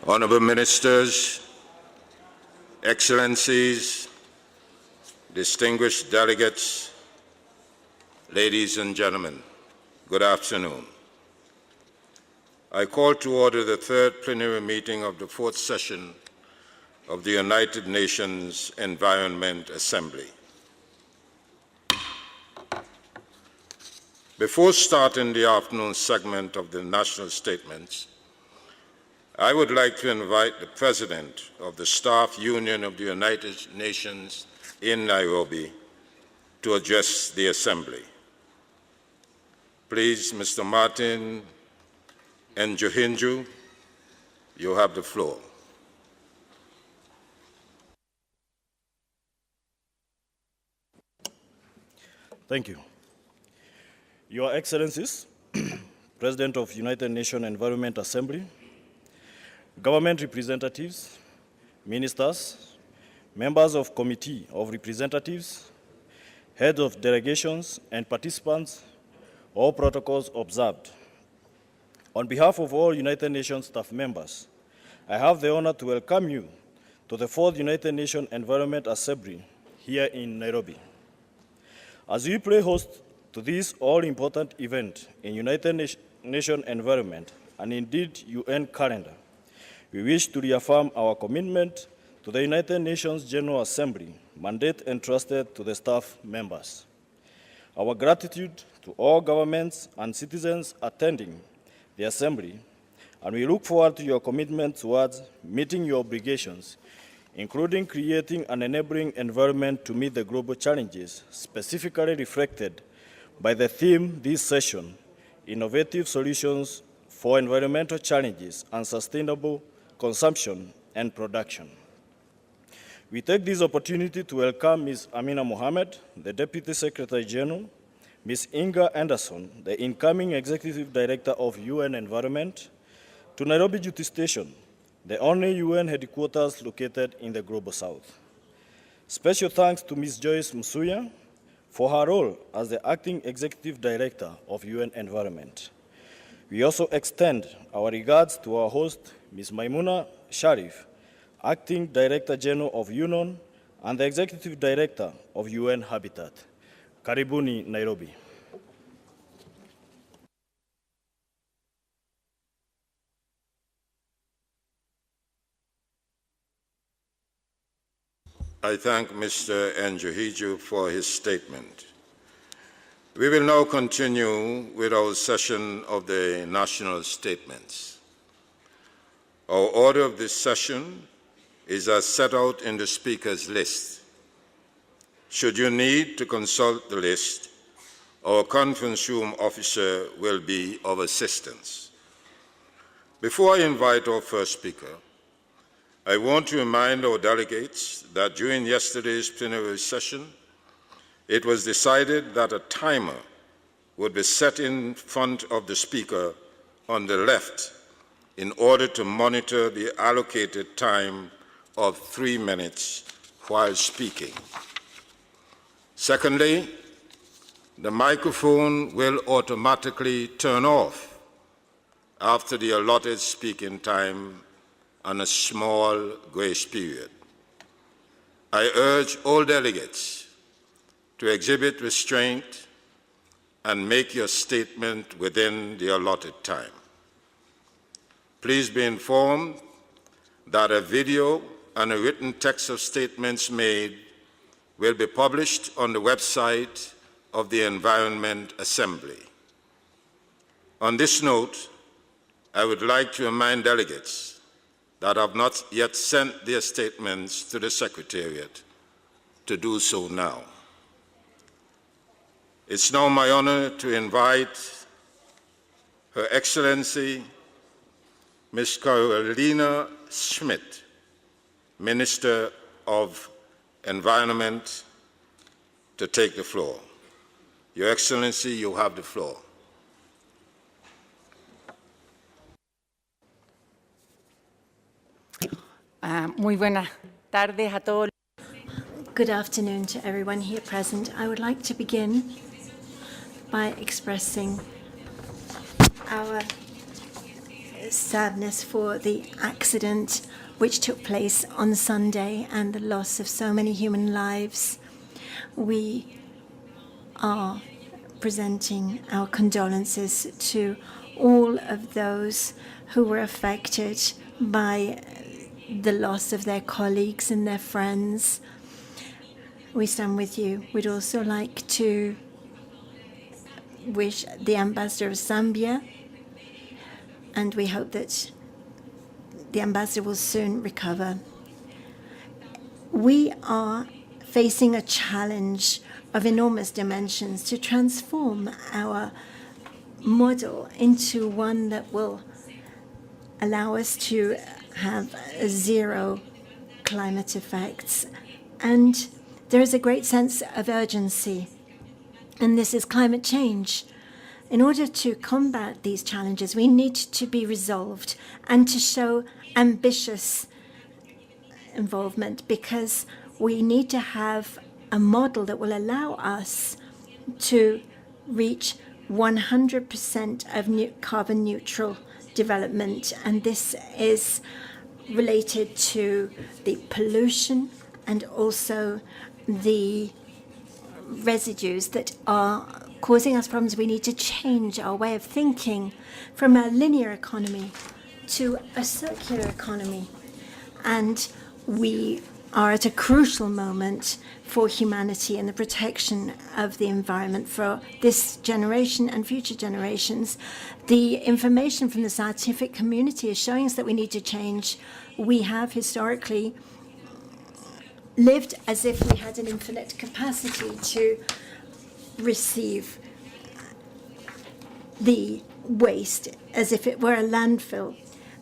Honorable Ministers, Excellencies, distinguished delegates, ladies and gentlemen, good afternoon. I call to order the third plenary meeting of the fourth session of the United Nations Environment Assembly. Before starting the afternoon segment of the national statements, I would like to invite the President of the Staff Union of the United Nations in Nairobi to address the Assembly. Please, Mr. Martin Njohinju, you have the floor. Thank you. Your Excellencies, President of United Nations Environment Assembly, government representatives, ministers, members of Committee of Representatives, heads of delegations, and participants, all protocols observed. On behalf of all United Nations staff members, I have the honor to welcome you to the 4th United Nations Environment Assembly here in Nairobi. As we play host to this all-important event in United Nations environment and indeed UN calendar, we wish to reaffirm our commitment to the United Nations General Assembly mandate entrusted to the staff members. Our gratitude to all governments and citizens attending the Assembly, and we look forward to your commitment towards meeting your obligations, including creating an enabling environment to meet the global challenges specifically reflected by the theme this session, Innovative Solutions for Environmental Challenges and Sustainable Consumption and Production. We take this opportunity to welcome Ms. Amina Mohammed, the Deputy Secretary General, Ms. Inga Anderson, the incoming Executive Director of UN Environment, to Nairobi Duty Station, the only UN headquarters located in the Global South. Special thanks to Ms. Joyce Msuya for her role as the Acting Executive Director of UN Environment. We also extend our regards to our host, Ms. Maimuna Sharif, Acting Director General of UNON and the Executive Director of UN Habitat. Karibuni, Nairobi. I thank Mr. Njohinju for his statement. We will now continue with our session of the national statements. Our order of this session is as set out in the speaker's list. Should you need to consult the list, our conference room officer will be of assistance. Before I invite our first speaker, I want to remind our delegates that during yesterday's plenary session, it was decided that a timer would be set in front of the speaker on the left in order to monitor the allocated time of 3 minutes while speaking. Secondly, the microphone will automatically turn off after the allotted speaking time and a small grace period. I urge all delegates to exhibit restraint and make your statement within the allotted time. Please be informed that a video and a written text of statements made will be published on the website of the Environment Assembly. On this note, I would like to remind delegates that have not yet sent their statements to the Secretariat to do so now. It's now my honor to invite Her Excellency Ms. Carolina Schmidt, Minister of Environment, to take the floor. Your Excellency, you have the floor. Muy buenas tardes a todos. Good afternoon to everyone here present. I would like to begin by expressing our sadness for the accident which took place on Sunday and the loss of so many human lives. We are presenting our condolences to all of those who were affected by the loss of their colleagues and their friends. We stand with you. We'd also like to wish the ambassador of Zambia, and we hope that the ambassador will soon recover. We are facing a challenge of enormous dimensions to transform our model into one that will allow us to have zero climate effects. And there is a great sense of urgency, and this is climate change. In order to combat these challenges, we need to be resolved and to show ambitious involvement, because we need to have a model that will allow us to reach 100% of carbon neutral development. And this is related to the pollution and also the residues that are causing us problems. We need to change our way of thinking from a linear economy to a circular economy. And we are at a crucial moment for humanity and the protection of the environment for this generation and future generations. The information from the scientific community is showing us that we need to change. We have historically lived as if we had an infinite capacity to receive the waste, as if it were a landfill,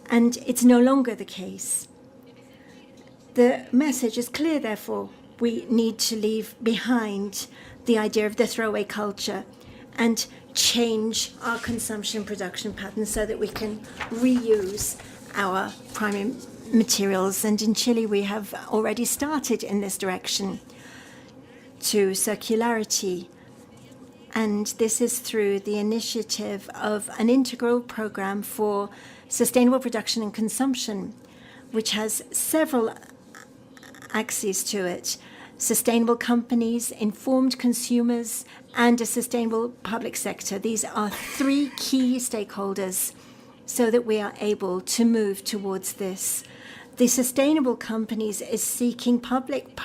and it's no longer the case. The message is clear, therefore. We need to leave behind the idea of the throwaway culture and change our consumption production patterns so that we can reuse our primary materials. And in Chile, we have already started in this direction to circularity. And this is through the initiative of an integral program for sustainable production and consumption, which has several axes to it: sustainable companies, informed consumers, and a sustainable public sector. These are three key stakeholders so that we are able to move towards this. The sustainable companies is seeking public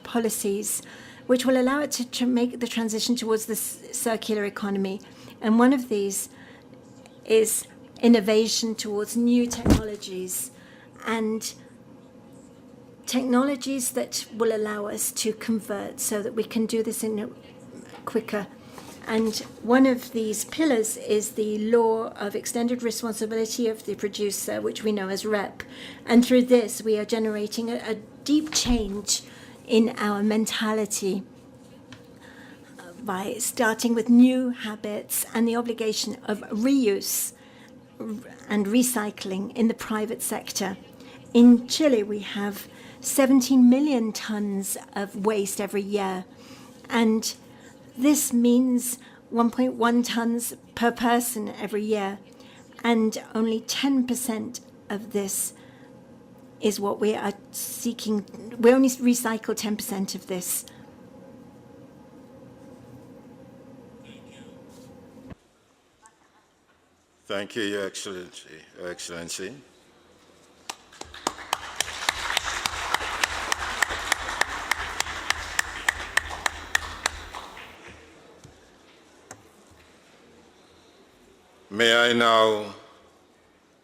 policies which will allow it to make the transition towards the circular economy. And one of these is innovation towards new technologies, and technologies that will allow us to convert so that we can do this in a quicker. And one of these pillars is the law of extended responsibility of the producer, which we know as REP. And through this, we are generating a deep change in our mentality by starting with new habits and the obligation of reuse and recycling in the private sector. In Chile, we have 17 million tons of waste every year, and this means 1.1 tons per person every year, and only 10% of this is what we are seeking. We only recycle 10% of this. Thank you, Your Excellency. Your Excellency. May I now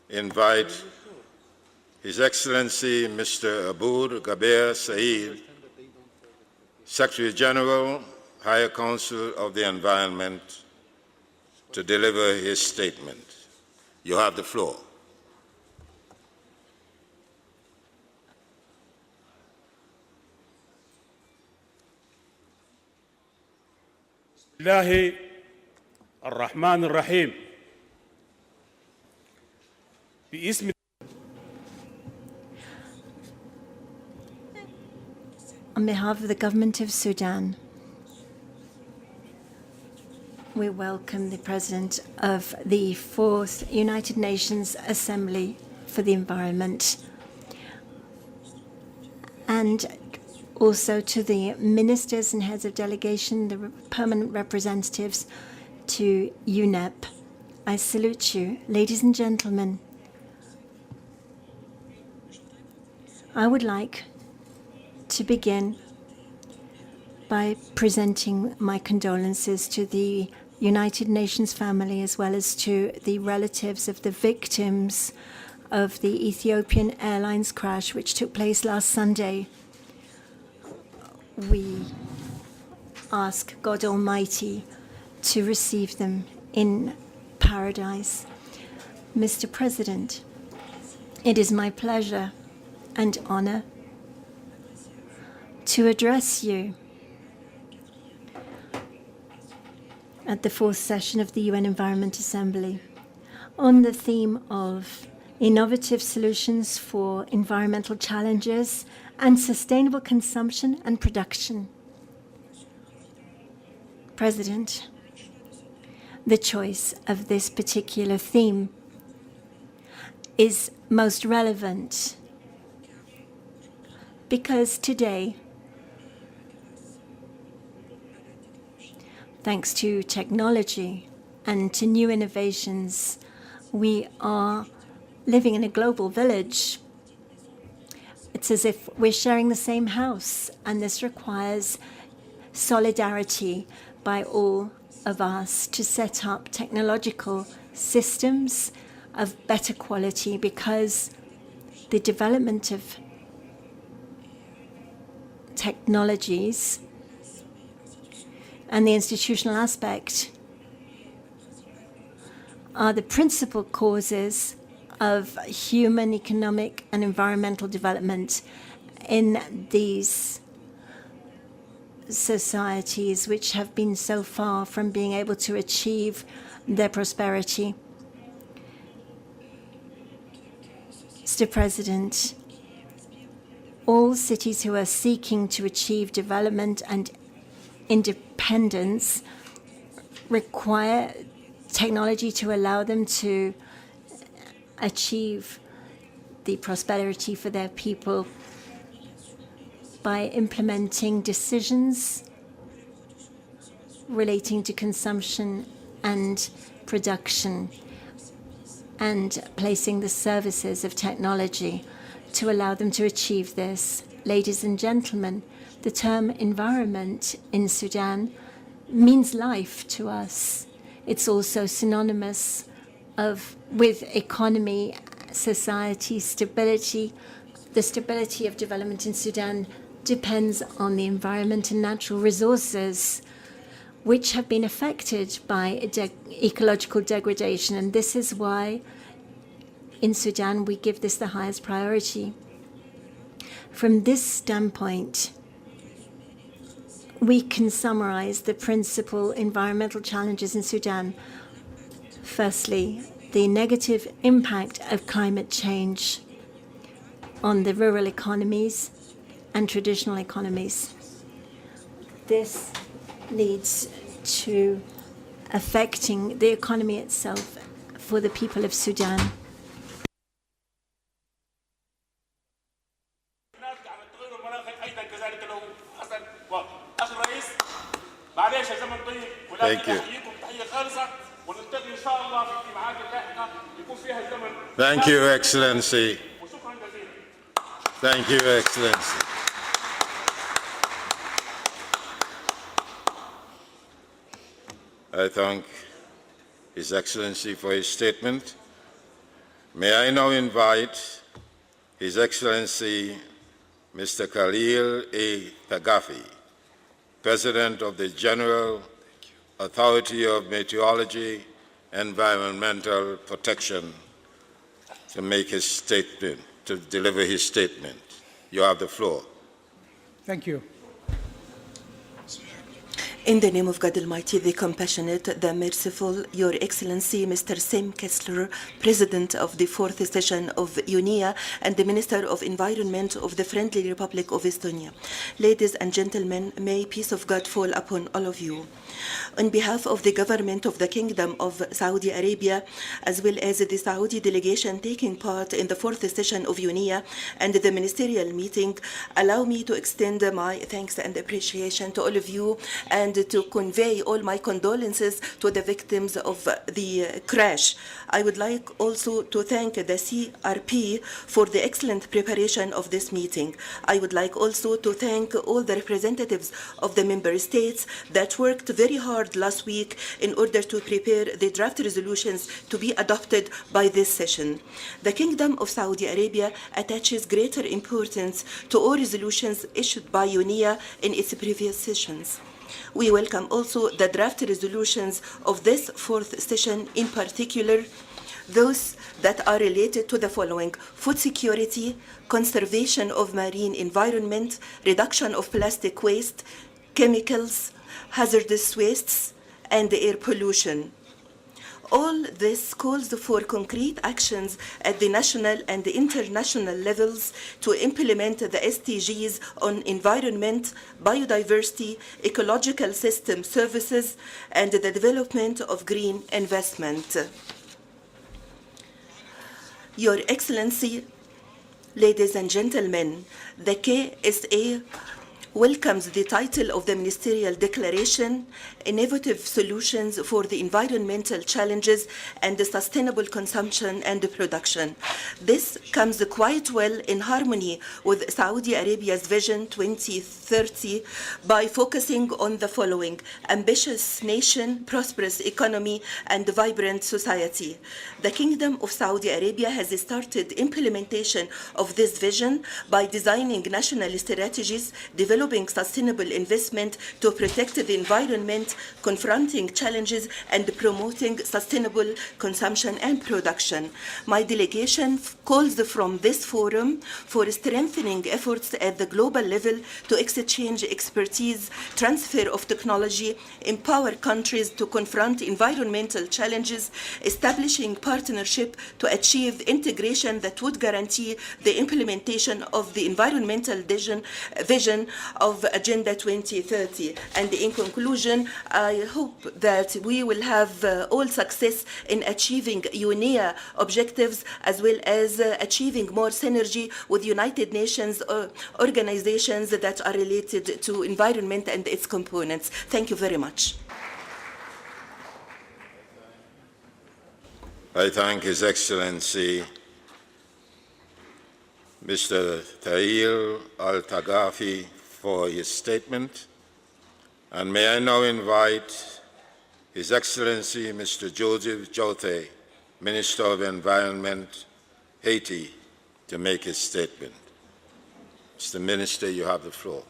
invite His Excellency Mr. Aboud Gaber Said, Secretary General, Higher Council of the Environment, to deliver his statement. You have the floor. الله الرحمن الرحيم. باسم On behalf of the government of Sudan, we welcome the President of the 4th United Nations Assembly for the Environment, and also to the ministers and heads of delegation, the permanent representatives to UNEP. I salute you, ladies and gentlemen. I would like to begin by presenting my condolences to the United Nations family as well as to the relatives of the victims of the Ethiopian Airlines crash which took place last Sunday. We ask God Almighty to receive them in paradise. Mr. President, it is my pleasure and honor to address you at the 4th session of the UN Environment Assembly on the theme of innovative solutions for environmental challenges and sustainable consumption and production. President, the choice of this particular theme is most relevant because today, thanks to technology and to new innovations, we are living in a global village. It's as if we're sharing the same house, and this requires solidarity by all of us to set up technological systems of better quality, because the development of technologies and the institutional aspect are the principal causes of human, economic, and environmental development in these societies which have been so far from being able to achieve their prosperity. Mr. President, all cities who are seeking to achieve development and independence require technology to allow them to achieve the prosperity for their people by implementing decisions relating to consumption and production and placing the services of technology to allow them to achieve this. Ladies and gentlemen, the term environment in Sudan means life to us. It's also synonymous with economy, society, stability. The stability of development in Sudan depends on the environment and natural resources which have been affected by ecological degradation. And this is why in Sudan we give this the highest priority. From this standpoint, we can summarize the principal environmental challenges in Sudan. Firstly, the negative impact of climate change on the rural economies and traditional economies. This leads to affecting the economy itself for the people of Sudan. Thank you. Thank you, Excellency. Thank you, Excellency. I thank His Excellency for his statement. May I now invite His Excellency Mr. Khalil A. Tagafi, President of the General Authority of Meteorology and Environmental Protection, to make his statement, to deliver his statement. You have the floor. Thank you. In the name of God Almighty, the Compassionate, the Merciful, Your Excellency, Mr. Sim Kessler, President of the Fourth Session of UNIA and the Minister of Environment of the Friendly Republic of Estonia. Ladies and gentlemen, may peace of God fall upon all of you. On behalf of the government of the Kingdom of Saudi Arabia, as well as the Saudi delegation taking part in the Fourth Session of UNIA and the ministerial meeting, allow me to extend my thanks and appreciation to all of you and to convey all my condolences to the victims of the crash. I would like also to thank the CRP for the excellent preparation of this meeting. I would like also to thank all the representatives of the member states that worked very hard last week in order to prepare the draft resolutions to be adopted by this session. The Kingdom of Saudi Arabia attaches greater importance to all resolutions issued by UNIA in its previous sessions. We welcome also the draft resolutions of this fourth session, in particular those that are related to the following: food security, conservation of marine environment, reduction of plastic waste, chemicals, hazardous wastes, and air pollution. All this calls for concrete actions at the national and international levels to implement the SDGs on environment, biodiversity, ecological system services, and the development of green investment. Your Excellency, ladies and gentlemen, the KSA welcomes the title of the Ministerial Declaration, Innovative Solutions for the Environmental Challenges and the Sustainable Consumption and Production. This comes quite well in harmony with Saudi Arabia's Vision 2030 by focusing on the following: ambitious nation, prosperous economy, and vibrant society. The Kingdom of Saudi Arabia has started implementation of this vision by designing national strategies, developing sustainable investment to protect the environment, confronting challenges, and promoting sustainable consumption and production. My delegation calls from this forum for strengthening efforts at the global level to exchange expertise, transfer of technology, empower countries to confront environmental challenges, establishing partnership to achieve integration that would guarantee the implementation of the environmental vision of Agenda 2030. And in conclusion, I hope that we will have all success in achieving UNIA objectives, as well as achieving more synergy with United Nations organizations that are related to environment and its components. Thank you very much. I thank His Excellency Mr. Tahir Al-Tagafi for his statement. And may I now invite His Excellency Mr. Joseph Jote, Minister of Environment, Haiti, to make his statement. Mr. Minister, you have the floor.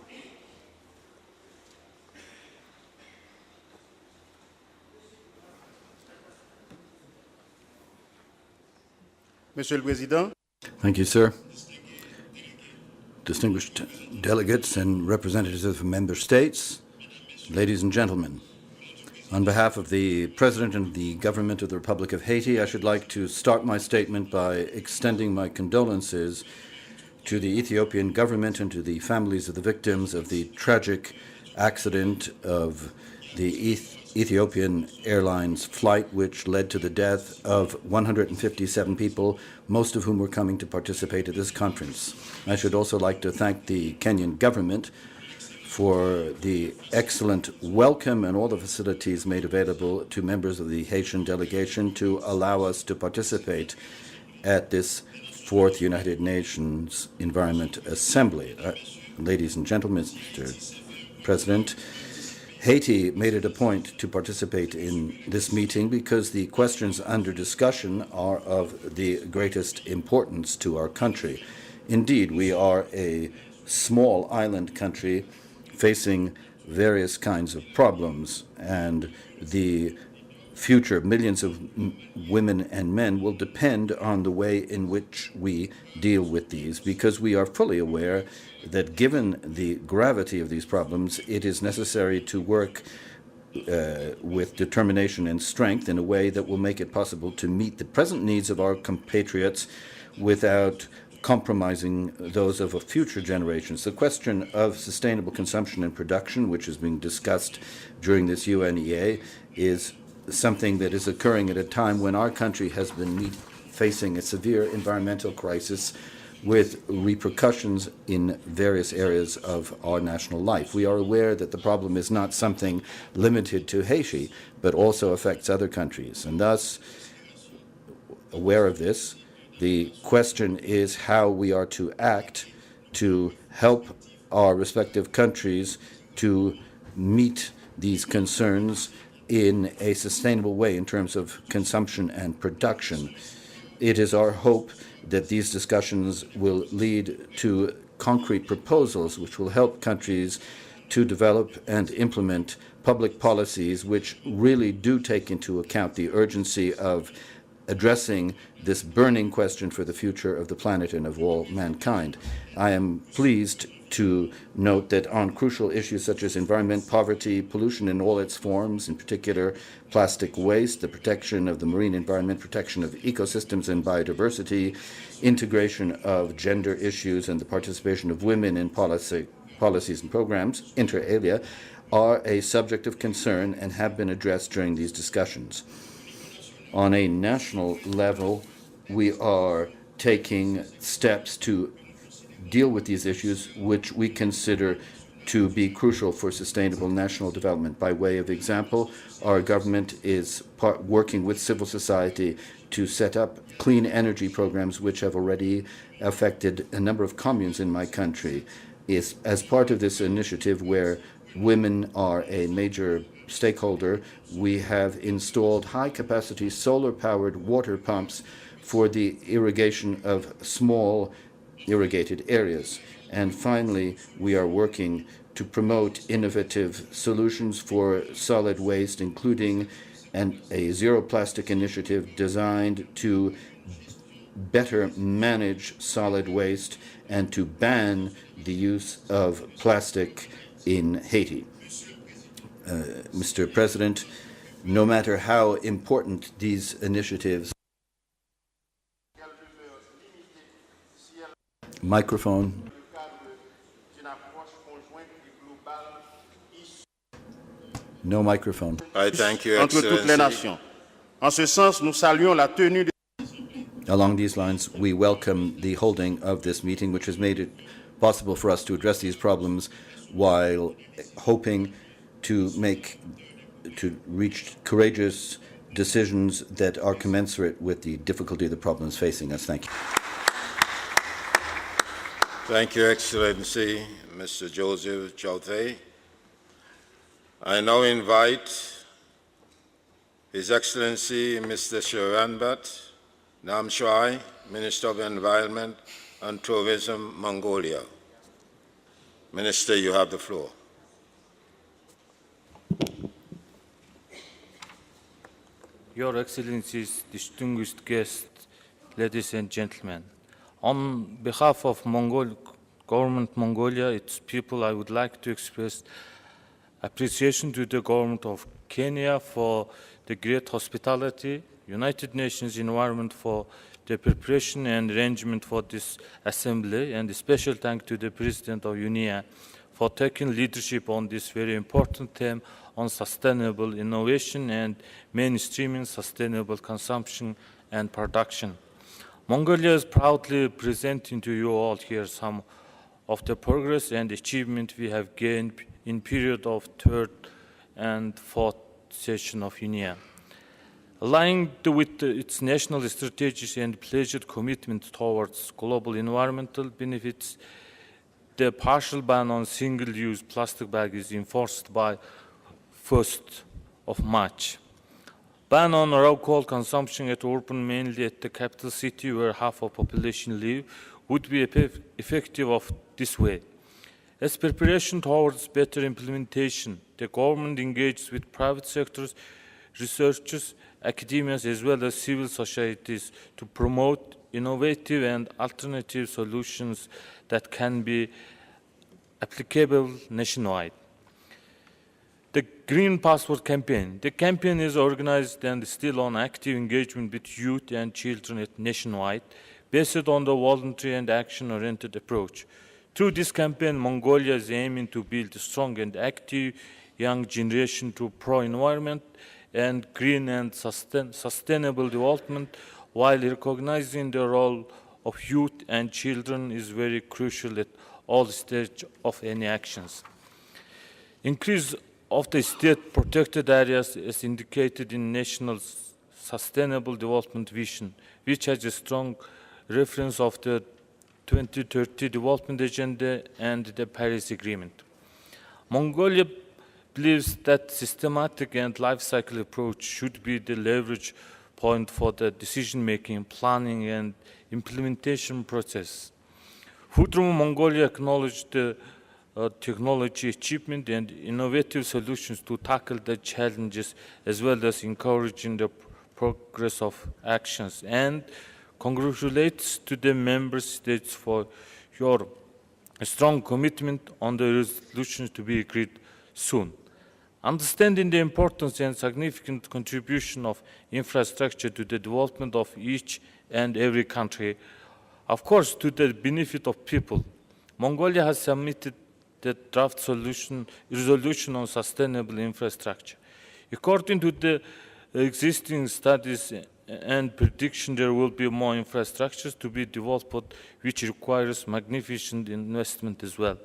Monsieur le Président, Thank you, sir. Distinguished delegates and representatives of member states, ladies and gentlemen, on behalf of the President and the government of the Republic of Haiti, I should like to start my statement by extending my condolences to the Ethiopian government and to the families of the victims of the tragic accident of the Ethiopian Airlines flight, which led to the death of 157 people, most of whom were coming to participate at this conference. I should also like to thank the Kenyan government for the excellent welcome and all the facilities made available to members of the Haitian delegation to allow us to participate at this fourth United Nations Environment Assembly. Ladies and gentlemen, Mr. President, Haiti made it a point to participate in this meeting because the questions under discussion are of the greatest importance to our country. Indeed, we are a small island country facing various kinds of problems, and the future millions of women and men will depend on the way in which we deal with these, because we are fully aware that given the gravity of these problems, it is necessary to work with determination and strength in a way that will make it possible to meet the present needs of our compatriots without compromising those of future generations. The question of sustainable consumption and production, which is being discussed during this UNEA, is something that is occurring at a time when our country has been facing a severe environmental crisis with repercussions in various areas of our national life. We are aware that the problem is not something limited to Haiti, but also affects other countries. And thus, aware of this, the question is how we are to act to help our respective countries to meet these concerns in a sustainable way in terms of consumption and production. It is our hope that these discussions will lead to concrete proposals which will help countries to develop and implement public policies which really do take into account the urgency of addressing this burning question for the future of the planet and of all mankind. I am pleased to note that on crucial issues such as environment, poverty, pollution in all its forms, in particular plastic waste, the protection of the marine environment, protection of ecosystems and biodiversity, integration of gender issues and the participation of women in policies and programs, inter alia, are a subject of concern and have been addressed during these discussions. On a national level, we are taking steps to deal with these issues which we consider to be crucial for sustainable national development. By way of example, our government is working with civil society to set up clean energy programs which have already affected a number of communes in my country. As part of this initiative, where women are a major stakeholder, we have installed high-capacity solar-powered water pumps for the irrigation of small irrigated areas. And finally, we are working to promote innovative solutions for solid waste, including a zero plastic initiative designed to better manage solid waste and to ban the use of plastic in Haiti. Mr. President, no matter how important these initiatives Microphone. No microphone. I thank you, Entre toutes les Excellency. nations. En ce sens, nous saluons la tenue de Along these lines, we welcome the holding of this meeting, which has made it possible for us to address these problems while hoping to reach courageous decisions that are commensurate with the difficulty of the problems facing us. Thank you. Thank you, Excellency, Mr. Joseph Jouthe. I now invite His Excellency, Mr. Shiranbat Namshwai, Minister of Environment and Tourism, Mongolia. Minister, you have the floor. Your Excellencies, distinguished guests, ladies and gentlemen, on behalf of Government Mongolia, its people, I would like to express appreciation to the Government of Kenya for the great hospitality, United Nations Environment for the preparation and arrangement for this assembly, and a special thank to the President of UNEA for taking leadership on this very important theme on sustainable innovation and mainstreaming sustainable consumption and production. Mongolia is proudly presenting to you all here some of the progress and achievement we have gained in period of third and fourth session of UNEA. Aligned with its national strategies and pledged commitment towards global environmental benefits, the partial ban on single-use plastic bag is enforced by 1st of March. Ban on raw coal consumption at urban, mainly at the capital city where half of population live, would be effective of this way. As preparation towards better implementation, the government engages with private sectors researchers, academias, as well as civil societies to promote innovative and alternative solutions that can be applicable nationwide. The Green Passport Campaign. The campaign is organized and still on active engagement with youth and children nationwide, based on the voluntary and action-oriented approach. Through this campaign, Mongolia is aiming to build a strong and active young generation to pro-environment and green and sustainable development, while recognizing the role of youth and children is very crucial at all stages of any actions. Increase of the state protected areas is indicated in National Sustainable Development Vision, which has a strong reference of the 2030 Development Agenda and the Paris Agreement. Mongolia believes that systematic and life cycle approach should be the leverage point for the decision-making, planning, and implementation process. Furthermore, Mongolia acknowledged the technology achievement and innovative solutions to tackle the challenges, as well as encouraging the progress of actions, and congratulates to the member states for your strong commitment on the resolutions to be agreed soon. Understanding the importance and significant contribution of infrastructure to the development of each and every country, of course, to the benefit of people, Mongolia has submitted the draft resolution on sustainable infrastructure. According to the existing studies and prediction, there will be more infrastructures to be developed, which requires magnificent investment as well.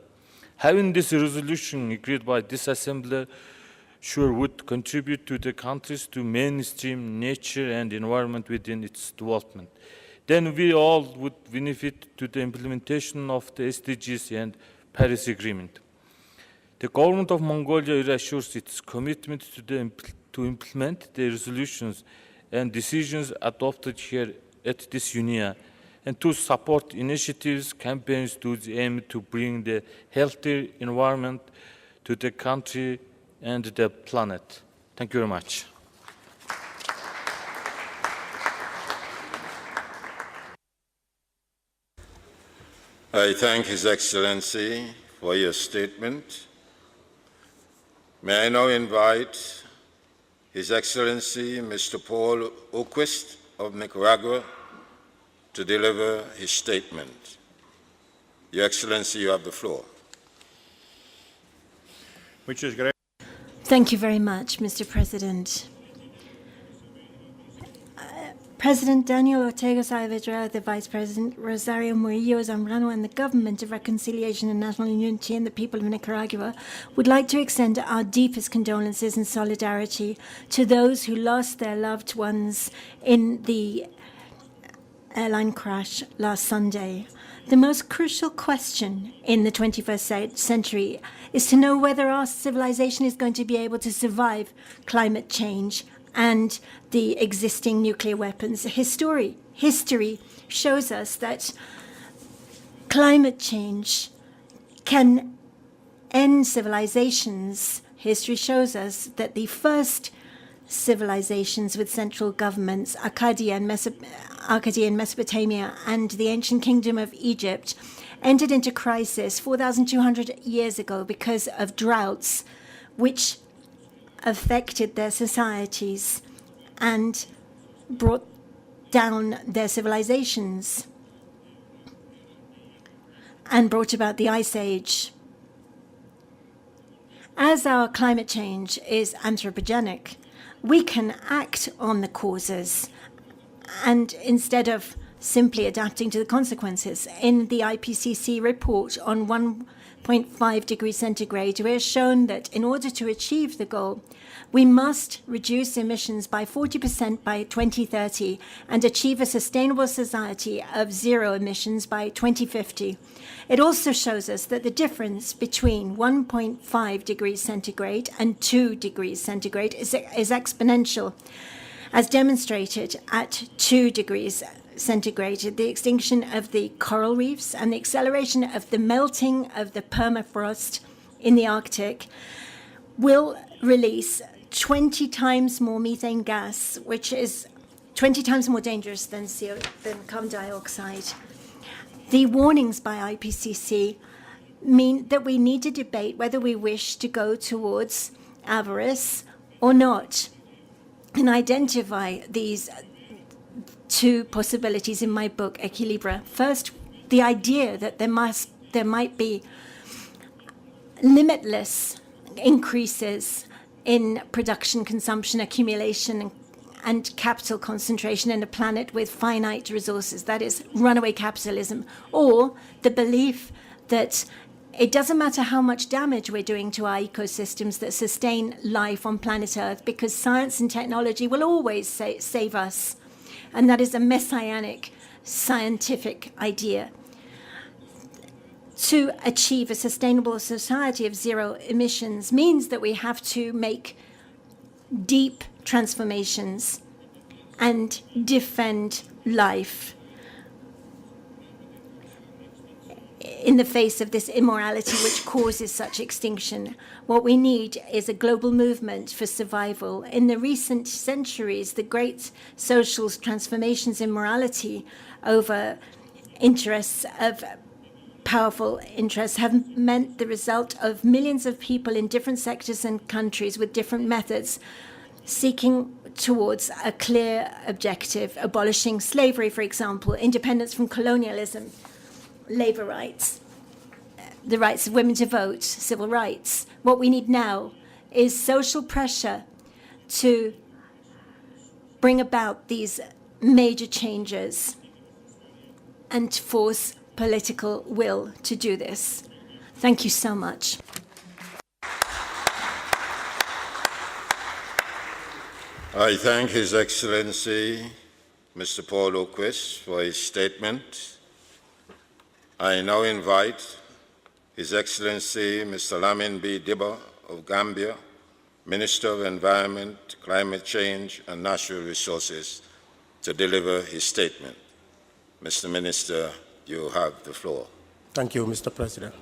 Having this resolution agreed by this assembly sure would contribute to the countries to mainstream nature and environment within its development. Then we all would benefit to the implementation of the SDGs and Paris Agreement. The government of Mongolia reassures its commitment to implement the resolutions and decisions adopted here at this UNIA, and to support initiatives, campaigns to aim to bring the healthier environment to the country and the planet. Thank you very much. I thank His Excellency for your statement. May I now invite His Excellency Mr. Paul Oquist of Nicaragua to deliver his statement. Your Excellency, you have the floor. Muchas gracias. Thank you very much, Mr. President. President Daniel Ortega Saavedra, the Vice President Rosario Murillo Zambrano, and the Government of Reconciliation and National Unity and the people of Nicaragua would like to extend our deepest condolences and solidarity to those who lost their loved ones in the airline crash last Sunday. The most crucial question in the 21st century is to know whether our civilization is going to be able to survive climate change and the existing nuclear weapons. History shows us that climate change can end civilizations. History shows us that the first civilizations with central governments, Akkadian Mesopotamia and the ancient kingdom of Egypt, entered into crisis 4,200 years ago because of droughts, which affected their societies and brought down their civilizations and brought about the Ice Age. As our climate change is anthropogenic, we can act on the causes, and instead of simply adapting to the consequences. In the IPCC report on 1.5 degrees centigrade, we have shown that in order to achieve the goal, we must reduce emissions by 40% by 2030 and achieve a sustainable society of zero emissions by 2050. It also shows us that the difference between 1.5 degrees centigrade and 2 degrees centigrade is exponential, as demonstrated at 2 degrees centigrade. The extinction of the coral reefs and the acceleration of the melting of the permafrost in the Arctic will release 20 times more methane gas, which is 20 times more dangerous than carbon dioxide. The warnings by IPCC mean that we need to debate whether we wish to go towards avarice or not, and identify these two possibilities in my book, Equilibra. First, the idea that there might be limitless increases in production, consumption, accumulation, and capital concentration in a planet with finite resources. That is runaway capitalism. Or the belief that it doesn't matter how much damage we're doing to our ecosystems that sustain life on planet Earth, because science and technology will always save us. And that is a messianic scientific idea. To achieve a sustainable society of zero emissions means that we have to make deep transformations and defend life in the face of this immorality which causes such extinction. What we need is a global movement for survival. In the recent centuries, the great social transformations in morality over interests of powerful interests have meant the result of millions of people in different sectors and countries with different methods seeking towards a clear objective, abolishing slavery, for example, independence from colonialism, labor rights, the rights of women to vote, civil rights. What we need now is social pressure to bring about these major changes and to force political will to do this. Thank you so much. I thank His Excellency, Mr. Paul Oquist, for his statement. I now invite His Excellency, Mr. Lamin B. Dibba of Gambia, Minister of Environment, Climate Change and Natural Resources, to deliver his statement. Mr. Minister, you have the floor. Thank you, Mr. President.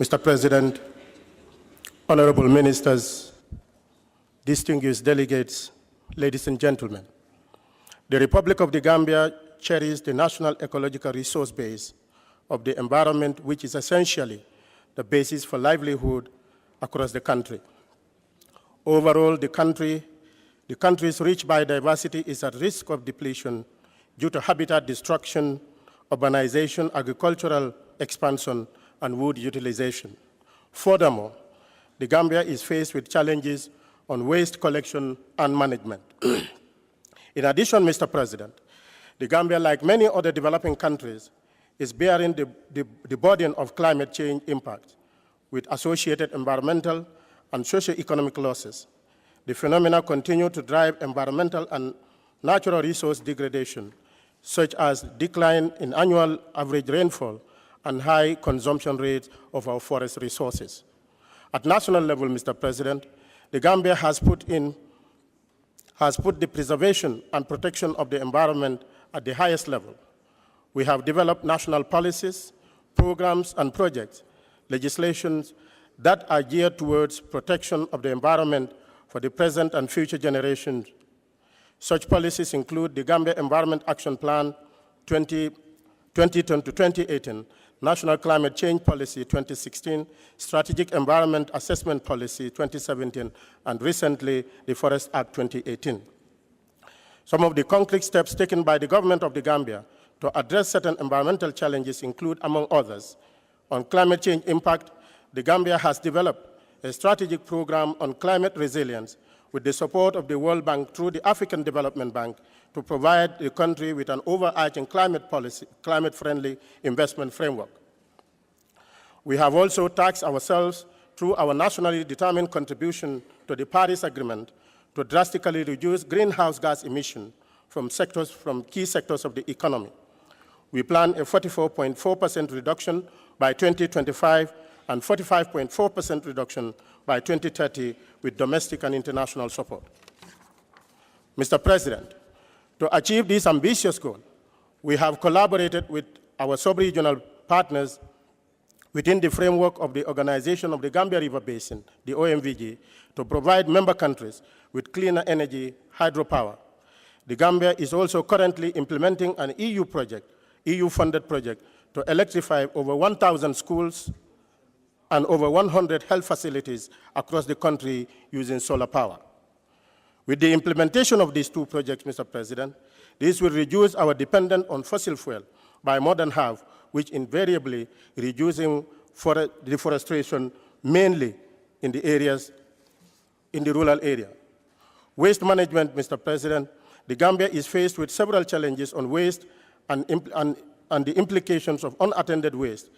Mr. President, honorable ministers, distinguished delegates, ladies and gentlemen, the Republic of the Gambia cherishes the national ecological resource base of the environment, which is essentially the basis for livelihood across the country. Overall, the country's rich biodiversity is at risk of depletion due to habitat destruction, urbanization, agricultural expansion, and wood utilization. Furthermore, the Gambia is faced with challenges on waste collection and management. In addition, Mr. President, the Gambia, like many other developing countries, is bearing the burden of climate change impact with associated environmental and socio-economic losses. The phenomena continue to drive environmental and natural resource degradation, such as decline in annual average rainfall and high consumption rates of our forest resources. At national level, Mr. President, the Gambia has put the preservation and protection of the environment at the highest level. We have developed national policies, programs, and projects, legislations that are geared towards protection of the environment for the present and future generations. Such policies include the Gambia Environment Action Plan 2010 to 2018, National Climate Change Policy 2016, Strategic Environment Assessment Policy 2017, and recently the Forest Act 2018. Some of the concrete steps taken by the government of the Gambia to address certain environmental challenges include, among others, on climate change impact, the Gambia has developed a strategic program on climate resilience with the support of the World Bank through the African Development Bank to provide the country with an overarching climate policy, climate-friendly investment framework. We have also tasked ourselves through our nationally determined contribution to the Paris Agreement to drastically reduce greenhouse gas emissions from key sectors of the economy. We plan a 44.4% reduction by 2025 and 45.4% reduction by 2030 with domestic and international support. Mr. President, to achieve this ambitious goal, we have collaborated with our sub-regional partners within the framework of the Organization of the Gambia River Basin, the OMVG, to provide member countries with cleaner energy hydropower. The Gambia is also currently implementing an EU project, EU-funded project, to electrify over 1,000 schools and over 100 health facilities across the country using solar power. With the implementation of these two projects, Mr. President, this will reduce our dependence on fossil fuel by more than half, which invariably reducing deforestation mainly in the rural area. Waste management, Mr. President, the Gambia is faced with several challenges on waste and the implications of unattended waste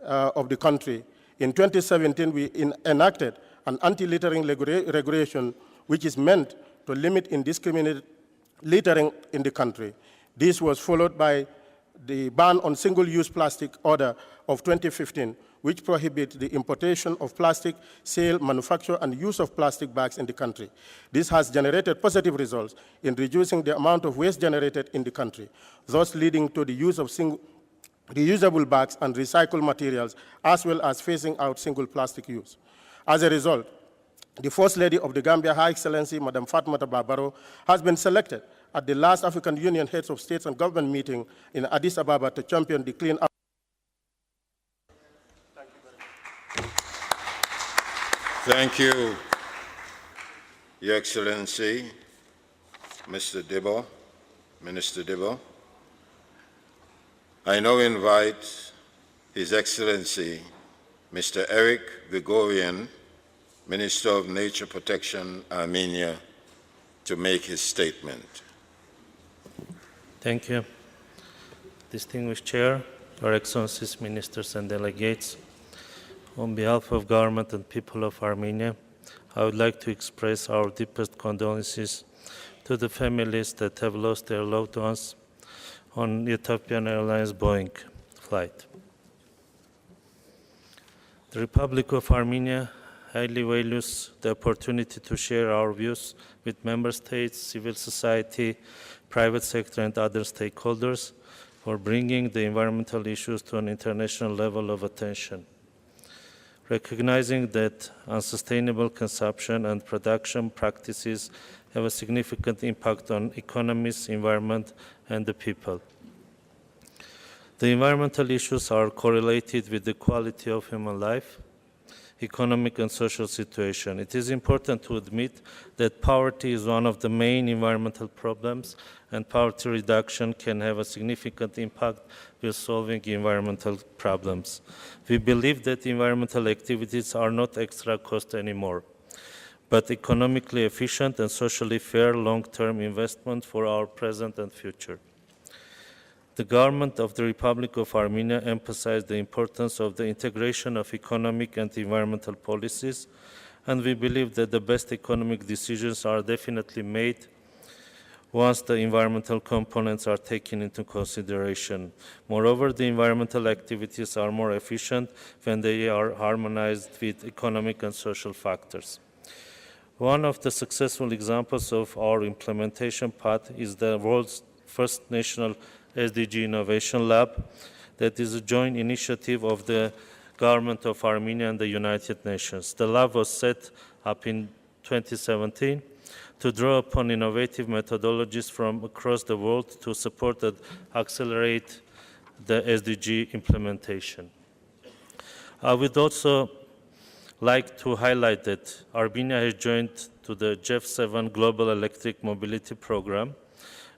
of the country. In 2017, we enacted an anti-littering regulation which is meant to limit indiscriminate littering in the country. This was followed by the ban on single-use plastic order of 2015, which prohibits the importation of plastic, sale, manufacture, and use of plastic bags in the country. This has generated positive results in reducing the amount of waste generated in the country, thus leading to the use of reusable bags and recycled materials, as well as phasing out single plastic use. As a result, the First Lady of the Gambia, Her Excellency, Madam Fatoumata Bah-Barrow, has been selected at the last African Union Heads of States and Government meeting in Addis Ababa to champion the clean up. Thank you, Your Excellency, Mr. Debo, Minister Debo. I now invite His Excellency, Mr. Eric Grigorian, Minister of Nature Protection, Armenia, to make his statement. Thank you. Distinguished Chair, Your Excellencies, Ministers and Delegates, on behalf of government and people of Armenia, I would like to express our deepest condolences to the families that have lost their loved ones on Ethiopian Airlines Boeing flight. The Republic of Armenia highly values the opportunity to share our views with member states, civil society, private sector, and other stakeholders for bringing the environmental issues to an international level of attention. Recognizing that unsustainable consumption and production practices have a significant impact on economies, environment, and the people. The environmental issues are correlated with the quality of human life, economic and social situation. It is important to admit that poverty is one of the main environmental problems, and poverty reduction can have a significant impact with solving environmental problems. We believe that environmental activities are not extra cost anymore, but economically efficient and socially fair long-term investment for our present and future. The government of the Republic of Armenia emphasized the importance of the integration of economic and environmental policies, and we believe that the best economic decisions are definitely made once the environmental components are taken into consideration. Moreover, the environmental activities are more efficient when they are harmonized with economic and social factors. One of the successful examples of our implementation path is the world's first national SDG Innovation Lab that is a joint initiative of the government of Armenia and the United Nations. The lab was set up in 2017 to draw upon innovative methodologies from across the world to support and accelerate the SDG implementation. I would also like to highlight that Armenia has joined to the GEF7 Global Electric Mobility Program,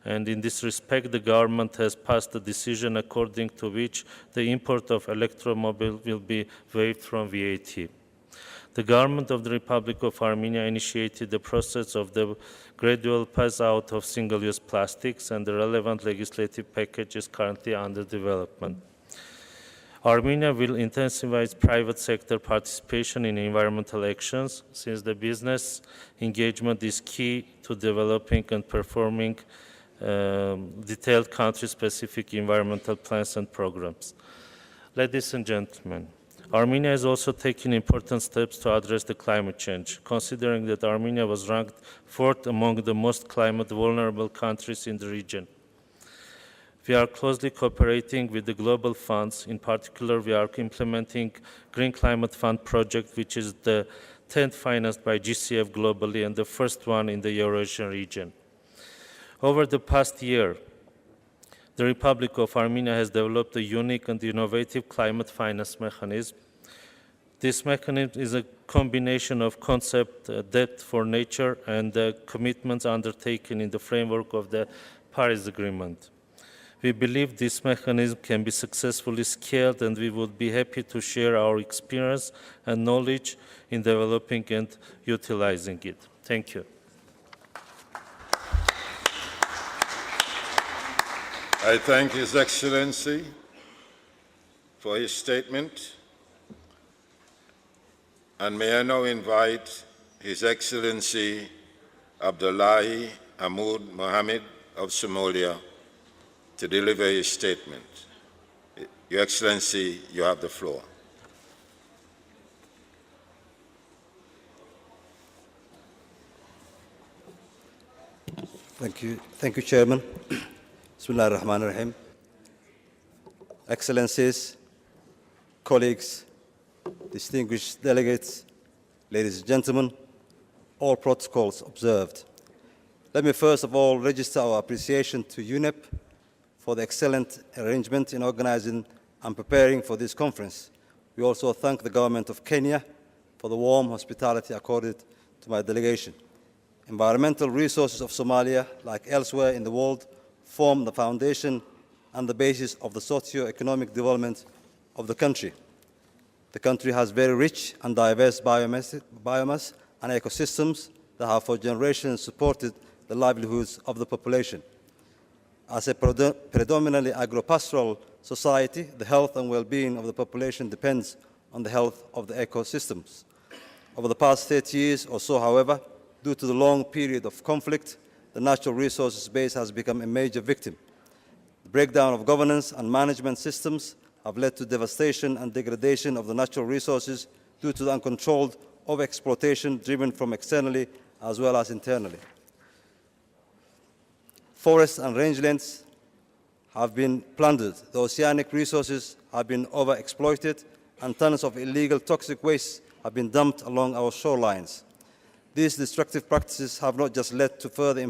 and in this respect, the government has passed a decision according to which the import of electromobile will be waived from VAT. The government of the Republic of Armenia initiated the process of the gradual pass-out of single-use plastics, and the relevant legislative package is currently under development. Armenia will intensify its private sector participation in environmental actions, since the business engagement is key to developing and performing detailed country-specific environmental plans and programs. Ladies and gentlemen, Armenia is also taking important steps to address the climate change, considering that Armenia was ranked 4th among the most climate vulnerable countries in the region. We are closely cooperating with the global funds. In particular, we are implementing Green Climate Fund project, which is the 10th financed by GCF globally and the first one in the Eurasian region. Over the past year, the Republic of Armenia has developed a unique and innovative climate finance mechanism. This mechanism is a combination of concept, debt for nature, and commitments undertaken in the framework of the Paris Agreement. We believe this mechanism can be successfully scaled, and we would be happy to share our experience and knowledge in developing and utilizing it. Thank you. I thank His Excellency for his statement, and may I now invite His Excellency Abdullahi Ahmad Mohammed of Somalia to deliver his statement. Your Excellency, you have the floor. Thank you, Chairman. Bismillah ar-Rahman ar-Rahim. Excellencies, colleagues, distinguished delegates, ladies and gentlemen, all protocols observed. Let me first of all register our appreciation to UNEP for the excellent arrangement in organizing and preparing for this conference. We also thank the government of Kenya for the warm hospitality accorded to my delegation. Environmental resources of Somalia, like elsewhere in the world, form the foundation and the basis of the socio-economic development of the country. The country has very rich and diverse biomass and ecosystems that have for generations supported the livelihoods of the population. As a predominantly agro-pastoral society, the health and well-being of the population depends on the health of the ecosystems. Over the past 30 years or so, however, due to the long period of conflict, the natural resources base has become a major victim. The breakdown of governance and management systems have led to devastation and degradation of the natural resources due to the uncontrolled overexploitation driven from externally as well as internally. Forests and rangelands have been plundered, the oceanic resources have been overexploited, and tons of illegal toxic waste have been dumped along our shorelines. These destructive practices have not just led to further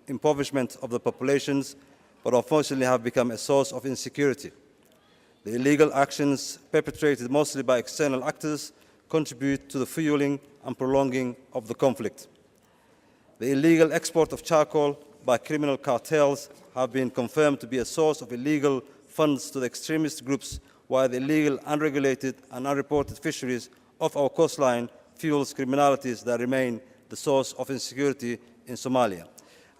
impoverishment of the populations, but unfortunately have become a source of insecurity. The illegal actions perpetrated mostly by external actors contribute to the fueling and prolonging of the conflict. The illegal export of charcoal by criminal cartels have been confirmed to be a source of illegal funds to the extremist groups, while the illegal, unregulated, and unreported fisheries of our coastline fuels criminalities that remain the source of insecurity in Somalia,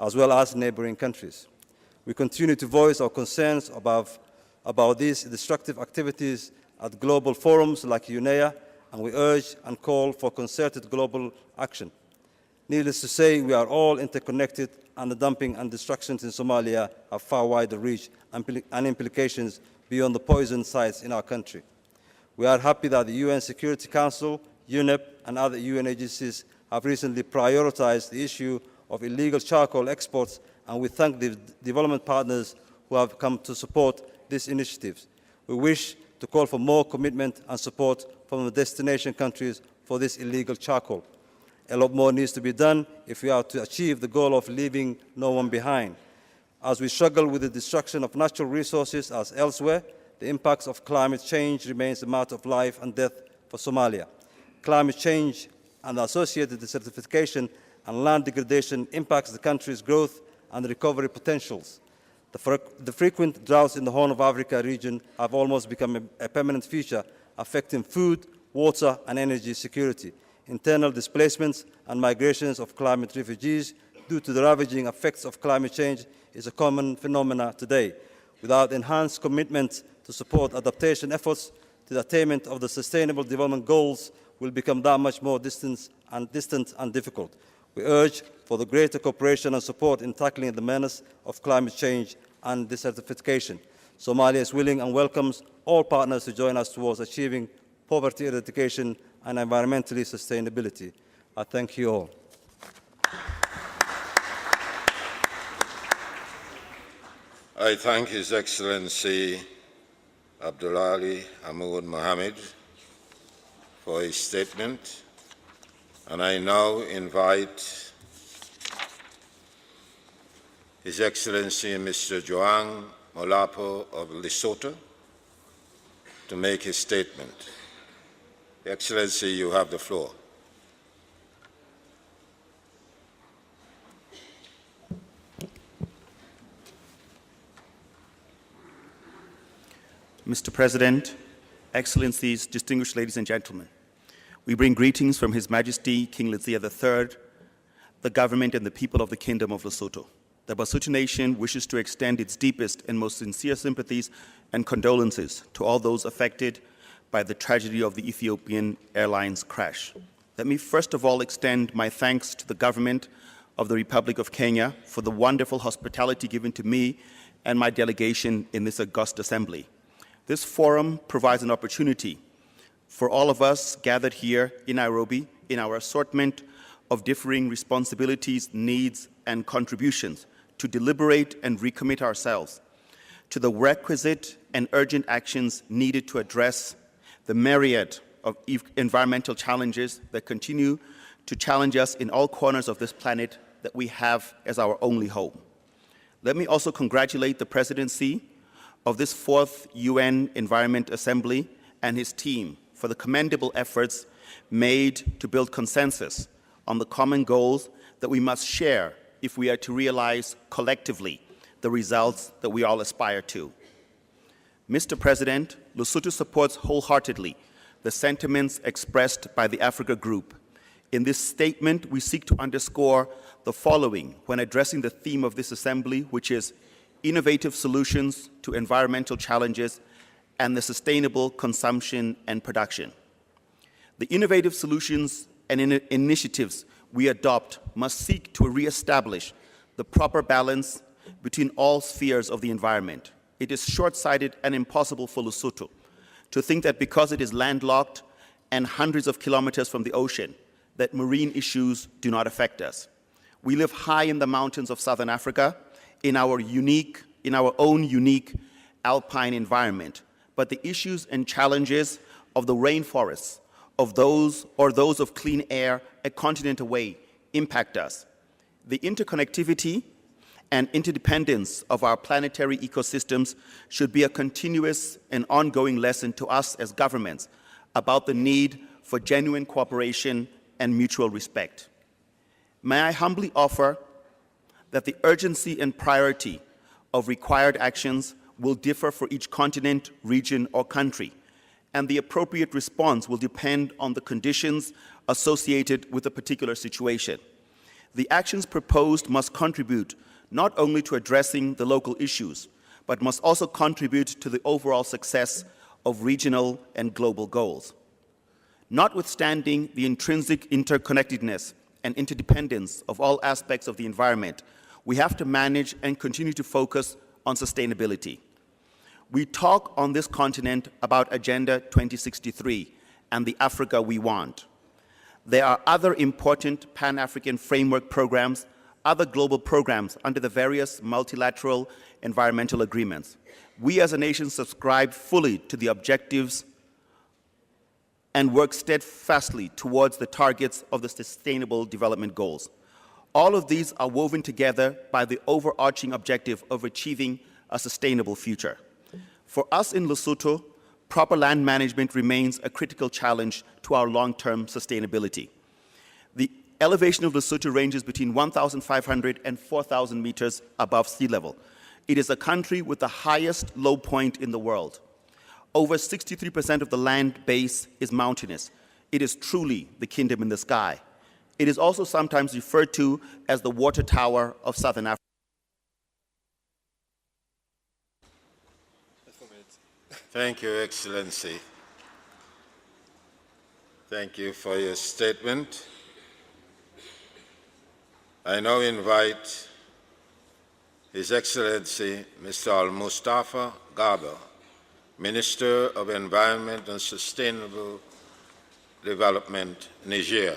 as well as neighboring countries. We continue to voice our concerns about these destructive activities at global forums like UNEA, and we urge and call for concerted global action. Needless to say, we are all interconnected, and the dumping and destructions in Somalia have far wider reach and implications beyond the poison sites in our country. We are happy that the UN Security Council, UNEP, and other UN agencies have recently prioritized the issue of illegal charcoal exports, and we thank the development partners who have come to support these initiatives. We wish to call for more commitment and support from the destination countries for this illegal charcoal. A lot more needs to be done if we are to achieve the goal of leaving no one behind. As we struggle with the destruction of natural resources as elsewhere, the impacts of climate change remains a matter of life and death for Somalia. Climate change and the associated desertification and land degradation impacts the country's growth and recovery potentials. The frequent droughts in the Horn of Africa region have almost become a permanent feature, affecting food, water, and energy security. Internal displacements and migrations of climate refugees due to the ravaging effects of climate change is a common phenomenon today. Without enhanced commitment to support adaptation efforts, the attainment of the Sustainable Development Goals will become that much more distant and difficult. We urge for the greater cooperation and support in tackling the menace of climate change and desertification. Somalia is willing and welcomes all partners to join us towards achieving poverty eradication and environmentally sustainability. I thank you all. I thank His Excellency Abdulali Hamoud Mohammed for his statement, and I now invite His Excellency Mr. Joang Molapo of Lesotho to make his statement. Excellency, you have the floor. Mr. President, Excellencies, distinguished ladies and gentlemen, we bring greetings from His Majesty King Letsie III, the government and the people of the Kingdom of Lesotho. The Basotho Nation wishes to extend its deepest and most sincere sympathies and condolences to all those affected by the tragedy of the Ethiopian Airlines crash. Let me first of all extend my thanks to the government of the Republic of Kenya for the wonderful hospitality given to me and my delegation in this august assembly. This forum provides an opportunity for all of us gathered here in Nairobi in our assortment of differing responsibilities, needs, and contributions to deliberate and recommit ourselves to the requisite and urgent actions needed to address the myriad of environmental challenges that continue to challenge us in all corners of this planet that we have as our only home. Let me also congratulate the presidency of this 4th UN Environment Assembly and his team for the commendable efforts made to build consensus on the common goals that we must share if we are to realize collectively the results that we all aspire to. Mr. President, Lesotho supports wholeheartedly the sentiments expressed by the Africa Group. In this statement, we seek to underscore the following when addressing the theme of this assembly, which is innovative solutions to environmental challenges and the sustainable consumption and production. The innovative solutions and initiatives we adopt must seek to reestablish the proper balance between all spheres of the environment. It is short-sighted and impossible for Lesotho to think that because it is landlocked and hundreds of kilometers from the ocean, that marine issues do not affect us. We live high in the mountains of southern Africa, in our own unique alpine environment, but the issues and challenges of the rainforests, of those of clean air a continent away impact us. The interconnectivity and interdependence of our planetary ecosystems should be a continuous and ongoing lesson to us as governments about the need for genuine cooperation and mutual respect. May I humbly offer that the urgency and priority of required actions will differ for each continent, region, or country, and the appropriate response will depend on the conditions associated with a particular situation. The actions proposed must contribute not only to addressing the local issues, but must also contribute to the overall success of regional and global goals. Notwithstanding the intrinsic interconnectedness and interdependence of all aspects of the environment, we have to manage and continue to focus on sustainability. We talk on this continent about Agenda 2063 and the Africa we want. There are other important Pan-African framework programs, other global programs under the various multilateral environmental agreements. We as a nation subscribe fully to the objectives and work steadfastly towards the targets of the Sustainable Development Goals. All of these are woven together by the overarching objective of achieving a sustainable future. For us in Lesotho, proper land management remains a critical challenge to our long-term sustainability. The elevation of Lesotho ranges between 1,500 and 4,000 meters above sea level. It is a country with the highest low point in the world. Over 63% of the land base is mountainous. It is truly the kingdom in the sky. It is also sometimes referred to as the water tower of Southern Africa. Thank you, Excellency. Thank you for your statement. I now invite His Excellency Mr. Al-Mustafa Garba, Minister of Environment and Sustainable Development, Niger.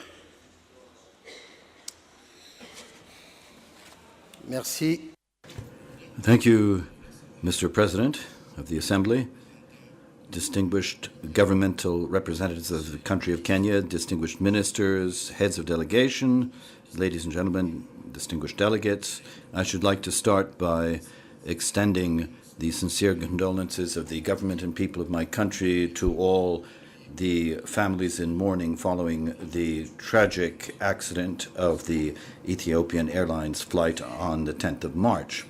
Merci. Thank you, Mr. President of the Assembly, distinguished governmental representatives of the country of Kenya, distinguished ministers, heads of delegation, ladies and gentlemen, distinguished delegates, I should like to start by extending the sincere condolences of the government and people of my country to all the families in mourning following the tragic accident of the Ethiopian Airlines flight on the 10th of March.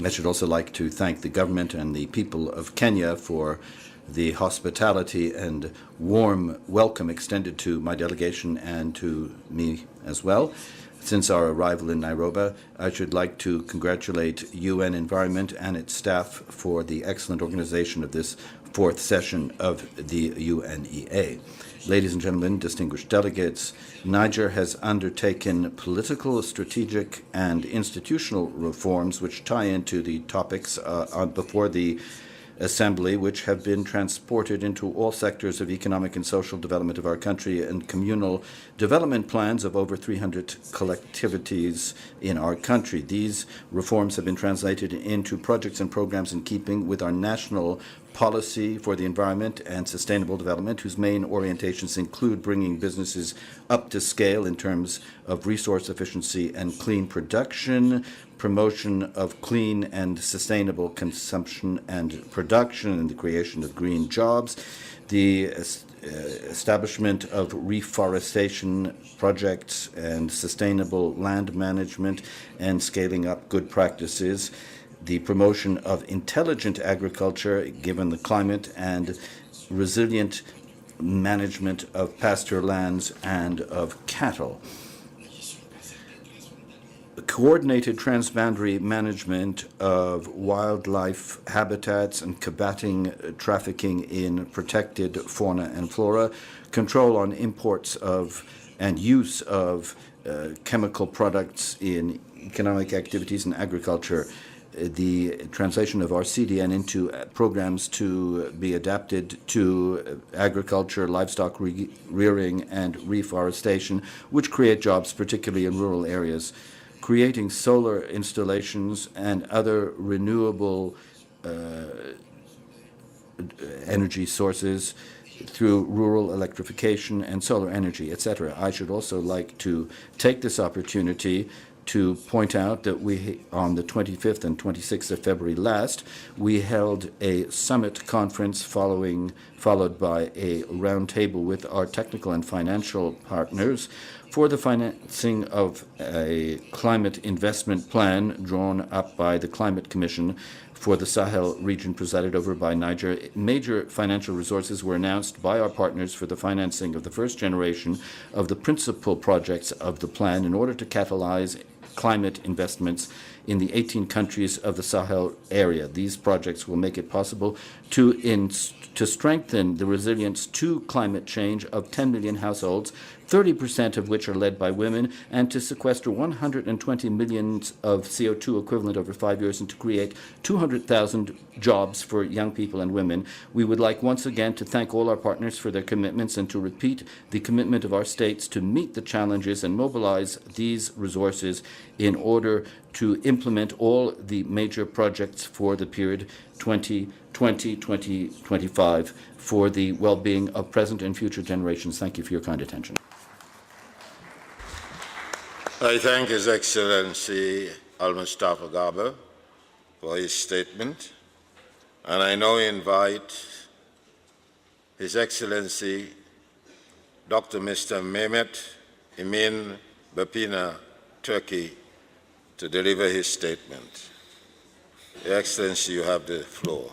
I should also like to thank the government and the people of Kenya for the hospitality and warm welcome extended to my delegation and to me as well. Since our arrival in Nairobi, I should like to congratulate UN Environment and its staff for the excellent organization of this fourth session of the UNEA. Ladies and gentlemen, distinguished delegates, Niger has undertaken political, strategic, and institutional reforms which tie into the topics before the Assembly, which have been transported into all sectors of economic and social development of our country and communal development plans of over 300 collectivities in our country. These reforms have been translated into projects and programs in keeping with our national policy for the environment and sustainable development, whose main orientations include bringing businesses up to scale in terms of resource efficiency and clean production, promotion of clean and sustainable consumption and production, and the creation of green jobs, the establishment of reforestation projects and sustainable land management and scaling up good practices, the promotion of intelligent agriculture given the climate, and resilient management of pasture lands and of cattle. Coordinated transboundary management of wildlife habitats and combating trafficking in protected fauna and flora, control on imports of and use of chemical products in economic activities and agriculture, the translation of our CDN into programs to be adapted to agriculture, livestock rearing, and reforestation, which create jobs, particularly in rural areas, creating solar installations and other renewable energy sources through rural electrification and solar energy, etc. I should also like to take this opportunity to point out that on the 25th and 26th of February last, we held a summit conference followed by a roundtable with our technical and financial partners for the financing of a climate investment plan drawn up by the Climate Commission for the Sahel region presided over by Niger. Major financial resources were announced by our partners for the financing of the first generation of the principal projects of the plan in order to catalyze climate investments in the 18 countries of the Sahel area. These projects will make it possible to strengthen the resilience to climate change of 10 million households, 30% of which are led by women, and to sequester 120 million of CO2 equivalent over 5 years and to create 200,000 jobs for young people and women. We would like once again to thank all our partners for their commitments and to repeat the commitment of our states to meet the challenges and mobilize these resources in order to implement all the major projects for the period 2020-2025 for the well-being of present and future generations. Thank you for your kind attention. I thank His Excellency Al-Mustafa Garba for his statement, and I now invite His Excellency Dr. Mr. Mehmet Emin Bapina, Turkey, to deliver his statement. Your Excellency, you have the floor.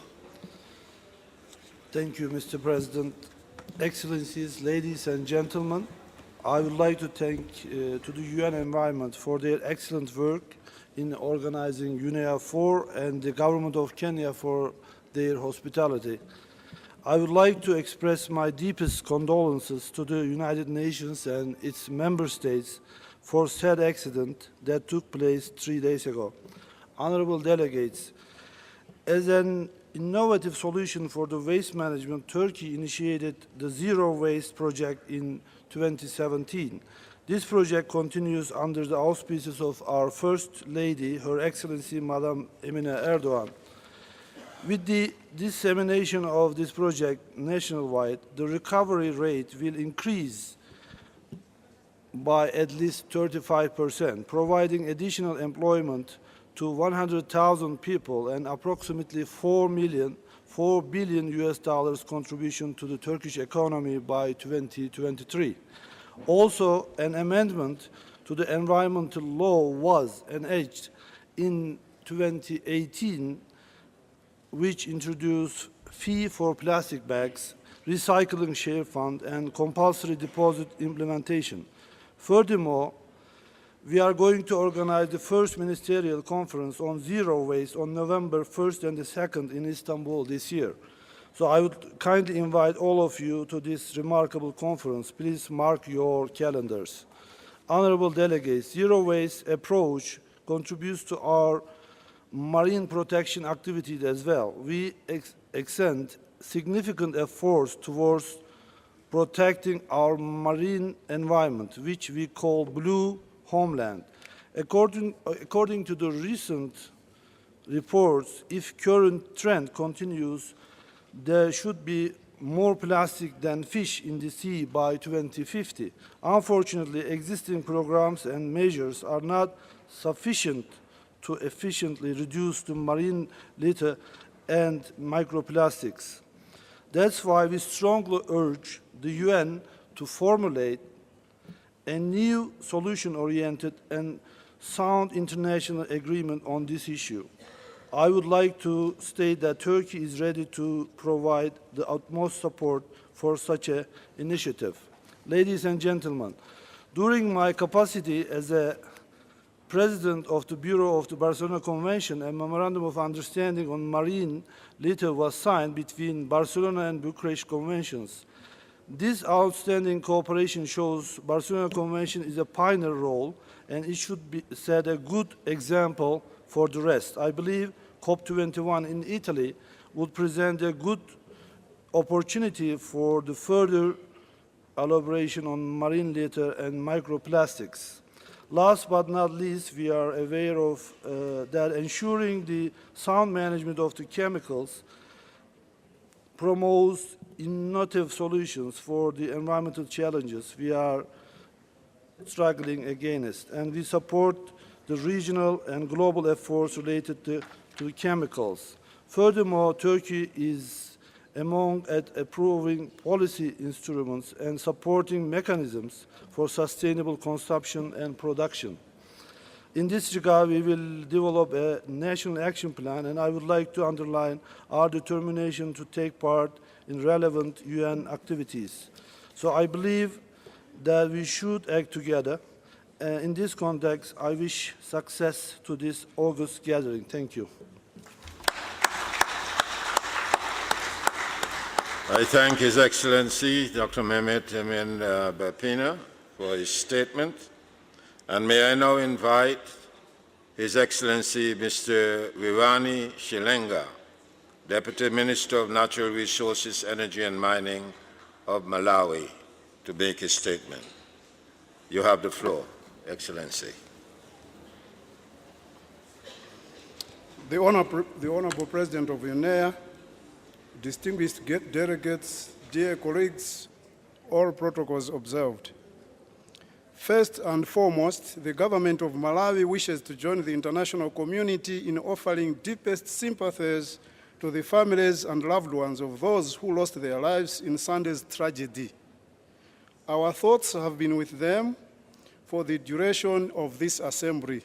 Thank you, Mr. President. Excellencies, ladies and gentlemen, I would like to thank to the UN Environment for their excellent work in organizing UNEA 4 and the government of Kenya for their hospitality. I would like to express my deepest condolences to the United Nations and its member states for sad accident that took place 3 days ago. Honorable delegates, as an innovative solution for the waste management, Turkey initiated the Zero Waste project in 2017. This project continues under the auspices of our First Lady, Her Excellency Madam Emine Erdogan. With the dissemination of this project nationwide, the recovery rate will increase by at least 35%, providing additional employment to 100,000 people and approximately 4 billion US dollars contribution to the Turkish economy by 2023. Also, an amendment to the environmental law was enacted in 2018, which introduced fee for plastic bags, recycling share fund, and compulsory deposit implementation. Furthermore, we are going to organize the first ministerial conference on zero waste on November 1st and the 2nd in Istanbul this year. So I would kindly invite all of you to this remarkable conference. Please mark your calendars. Honorable delegates, zero waste approach contributes to our marine protection activities as well. We extend significant efforts towards protecting our marine environment, which we call blue homeland. According to the recent reports, if current trend continues, there should be more plastic than fish in the sea by 2050. Unfortunately, existing programs and measures are not sufficient to efficiently reduce the marine litter and microplastics. That's why we strongly urge the UN to formulate a new solution-oriented and sound international agreement on this issue. I would like to state that Turkey is ready to provide the utmost support for such an initiative. Ladies and gentlemen, during my capacity as a President of the Bureau of the Barcelona Convention, a Memorandum of Understanding on Marine Litter was signed between Barcelona and Bucharest Conventions. This outstanding cooperation shows Barcelona Convention is a pioneer role, and it should set a good example for the rest. I believe COP21 in Italy would present a good opportunity for the further elaboration on marine litter and microplastics. Last but not least, we are aware of that ensuring the sound management of the chemicals promotes innovative solutions for the environmental challenges we are struggling against, and we support the regional and global efforts related to chemicals. Furthermore, Turkey is among approving policy instruments and supporting mechanisms for sustainable consumption and production. In this regard, we will develop a national action plan, and I would like to underline our determination to take part in relevant UN activities. So I believe that we should act together. In this context, I wish success to this August gathering. Thank you. I thank His Excellency Dr. Mehmet Emin Bapina for his statement. And may I now invite His Excellency Mr. Viviani Shilenga, Deputy Minister of Natural Resources, Energy and Mining of Malawi, to make his statement. You have the floor, Excellency. The Honorable President of UNEA, distinguished delegates, dear colleagues, all protocols observed. First and foremost, the government of Malawi wishes to join the international community in offering deepest sympathies to the families and loved ones of those who lost their lives in Sunday's tragedy. Our thoughts have been with them for the duration of this assembly.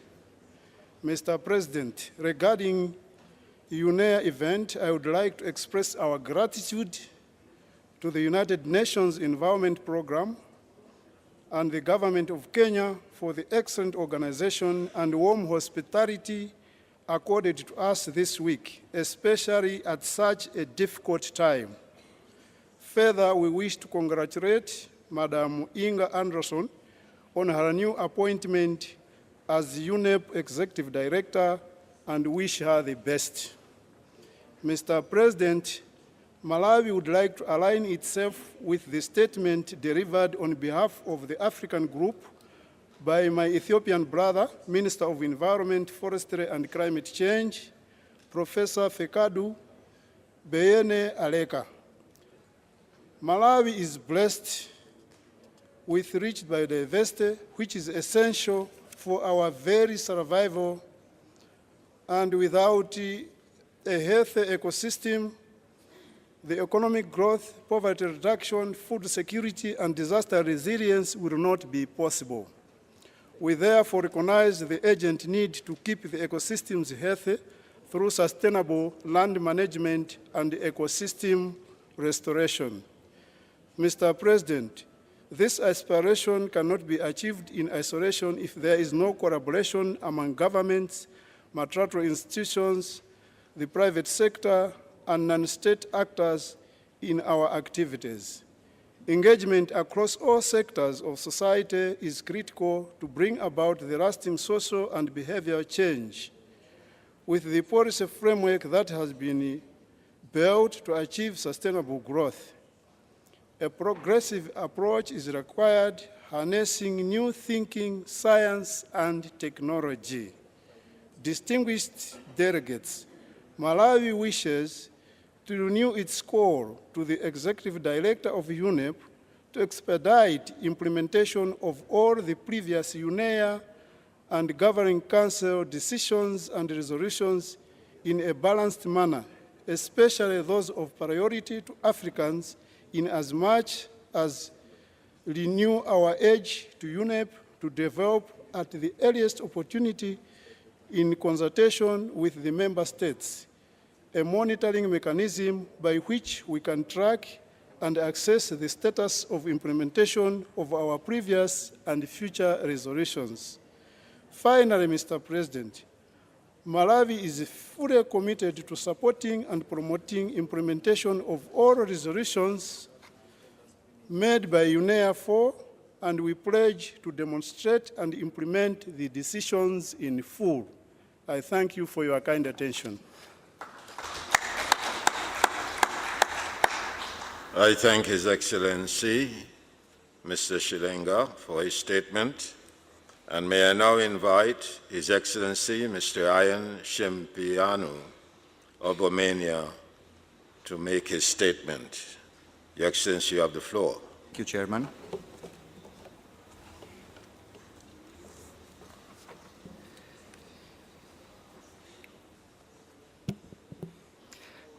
Mr. President, regarding the UNEA event, I would like to express our gratitude to the United Nations Environment Programme and the government of Kenya for the excellent organization and warm hospitality accorded to us this week, especially at such a difficult time. Further, we wish to congratulate Madam Inga Anderson on her new appointment as UNEP Executive Director and wish her the best. Mr. President, Malawi would like to align itself with the statement delivered on behalf of the African Group by my Ethiopian brother, Minister of Environment, Forestry and Climate Change, Professor Fekadu Beene Aleka. Malawi is blessed with rich biodiversity, which is essential for our very survival, and without a healthy ecosystem, the economic growth, poverty reduction, food security, and disaster resilience will not be possible. We therefore recognize the urgent need to keep the ecosystems healthy through sustainable land management and ecosystem restoration. Mr. President, this aspiration cannot be achieved in isolation if there is no collaboration among governments, multilateral institutions, the private sector, and non-state actors in our activities. Engagement across all sectors of society is critical to bring about the lasting social and behavioral change. With the policy framework that has been built to achieve sustainable growth, a progressive approach is required, harnessing new thinking, science, and technology. Distinguished delegates, Malawi wishes to renew its call to the Executive Director of UNEP to expedite implementation of all the previous UNEA and Governing Council decisions and resolutions in a balanced manner, especially those of priority to Africans, in as much as renew our urge to UNEP to develop at the earliest opportunity in consultation with the member states a monitoring mechanism by which we can track and assess the status of implementation of our previous and future resolutions. Finally, Mr. President, Malawi is fully committed to supporting and promoting implementation of all resolutions made by UNEA 4, and we pledge to demonstrate and implement the decisions in full. I thank you for your kind attention. I thank His Excellency, Mr. Shilenga, for his statement. And may I now invite His Excellency, Mr. Ian Shimpianu of Romania, to make his statement. Your Excellency, you have the floor. Thank you, Chairman.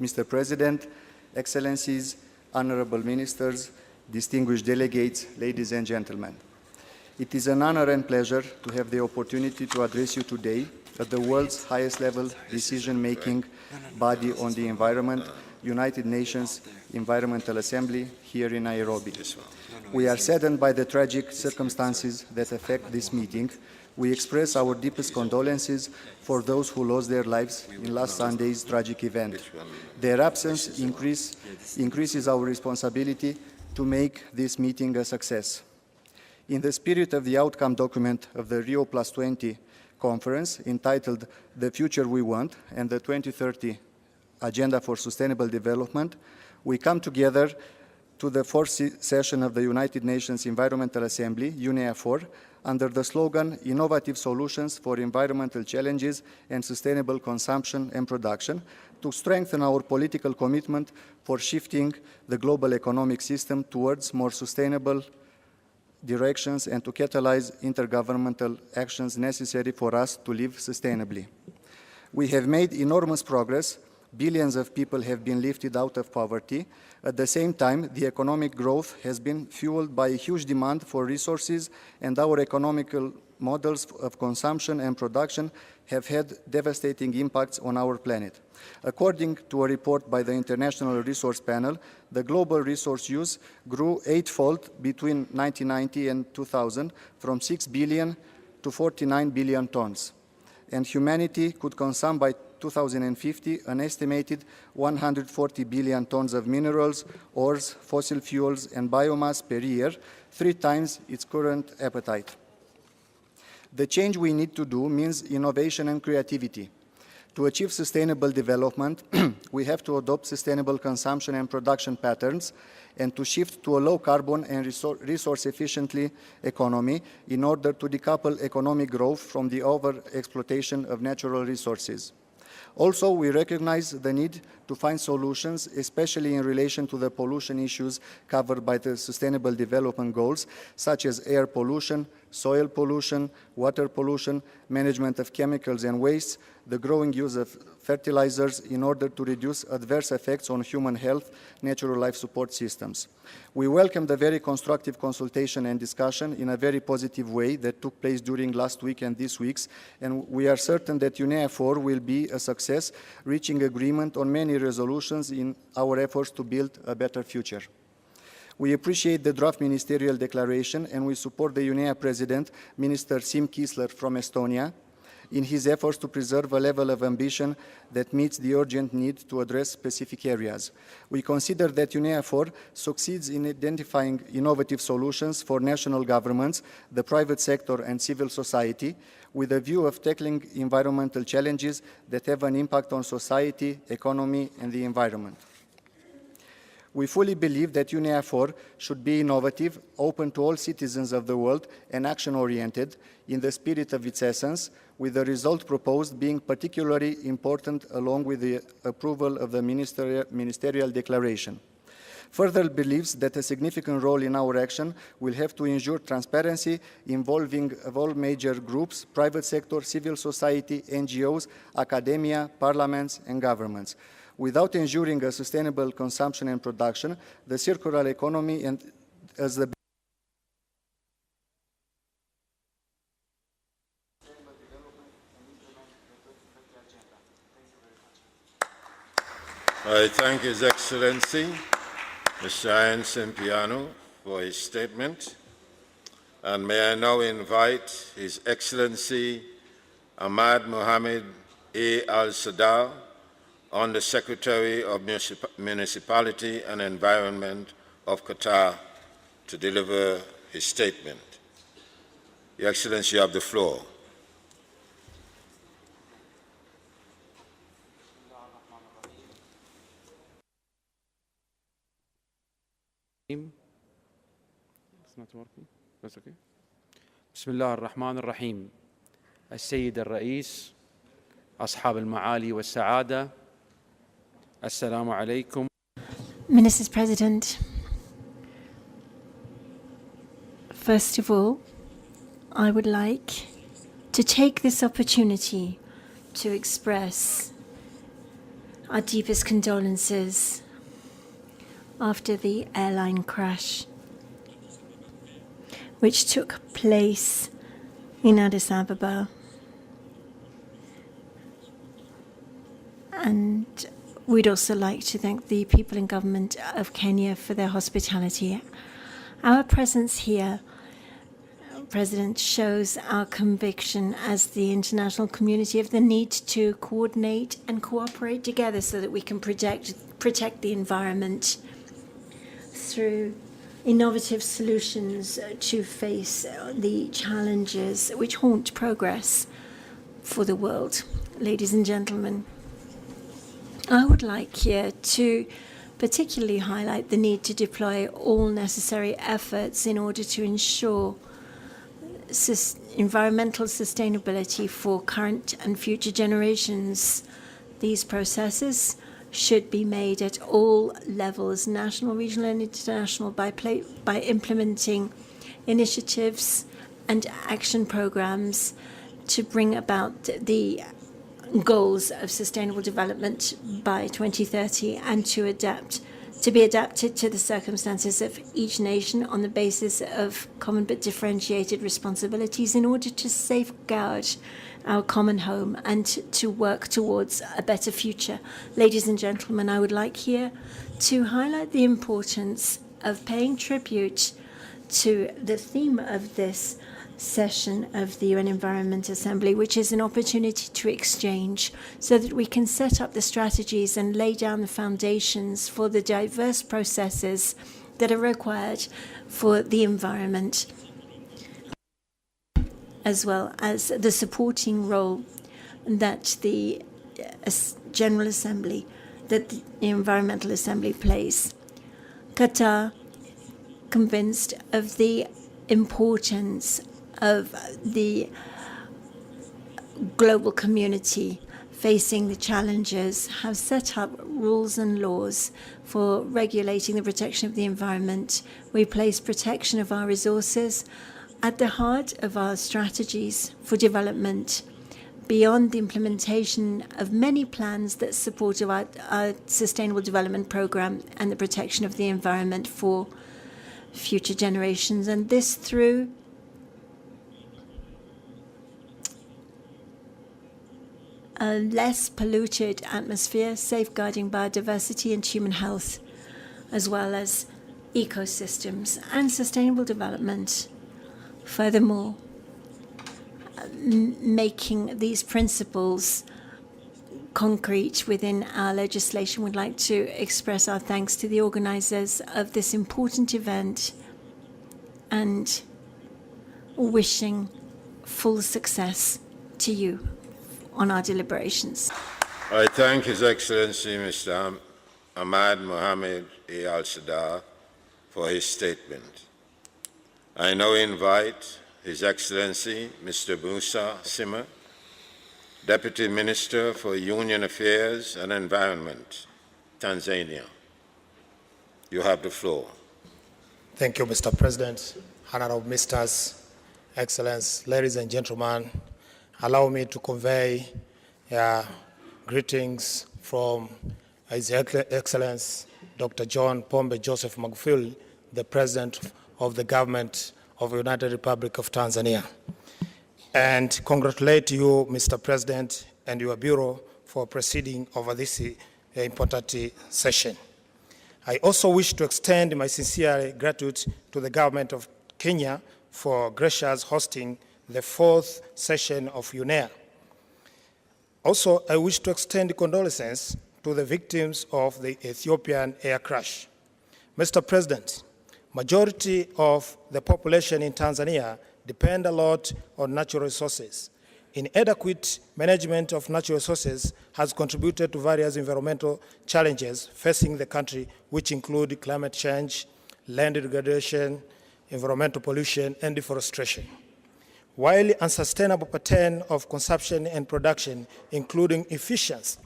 Mr. President, Excellencies, Honorable Ministers, distinguished delegates, ladies and gentlemen. It is an honor and pleasure to have the opportunity to address you today at the world's highest level decision-making body on the environment, United Nations Environmental Assembly, here in Nairobi. We are saddened by the tragic circumstances that affect this meeting. We express our deepest condolences for those who lost their lives in last Sunday's tragic event. Their absence increases our responsibility to make this meeting a success. In the spirit of the outcome document of the Rio+20 conference entitled The Future We Want and the 2030 Agenda for Sustainable Development, we come together to the fourth session of the United Nations Environmental Assembly, UNEA 4, under the slogan, Innovative Solutions for Environmental Challenges and Sustainable Consumption and Production, to strengthen our political commitment for shifting the global economic system towards more sustainable directions and to catalyze intergovernmental actions necessary for us to live sustainably. We have made enormous progress. Billions of people have been lifted out of poverty. At the same time, the economic growth has been fueled by a huge demand for resources, and our economical models of consumption and production have had devastating impacts on our planet. According to a report by the International Resource Panel, the global resource use grew eightfold between 1990 and 2000, from 6 billion to 49 billion tons. And humanity could consume by 2050 an estimated 140 billion tons of minerals, ores, fossil fuels, and biomass per year, 3 times its current appetite. The change we need to do means innovation and creativity. To achieve sustainable development, we have to adopt sustainable consumption and production patterns and to shift to a low-carbon and resource-efficiently economy in order to decouple economic growth from the over-exploitation of natural resources. Also, we recognize the need to find solutions, especially in relation to the pollution issues covered by the Sustainable Development Goals, such as air pollution, soil pollution, water pollution, management of chemicals and wastes, the growing use of fertilizers in order to reduce adverse effects on human health, natural life support systems. We welcome the very constructive consultation and discussion in a very positive way that took place during last week and this week's, and we are certain that UNEA 4 will be a success, reaching agreement on many resolutions in our efforts to build a better future. We appreciate the draft ministerial declaration and we support the UNEA President, Minister Siim Kiisler from Estonia, in his efforts to preserve a level of ambition that meets the urgent need to address specific areas. We consider that UNEA 4 succeeds in identifying innovative solutions for national governments, the private sector and civil society, with a view of tackling environmental challenges that have an impact on society, economy and the environment. We fully believe that UNEA 4 should be innovative, open to all citizens of the world, and action-oriented in the spirit of its essence, with the result proposed being particularly important along with the approval of the ministerial declaration. Further believes that a significant role in our action will have to ensure transparency involving all major groups, private sector, civil society, NGOs, academia, parliaments, and governments. Without ensuring a sustainable consumption and production, the circular economy and as the I thank His Excellency, Mr. Ian Simpiano, for his statement. And may I now invite His Excellency Ahmad Mohamed A. Al-Sadar, Under Secretary of Municipality and Environment of Qatar, to deliver his statement. Your Excellency, you have the floor. It's not working. That's okay. بسم الله الرحمن الرحيم. السيد الرئيس، أصحاب المعالي والسعادة، السلام عليكم. Mrs. President, first of all, I would like to take this opportunity to express our deepest condolences after the airline crash which took place in Addis Ababa. And we'd also like to thank the people and government of Kenya for their hospitality. Our presence here, President, shows our conviction as the international community of the need to coordinate and cooperate together so that we can protect the environment through innovative solutions to face the challenges which haunt progress for the world. Ladies and gentlemen, I would like here to particularly highlight the need to deploy all necessary efforts in order to ensure environmental sustainability for current and future generations. These processes should be made at all levels, national, regional, and international, by implementing initiatives and action programs to bring about the goals of sustainable development by 2030 and to be adapted to the circumstances of each nation on the basis of common but differentiated responsibilities in order to safeguard our common home and to work towards a better future. Ladies and gentlemen, I would like here to highlight the importance of paying tribute to the theme of this session of the UN Environment Assembly, which is an opportunity to exchange so that we can set up the strategies and lay down the foundations for the diverse processes that are required for the environment, as well as the supporting role that the General Assembly, that the Environmental Assembly plays. Qatar, convinced of the importance of the global community facing the challenges have set up rules and laws for regulating the protection of the environment. We place protection of our resources at the heart of our strategies for development, beyond the implementation of many plans that support our Sustainable Development Programme and the protection of the environment for future generations, and this through a less polluted atmosphere, safeguarding biodiversity and human health, as well as ecosystems and sustainable development. Furthermore, making these principles concrete within our legislation, we'd like to express our thanks to the organizers of this important event and wishing full success to you on our deliberations. I thank His Excellency Mr. Ahmad Mohamed Al-Sadar for his statement. I now invite His Excellency Mr. Musa Simmer, Deputy Minister for Union Affairs and Environment, Tanzania. You have the floor. Thank you, Mr. President. Honorable Ministers, Excellencies, ladies and gentlemen, allow me to convey greetings from His Excellency Dr. John Pombe Joseph Magufuli, the President of the Government of the United Republic of Tanzania, and congratulate you, Mr. President, and your Bureau for proceeding over this important session. I also wish to extend my sincere gratitude to the Government of Kenya for gracious hosting the 4th session of UNEA. Also, I wish to extend condolences to the victims of the Ethiopian air crash. Mr. President, majority of the population in Tanzania depend a lot on natural resources. Inadequate management of natural resources has contributed to various environmental challenges facing the country, which include climate change, land degradation, environmental pollution, and deforestation. While unsustainable pattern of consumption and production, including efficient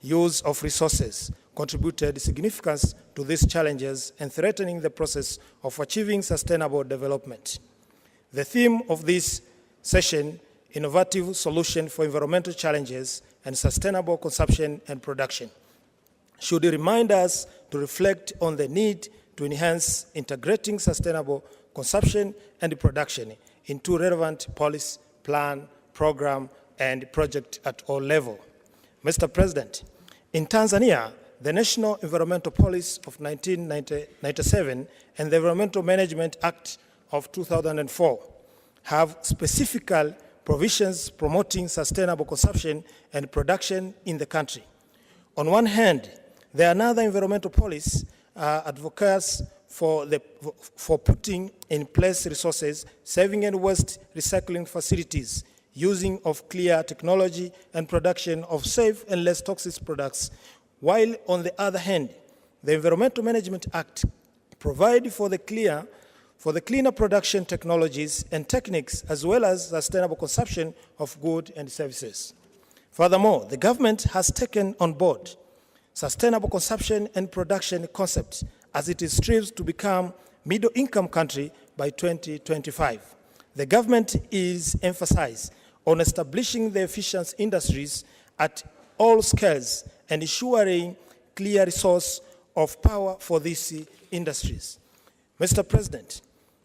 use of resources, contributed significance to these challenges and threatening the process of achieving sustainable development. The theme of this session, Innovative Solution for Environmental Challenges and Sustainable Consumption and Production, should remind us to reflect on the need to enhance integrating sustainable consumption and production into relevant policy, plan, program, and project at all levels. Mr. President, in Tanzania, the National Environmental Policy of 1997 and the Environmental Management Act of 2004 have specific provisions promoting sustainable consumption and production in the country. On one hand, there are another environmental policy advocates for putting in place resources, saving and waste recycling facilities, using of clear technology and production of safe and less toxic products, while on the other hand, the Environmental Management Act provides for the cleaner production technologies and techniques, as well as sustainable consumption of goods and services. Furthermore, the government has taken on board sustainable consumption and production concepts as it strives to become middle-income country by 2025. The government is emphasized on establishing the efficient industries at all scales and ensuring clear resource of power for these industries. Mr. President,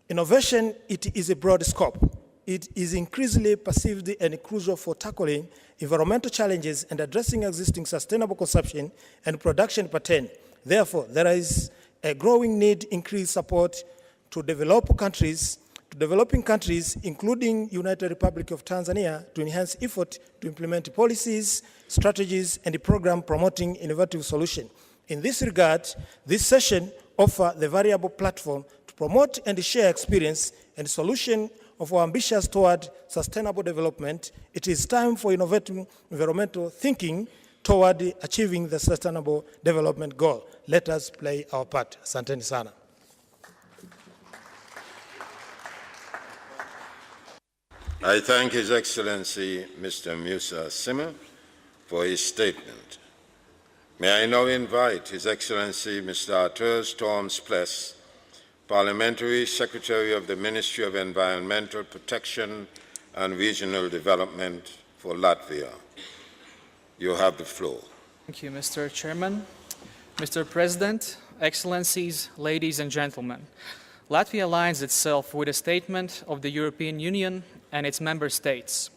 innovation, it is a broad scope. It is increasingly perceived and crucial for tackling environmental challenges and addressing existing sustainable consumption and production patterns. Therefore, there is a growing need to increase support to developing countries, including United Republic of Tanzania, to enhance effort to implement policies, strategies, and program promoting innovative solutions. In this regard, this session offers the variable platform to promote and share experience and solution of our ambitions toward sustainable development. It is time for innovative environmental thinking toward achieving the sustainable development goal. Let us play our part. Asanteni sana. I thank His Excellency Mr. Musa Simmer for his statement. May I now invite His Excellency Mr. Arthur Storms-Pless, Parliamentary Secretary of the Ministry of Environmental Protection and Regional Development for Latvia. You have the floor. Thank you, Mr. Chairman. Mr. President, Excellencies, ladies and gentlemen, Latvia aligns itself with a statement of the European Union and its member states.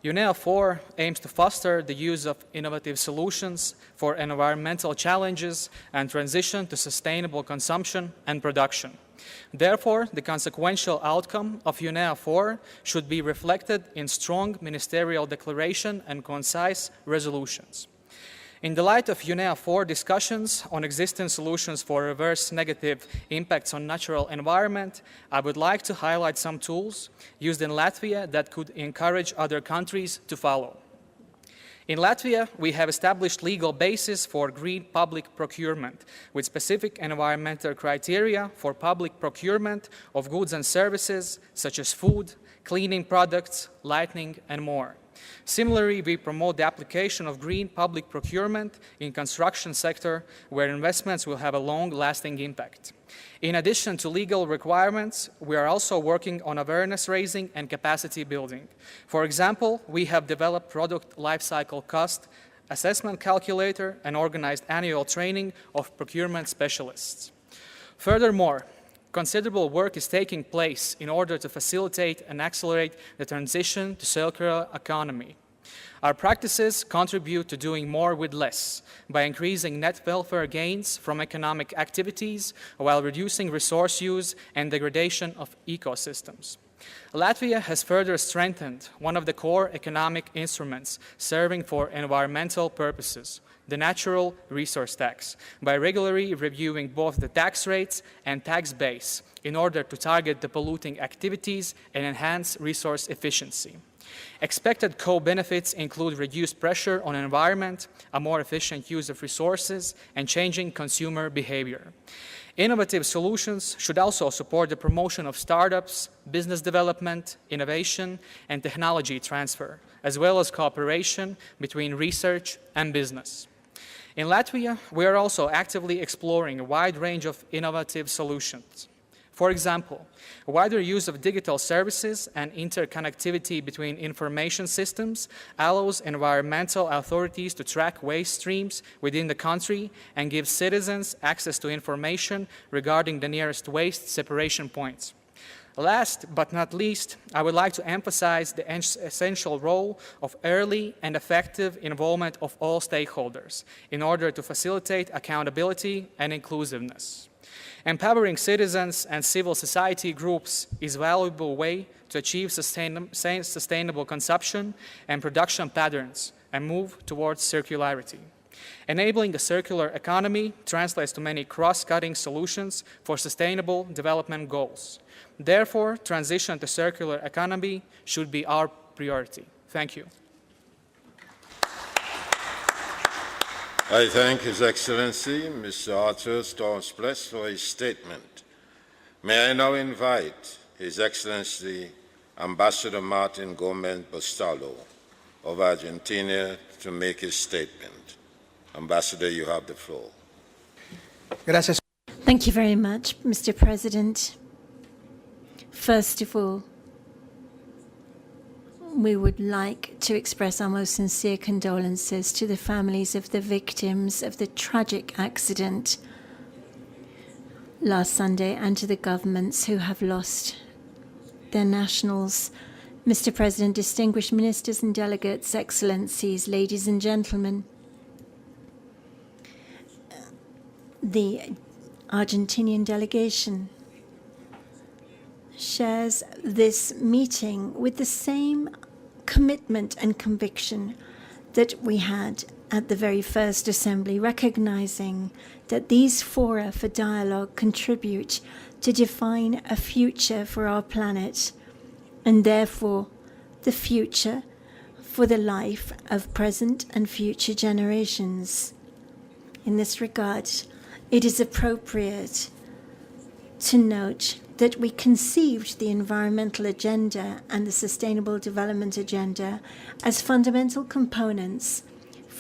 UNEA 4 aims to foster the use of innovative solutions for environmental challenges and transition to sustainable consumption and production. Therefore, the consequential outcome of UNEA 4 should be reflected in strong ministerial declaration and concise resolutions. In the light of UNEA 4 discussions on existing solutions for reverse negative impacts on natural environment, I would like to highlight some tools used in Latvia that could encourage other countries to follow. In Latvia, we have established legal basis for green public procurement with specific environmental criteria for public procurement of goods and services such as food, cleaning products, lighting, and more. Similarly, we promote the application of green public procurement in construction sector where investments will have a long-lasting impact. In addition to legal requirements, we are also working on awareness raising and capacity building. For example, we have developed product lifecycle cost assessment calculator and organized annual training of procurement specialists. Furthermore, considerable work is taking place in order to facilitate and accelerate the transition to circular economy. Our practices contribute to doing more with less by increasing net welfare gains from economic activities while reducing resource use and degradation of ecosystems. Latvia has further strengthened one of the core economic instruments serving for environmental purposes, the natural resource tax, by regularly reviewing both the tax rates and tax base in order to target the polluting activities and enhance resource efficiency. Expected co-benefits include reduced pressure on environment, a more efficient use of resources, and changing consumer behavior. Innovative solutions should also support the promotion of startups, business development, innovation, and technology transfer, as well as cooperation between research and business. In Latvia, we are also actively exploring a wide range of innovative solutions. For example, a wider use of digital services and interconnectivity between information systems allows environmental authorities to track waste streams within the country and gives citizens access to information regarding the nearest waste separation points. Last but not least, I would like to emphasize the essential role of early and effective involvement of all stakeholders in order to facilitate accountability and inclusiveness. Empowering citizens and civil society groups is a valuable way to achieve sustainable consumption and production patterns and move towards circularity. Enabling a circular economy translates to many cross-cutting solutions for sustainable development goals. Therefore, transition to circular economy should be our priority. Thank you. I thank His Excellency Mr. Arthur Storms-Pless for his statement. May I now invite His Excellency Ambassador Martin Gomez-Bostalo of Argentina to make his statement. Ambassador, you have the floor. Gracias. Thank you very much, Mr. President. First of all, we would like to express our most sincere condolences to the families of the victims of the tragic accident last Sunday and to the governments who have lost their nationals. Mr. President, distinguished ministers and delegates, excellencies, ladies and gentlemen, the Argentinian delegation shares this meeting with the same commitment and conviction that we had at the very first assembly, recognizing that these fora for dialogue contribute to define a future for our planet and therefore the future for the life of present and future generations. In this regard, it is appropriate to note that we conceived the environmental agenda and the sustainable development agenda as fundamental components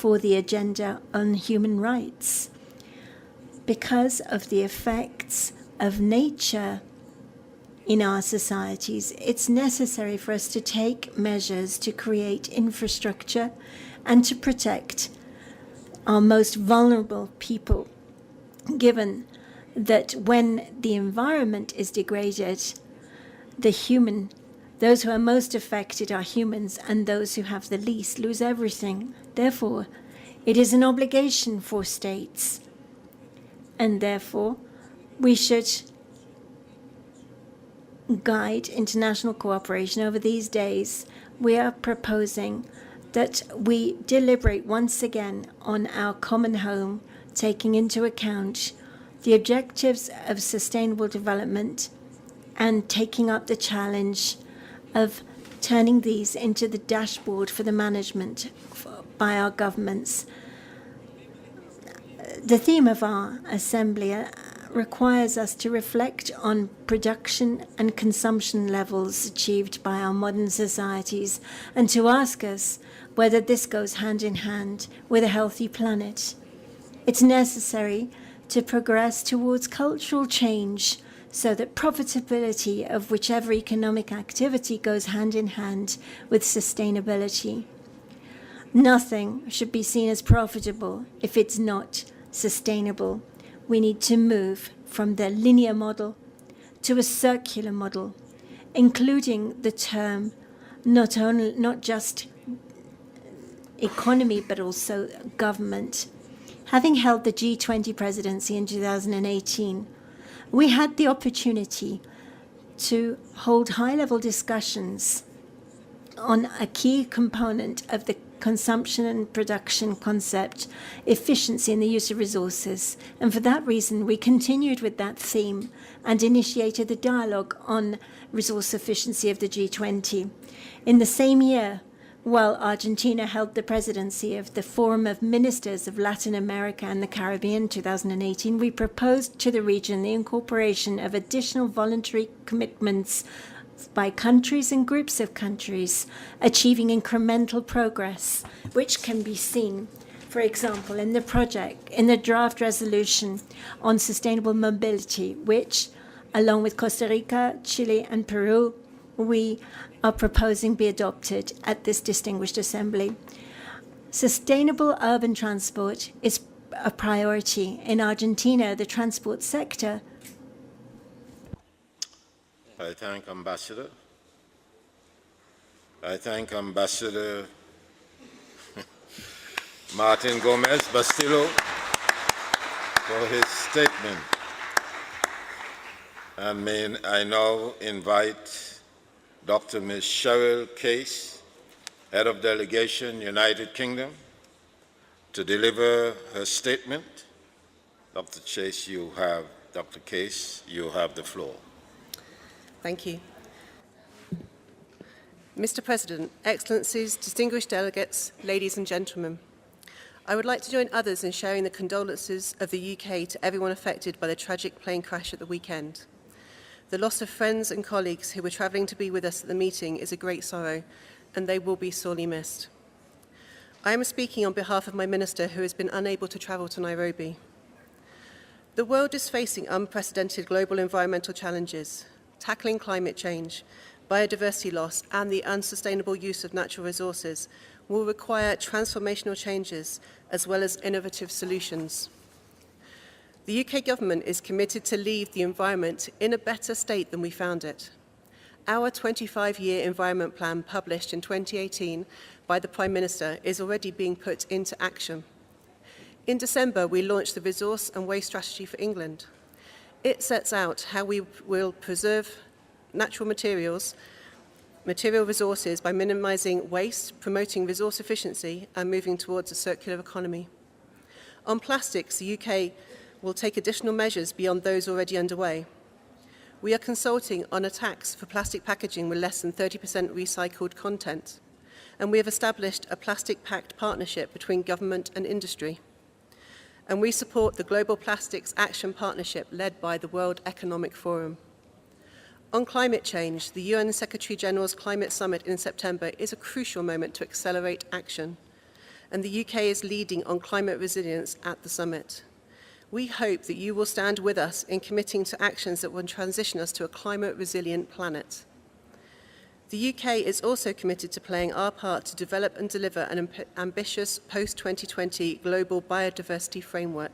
for the agenda on human rights. Because of the effects of nature in our societies, it's necessary for us to take measures to create infrastructure and to protect our most vulnerable people, given that when the environment is degraded, those who are most affected are humans, and those who have the least lose everything. Therefore, it is an obligation for states, and therefore we should guide international cooperation. Over these days, we are proposing that we deliberate once again on our common home, taking into account the objectives of sustainable development and taking up the challenge of turning these into the dashboard for the management by our governments. The theme of our assembly requires us to reflect on production and consumption levels achieved by our modern societies and to ask us whether this goes hand in hand with a healthy planet. It's necessary to progress towards cultural change so that profitability of whichever economic activity goes hand in hand with sustainability. Nothing should be seen as profitable if it's not sustainable. We need to move from the linear model to a circular model, including the term not just economy but also government. Having held the G20 presidency in 2018, we had the opportunity to hold high-level discussions on a key component of the consumption and production concept, efficiency in the use of resources. And for that reason, we continued with that theme and initiated the dialogue on resource efficiency of the G20. In the same year, while Argentina held the presidency of the Forum of Ministers of Latin America and the Caribbean 2018, we proposed to the region the incorporation of additional voluntary commitments by countries and groups of countries, achieving incremental progress, which can be seen, for example, in the draft resolution on sustainable mobility, which, along with Costa Rica, Chile, and Peru, we are proposing be adopted at this distinguished assembly. Sustainable urban transport is a priority. In Argentina, the transport sector. I thank Ambassador Martin Gomez Bastillo for his statement. And may I now invite Dr. Ms. Cheryl Case, Head of Delegation, United Kingdom, to deliver her statement. Dr. Case, you have the floor. Thank you. Mr. President, Excellencies, distinguished delegates, ladies and gentlemen, I would like to join others in sharing the condolences of the UK to everyone affected by the tragic plane crash at the weekend. The loss of friends and colleagues who were travelling to be with us at the meeting is a great sorrow, and they will be sorely missed. I am speaking on behalf of my minister who has been unable to travel to Nairobi. The world is facing unprecedented global environmental challenges. Tackling climate change, biodiversity loss, and the unsustainable use of natural resources will require transformational changes as well as innovative solutions. The UK government is committed to leave the environment in a better state than we found it. Our 25-year environment plan, published in 2018 by the Prime Minister, is already being put into action. In December, we launched the Resource and Waste Strategy for England. It sets out how we will preserve natural material resources by minimising waste, promoting resource efficiency, and moving towards a circular economy. On plastics, the UK will take additional measures beyond those already underway. We are consulting on a tax for plastic packaging with less than 30% recycled content, and we have established a Plastic Pact partnership between government and industry. And we support the Global Plastics Action Partnership led by the World Economic Forum. On climate change, the UN Secretary-General's Climate Summit in September is a crucial moment to accelerate action. and the UK is leading on climate resilience at the summit. We hope that you will stand with us in committing to actions that will transition us to a climate-resilient planet. The UK is also committed to playing our part to develop and deliver an ambitious post-2020 global biodiversity framework.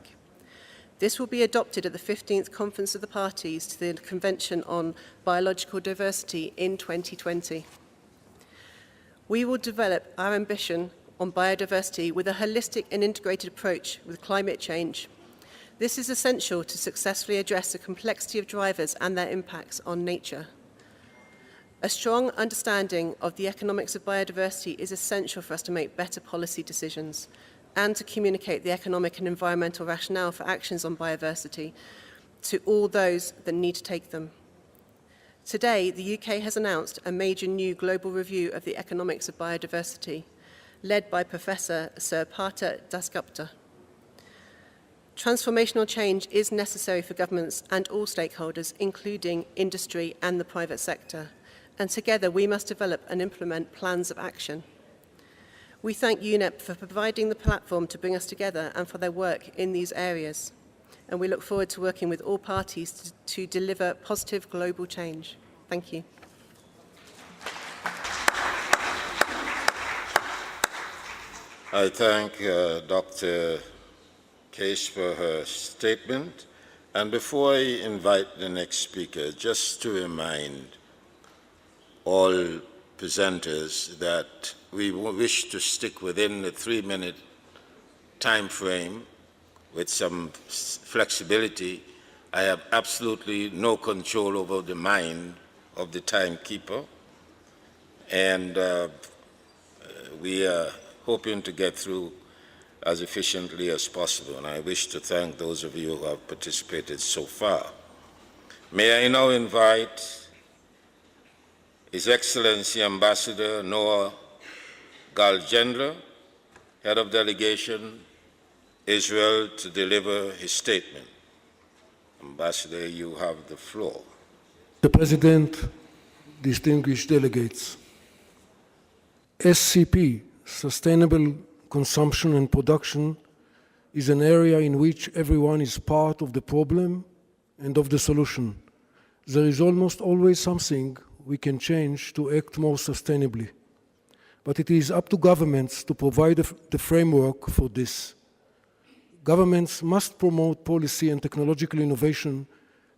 This will be adopted at the 15th Conference of the Parties to the Convention on Biological Diversity in 2020. We will develop our ambition on biodiversity with a holistic and integrated approach with climate change. This is essential to successfully address the complexity of drivers and their impacts on nature. A strong understanding of the economics of biodiversity is essential for us to make better policy decisions and to communicate the economic and environmental rationale for actions on biodiversity to all those that need to take them. Today, the UK has announced a major new global review of the economics of biodiversity, led by Professor Sir Partha Dasgupta. Transformational change is necessary for governments and all stakeholders, including industry and the private sector, and together we must develop and implement plans of action. We thank UNEP for providing the platform to bring us together and for their work in these areas, and we look forward to working with all parties to deliver positive global change. Thank you. I thank Dr. Case for her statement. And before I invite the next speaker, just to remind all presenters that we wish to stick within the 3-minute time frame with some flexibility. I have absolutely no control over the mind of the timekeeper, and we are hoping to get through as efficiently as possible, and I wish to thank those of you who have participated so far. May I now invite His Excellency Ambassador Noah Galjendra, Head of Delegation, Israel, to deliver his statement. Ambassador, you have the floor. Mr. President, distinguished delegates, SCP, Sustainable Consumption and Production, is an area in which everyone is part of the problem and of the solution. There is almost always something we can change to act more sustainably. But it is up to governments to provide the framework for this. Governments must promote policy and technological innovation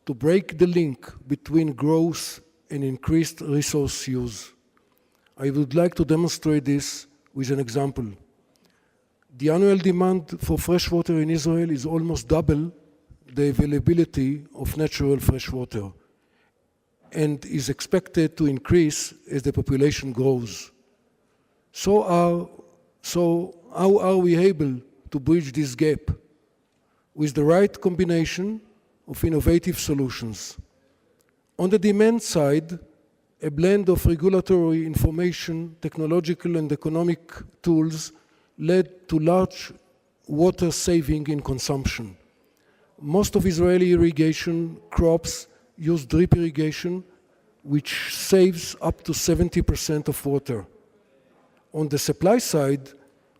to break the link between growth and increased resource use. I would like to demonstrate this with an example. The annual demand for fresh water in Israel is almost double the availability of natural fresh water and is expected to increase as the population grows. So how are we able to bridge this gap? With the right combination of innovative solutions. On the demand side, a blend of regulatory, information, technological, and economic tools led to large water saving in consumption. Most of Israeli irrigation crops use drip irrigation, which saves up to 70% of water. On the supply side,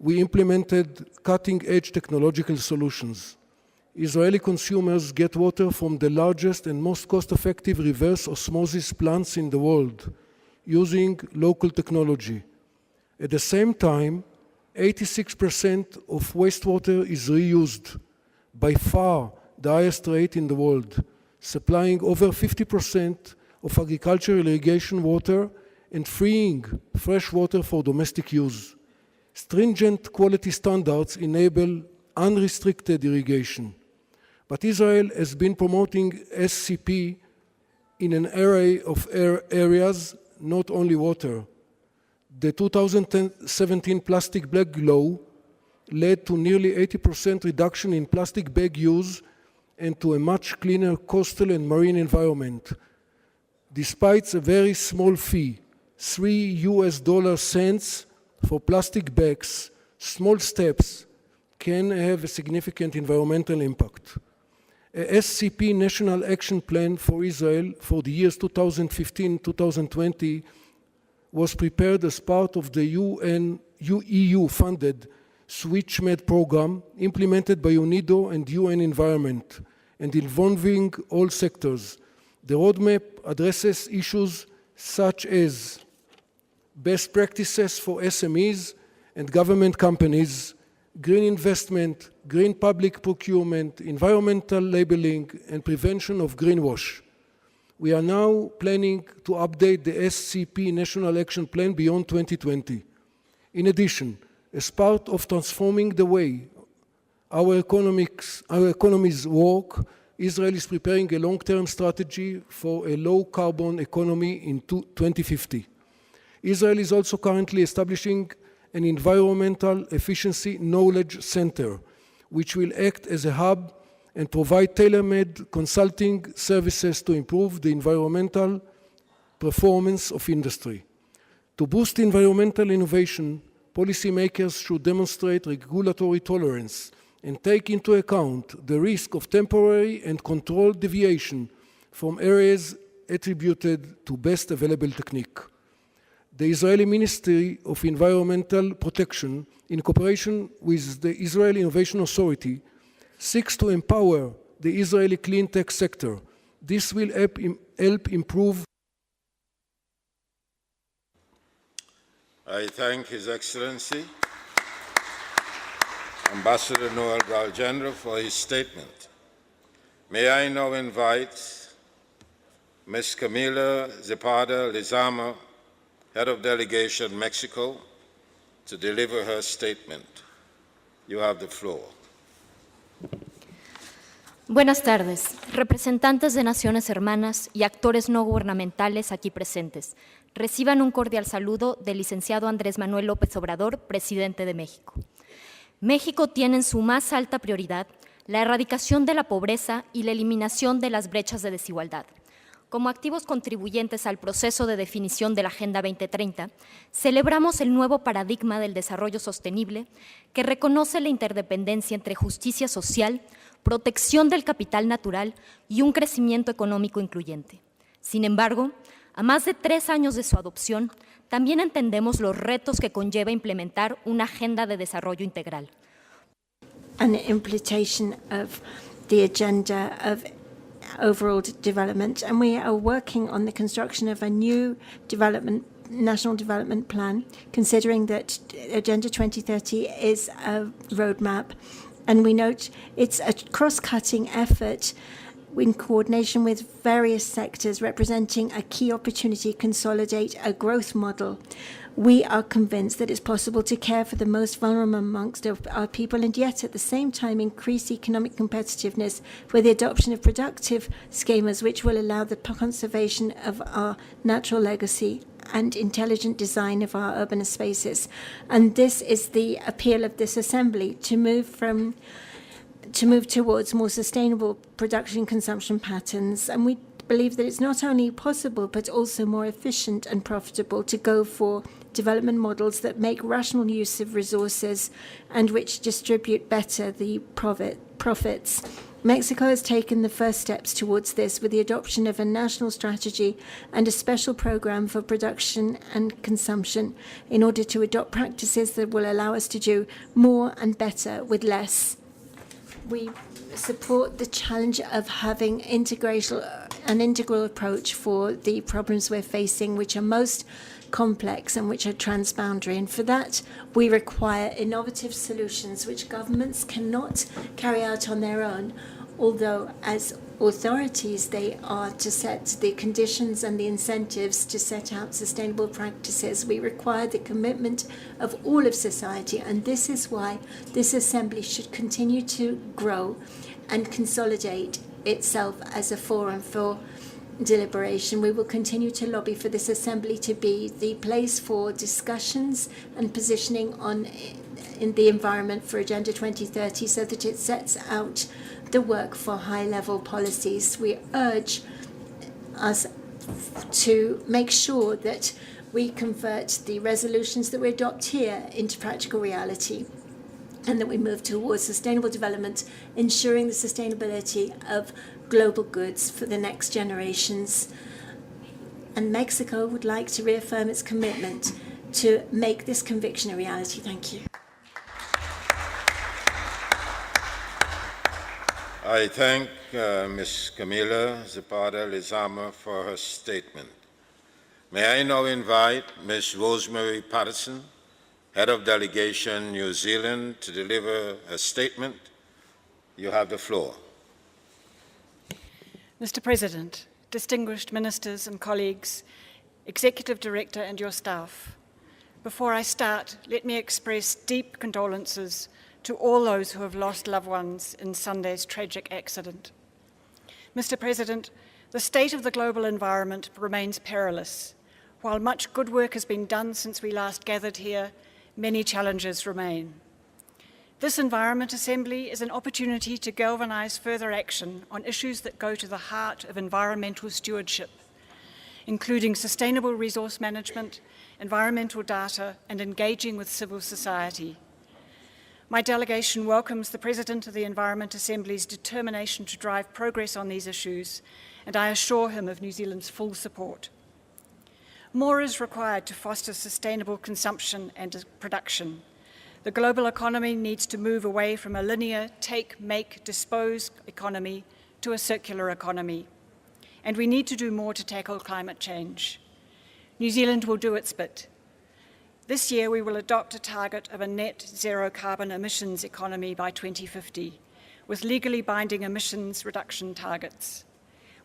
we implemented cutting-edge technological solutions. Israeli consumers get water from the largest and most cost-effective reverse osmosis plants in the world, using local technology. At the same time, 86% of wastewater is reused, by far the highest rate in the world, supplying over 50% of agricultural irrigation water and freeing fresh water for domestic use. Stringent quality standards enable unrestricted irrigation. But Israel has been promoting SCP in an array of areas, not only water. The 2017 plastic bag law led to nearly 80% reduction in plastic bag use and to a much cleaner coastal and marine environment. Despite a very small fee, $3 for plastic bags, small steps can have a significant environmental impact. A SCP National Action Plan for Israel for the years 2015-2020 was prepared as part of the EU-funded SwitchMed program implemented by UNIDO and UN Environment and involving all sectors. The roadmap addresses issues such as best practices for SMEs and government companies, green investment, green public procurement, environmental labeling, and prevention of greenwash. We are now planning to update the SCP National Action Plan beyond 2020. In addition, as part of transforming the way our economies work, Israel is preparing a long-term strategy for a low-carbon economy in 2050. Israel is also currently establishing an environmental efficiency knowledge center, which will act as a hub and provide tailor-made consulting services to improve the environmental performance of industry. To boost environmental innovation, policymakers should demonstrate regulatory tolerance and take into account the risk of temporary and controlled deviation from areas attributed to best available technique. The Israeli Ministry of Environmental Protection, in cooperation with the Israel Innovation Authority, seeks to empower the Israeli clean tech sector. This will help improve. I thank His Excellency, Ambassador Noel Galjendra, for his statement. May I now invite Ms. Camila Zapata Lizama, Head of Delegation Mexico, to deliver her statement. You have the floor. Buenas tardes, representantes de naciones hermanas y actores no gubernamentales aquí presentes. Reciban un cordial saludo del licenciado Andrés Manuel López Obrador, presidente de México. México tiene en su más alta prioridad la erradicación de la pobreza y la eliminación de las brechas de desigualdad. Como activos contribuyentes al proceso de definición de la Agenda 2030, celebramos el nuevo paradigma del desarrollo sostenible que reconoce la interdependencia entre justicia social, protección del capital natural y un crecimiento económico incluyente. Sin embargo, a más de 3 años de su adopción, también entendemos los retos que conlleva implementar una agenda de desarrollo integral. An implementation of the agenda of overall development, and we are working on the construction of a new national development plan, considering that Agenda 2030 is a roadmap, and we note it's a cross-cutting effort in coordination with various sectors representing a key opportunity to consolidate a growth model. We are convinced that it's possible to care for the most vulnerable amongst our people and yet at the same time increase economic competitiveness with the adoption of productive schemas which will allow the conservation of our natural legacy and intelligent design of our urban spaces. And this is the appeal of this assembly, to move towards more sustainable production consumption patterns. And we believe that it's not only possible but also more efficient and profitable to go for development models that make rational use of resources and which distribute better the profits. Mexico has taken the first steps towards this with the adoption of a national strategy and a special program for production and consumption in order to adopt practices that will allow us to do more and better with less. We support the challenge of having an integral approach for the problems we're facing, which are most complex and which are transboundary. And for that, we require innovative solutions which governments cannot carry out on their own, although as authorities they are to set the conditions and the incentives to set out sustainable practices. We require the commitment of all of society, and this is why this assembly should continue to grow and consolidate itself as a forum for deliberation. We will continue to lobby for this assembly to be the place for discussions and positioning in the environment for Agenda 2030 so that it sets out the work for high-level policies. We urge us to make sure that we convert the resolutions that we adopt here into practical reality and that we move towards sustainable development, ensuring the sustainability of global goods for the next generations. And Mexico would like to reaffirm its commitment to make this conviction a reality. Thank you. I thank Ms. Camila Zapata Lizama for her statement. May I now invite Ms. Rosemary Patterson, Head of Delegation New Zealand, to deliver a statement. You have the floor. Mr. President, distinguished ministers and colleagues, Executive Director and your staff, before I start, let me express deep condolences to all those who have lost loved ones in Sunday's tragic accident. Mr. President, the state of the global environment remains perilous. While much good work has been done since we last gathered here, many challenges remain. This Environment Assembly is an opportunity to galvanise further action on issues that go to the heart of environmental stewardship, including sustainable resource management, environmental data, and engaging with civil society. My delegation welcomes the President of the Environment Assembly's determination to drive progress on these issues, and I assure him of New Zealand's full support. More is required to foster sustainable consumption and production. The global economy needs to move away from a linear take, make, dispose economy to a circular economy. And we need to do more to tackle climate change. New Zealand will do its bit. This year we will adopt a target of a net zero carbon emissions economy by 2050, with legally binding emissions reduction targets.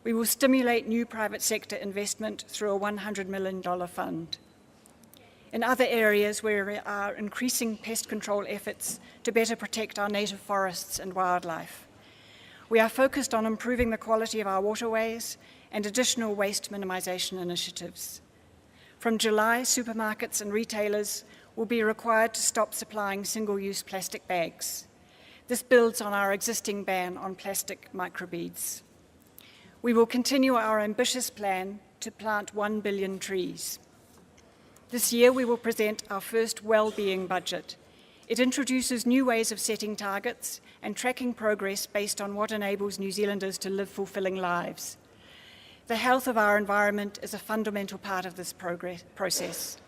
We will stimulate new private sector investment through a $100 million fund. In other areas where we are increasing pest control efforts to better protect our native forests and wildlife. We are focused on improving the quality of our waterways and additional waste minimisation initiatives. From July, supermarkets and retailers will be required to stop supplying single-use plastic bags. This builds on our existing ban on plastic microbeads. We will continue our ambitious plan to plant 1 billion trees. This year we will present our first well-being budget. It introduces new ways of setting targets and tracking progress based on what enables New Zealanders to live fulfilling lives. The health of our environment is a fundamental part of this process.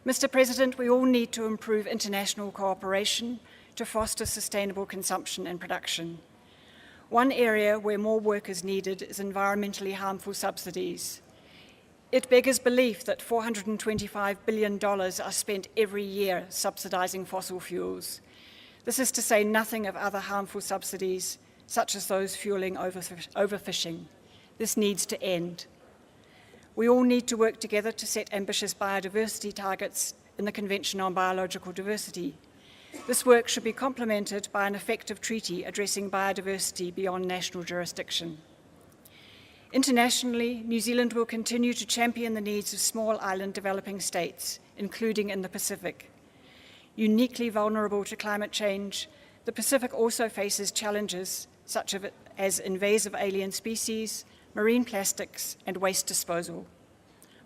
Mr. President, we all need to improve international cooperation to foster sustainable consumption and production. One area where more work is needed is environmentally harmful subsidies. It beggars belief that $425 billion are spent every year subsidising fossil fuels. This is to say nothing of other harmful subsidies, such as those fuelling overfishing. This needs to end. We all need to work together to set ambitious biodiversity targets in the Convention on Biological Diversity. This work should be complemented by an effective treaty addressing biodiversity beyond national jurisdiction. Internationally, New Zealand will continue to champion the needs of small island developing states, including in the Pacific. Uniquely vulnerable to climate change, the Pacific also faces challenges such as invasive alien species, marine plastics, and waste disposal.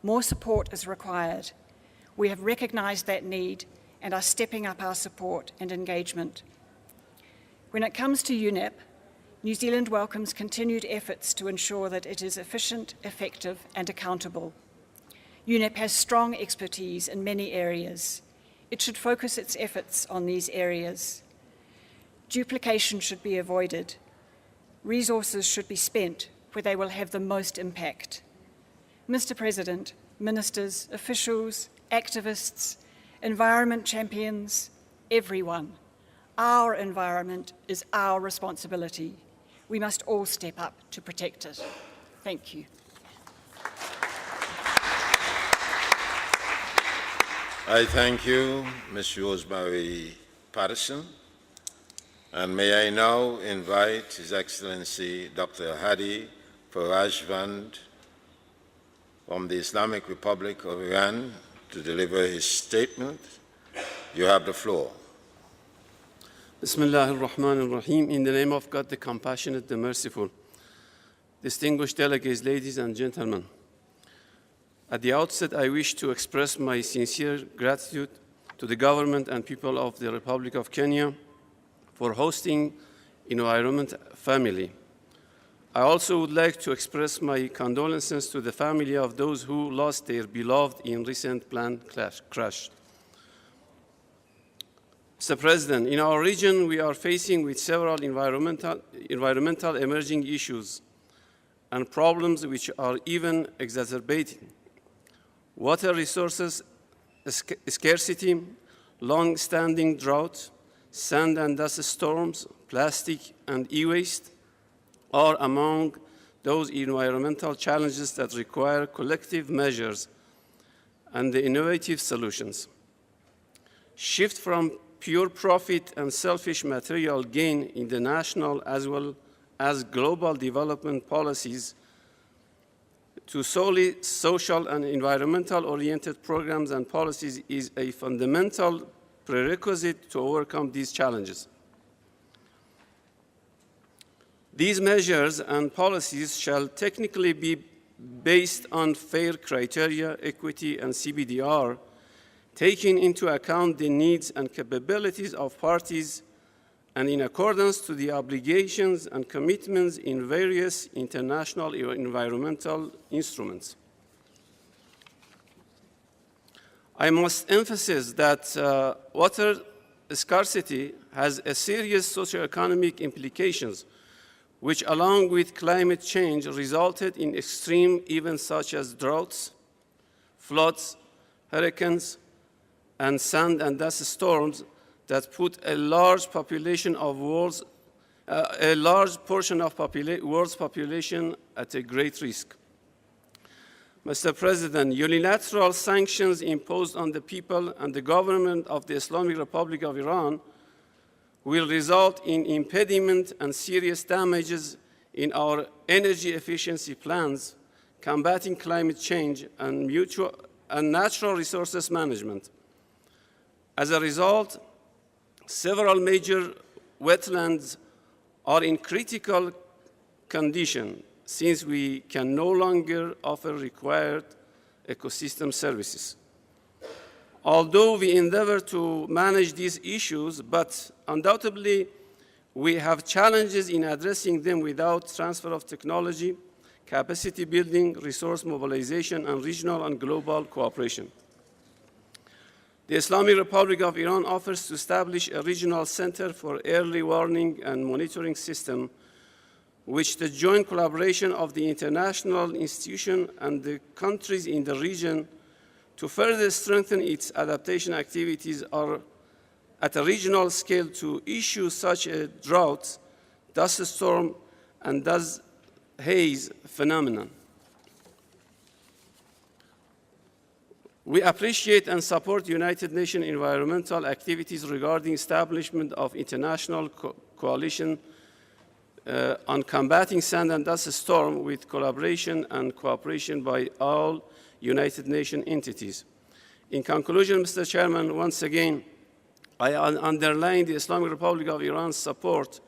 More support is required. We have recognised that need and are stepping up our support and engagement. When it comes to UNEP, New Zealand welcomes continued efforts to ensure that it is efficient, effective, and accountable. UNEP has strong expertise in many areas. It should focus its efforts on these areas. Duplication should be avoided. Resources should be spent where they will have the most impact. Mr. President, ministers, officials, activists, environment champions, everyone, our environment is our responsibility. We must all step up to protect it. Thank you. I thank you, Ms. Rosemary Patterson. And may I now invite His Excellency Dr. Hadi Farajvand from the Islamic Republic of Iran to deliver his statement. You have the floor. Bismillah ar-Rahman ar-Rahim. In the name of God, the Compassionate, the Merciful. Distinguished delegates, ladies and gentlemen. At the outset, I wish to express my sincere gratitude to the government and people of the Republic of Kenya for hosting Environment Family. I also would like to express my condolences to the family of those who lost their beloved in recent plane crash. Mr. President, in our region, we are facing with several environmental emerging issues and problems which are even exacerbating. Water resources scarcity, long-standing drought, sand and dust storms, plastic and e-waste are among those environmental challenges that require collective measures and innovative solutions. Shift from pure profit and selfish material gain in the national as well as global development policies to solely social and environmental-oriented programs and policies is a fundamental prerequisite to overcome these challenges. These measures and policies shall technically be based on fair criteria, equity, and CBDR, taking into account the needs and capabilities of parties and in accordance to the obligations and commitments in various international environmental instruments. I must emphasize that water scarcity has a serious socioeconomic implications, which along with climate change resulted in extreme events such as droughts, floods, hurricanes, and sand and dust storms that put a large population of a large portion of world's population at a great risk. Mr. President, unilateral sanctions imposed on the people and the government of the Islamic Republic of Iran will result in impediment and serious damages in our energy efficiency plans, combating climate change, and natural resources management. As a result, several major wetlands are in critical condition since we can no longer offer required ecosystem services. Although we endeavor to manage these issues, but undoubtedly we have challenges in addressing them without transfer of technology, capacity building, resource mobilization, and regional and global cooperation. The Islamic Republic of Iran offers to establish a regional center for early warning and monitoring system, which the joint collaboration of the international institution and the countries in the region to further strengthen its adaptation activities are at a regional scale to issue such a drought, dust storm, and dust haze phenomenon. We appreciate and support United Nations environmental activities regarding establishment of international coalition on combating sand and dust storm with collaboration and cooperation by all United Nations entities. In conclusion, Mr. Chairman, once again, I underline the Islamic Republic of Iran's support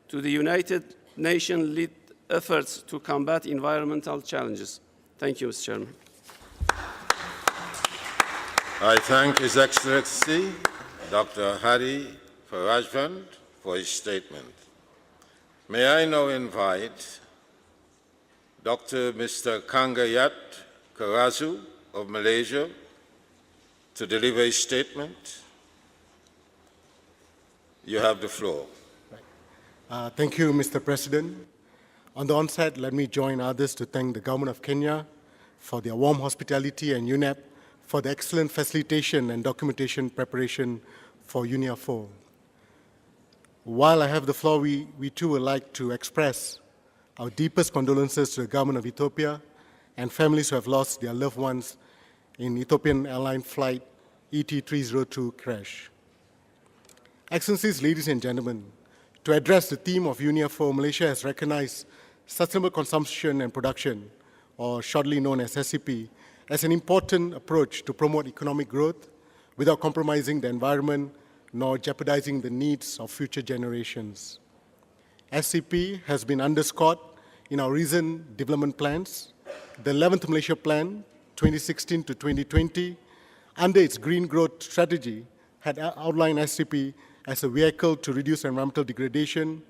to the United Nations-led efforts to combat environmental challenges. Thank you, Mr. Chairman. I thank His Excellency, Dr. Hadi Farajvan, for his statement. May I now invite Mr. Kangayat Karazu of Malaysia to deliver his statement. You have the floor. Thank you, Mr. President. On the onset, let me join others to thank the Government of Kenya for their warm hospitality and UNEP for the excellent facilitation and documentation preparation for UNIA 4. While I have the floor, we too would like to express our deepest condolences to the government of Ethiopia and families who have lost their loved ones in Ethiopian airline flight ET302 crash. Excellencies, ladies and gentlemen, to address the theme of UNIA 4, Malaysia has recognized sustainable consumption and production, or shortly known as SCP, as an important approach to promote economic growth without compromising the environment nor jeopardizing the needs of future generations. SCP has been underscored in our recent development plans. The 11th Malaysia Plan, 2016 to 2020, under its Green Growth Strategy, had outlined SCP as a vehicle to reduce environmental degradation,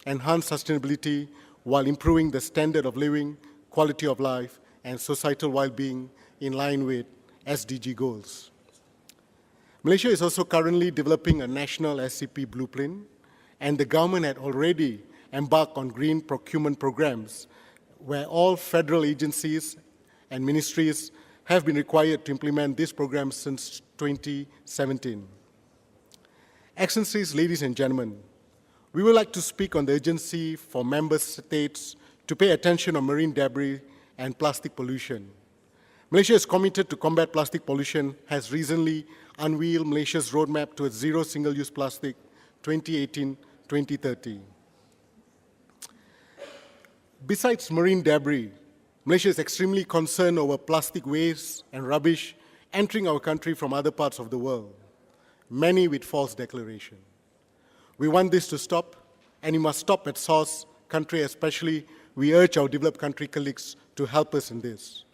enhance sustainability, while improving the standard of living, quality of life, and societal well-being in line with SDG goals. Malaysia is also currently developing a national SCP blueprint, and the government had already embarked on green procurement programs where all federal agencies and ministries have been required to implement this program since 2017. Excellencies, ladies and gentlemen, we would like to speak on the urgency for member states to pay attention on marine debris and plastic pollution. Malaysia is committed to combat plastic pollution, has recently unveiled Malaysia's roadmap towards zero single-use plastic 2018-2030. Besides marine debris, Malaysia is extremely concerned over plastic waste and rubbish entering our country from other parts of the world, many with false declaration. We want this to stop, and it must stop at source. Country especially, we urge our developed country colleagues to help us in this.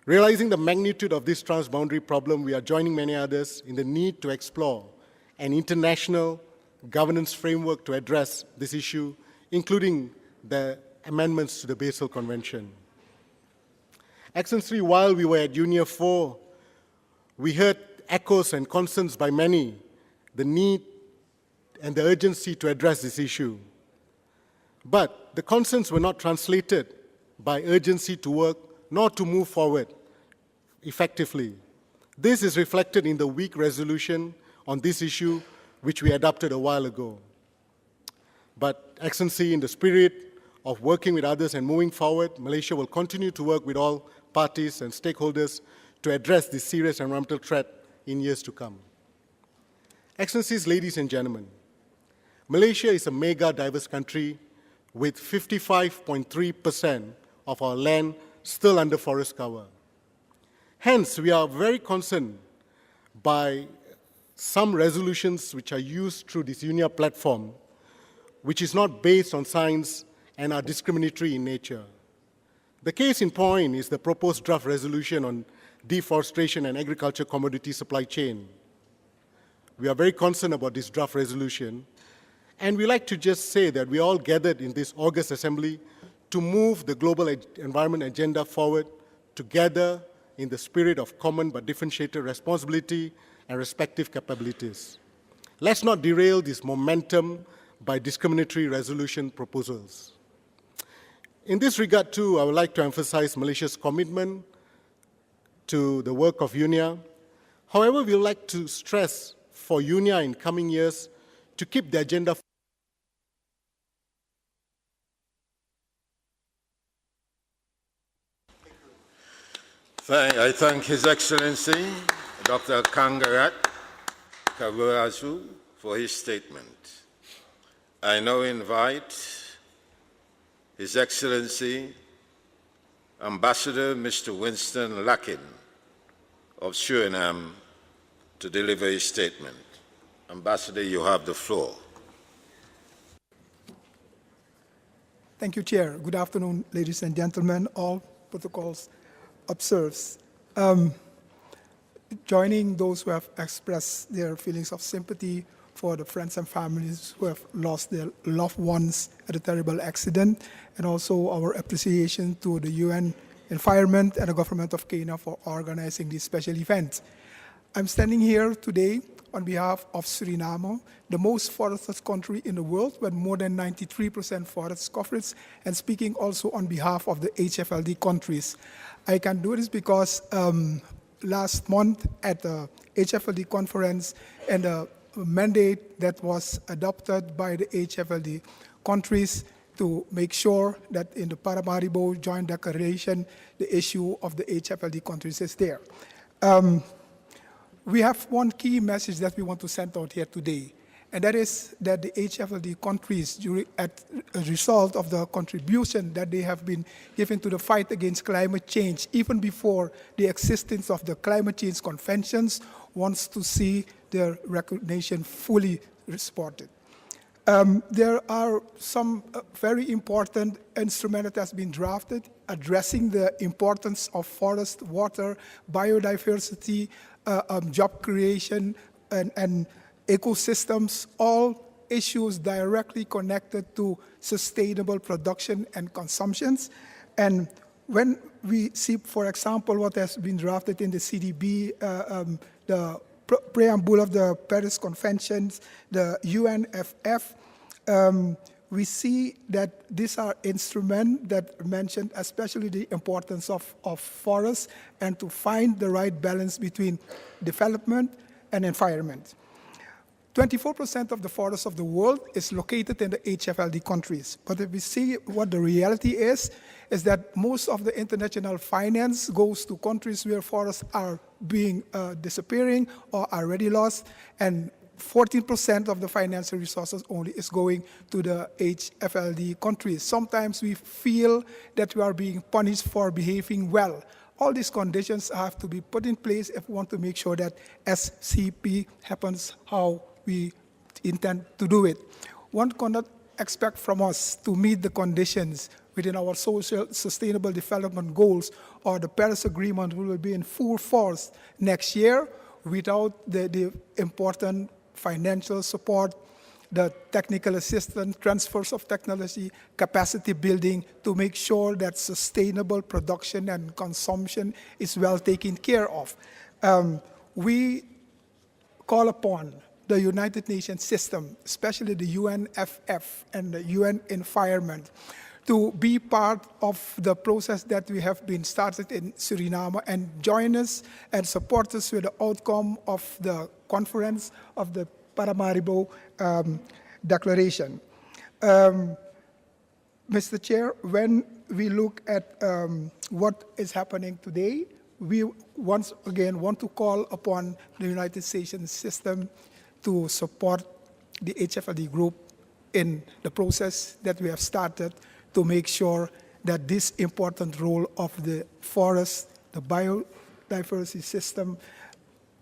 Realizing the magnitude of this transboundary problem, we are joining many others in the need to explore an international governance framework to address this issue, including the amendments to the Basel Convention. Excellency, while we were at UNIA 4, we heard echoes and concerns by many, the need and the urgency to address this issue. But the concerns were not translated by urgency to work, nor to move forward effectively. This is reflected in the weak resolution on this issue, which we adopted a while ago. But, Excellency, in the spirit of working with others and moving forward, Malaysia will continue to work with all parties and stakeholders to address this serious environmental threat in years to come. Excellencies, ladies and gentlemen, Malaysia is a mega diverse country with 55.3% of our land still under forest cover. Hence, we are very concerned by some resolutions which are used through this UNIA platform, which is not based on science and are discriminatory in nature. The case in point is the proposed draft resolution on deforestation and agriculture commodity supply chain. We are very concerned about this draft resolution, and we like to just say that we all gathered in this August Assembly to move the global environment agenda forward together in the spirit of common but differentiated responsibility and respective capabilities. Let's not derail this momentum by discriminatory resolution proposals. In this regard, too, I would like to emphasize Malaysia's commitment to the work of UNIA. However, we would like to stress for UNIA in coming years to keep the agenda. I thank His Excellency, Dr. Kangarat Kaburasu, for his statement. I now invite His Excellency, Ambassador Mr. Winston Larkin of Suriname to deliver his statement. Ambassador, you have the floor. Thank you, Chair. Good afternoon, ladies and gentlemen. All protocols observes. Joining those who have expressed their feelings of sympathy for the friends and families who have lost their loved ones at a terrible accident, and also our appreciation to the UN Environment and the Government of Kenya for organizing this special event. I'm standing here today on behalf of Suriname, the most forested country in the world with more than 93% forest coverage, and speaking also on behalf of the HFLD countries. I can do this because last month at the HFLD conference and the mandate that was adopted by the HFLD countries to make sure that in the Paramaribo Joint Declaration, the issue of the HFLD countries is there. We have one key message that we want to send out here today, and that is that the HFLD countries, as a result of the contribution that they have been given to the fight against climate change, even before the existence of the climate change conventions, wants to see their recognition fully supported. There are some very important instruments that has been drafted addressing the importance of forest, water, biodiversity, job creation, and ecosystems, all issues directly connected to sustainable production and consumptions. And when we see, for example, what has been drafted in the CDB, the preamble of the Paris Conventions, the UNFF, we see that these are instruments that mention especially the importance of forests and to find the right balance between development and environment. 24% of the forests of the world is located in the HFLD countries. But if we see what the reality is that most of the international finance goes to countries where forests are being disappearing or already lost, and 14% of the financial resources only is going to the HFLD countries. Sometimes we feel that we are being punished for behaving well. All these conditions have to be put in place if we want to make sure that SCP happens how we intend to do it. One cannot expect from us to meet the conditions within our social sustainable development goals or the Paris Agreement will be in full force next year without the important financial support, the technical assistance, transfers of technology, capacity building to make sure that sustainable production and consumption is well taken care of. We call upon the United Nations system, especially the UNFF and the UN Environment, to be part of the process that we have been started in Suriname and join us and support us with the outcome of the conference of the Paramaribo Declaration. Mr. Chair, when we look at what is happening today, we once again want to call upon the United Nations system to support the HFLD group in the process that we have started to make sure that this important role of the forest, the biodiversity system,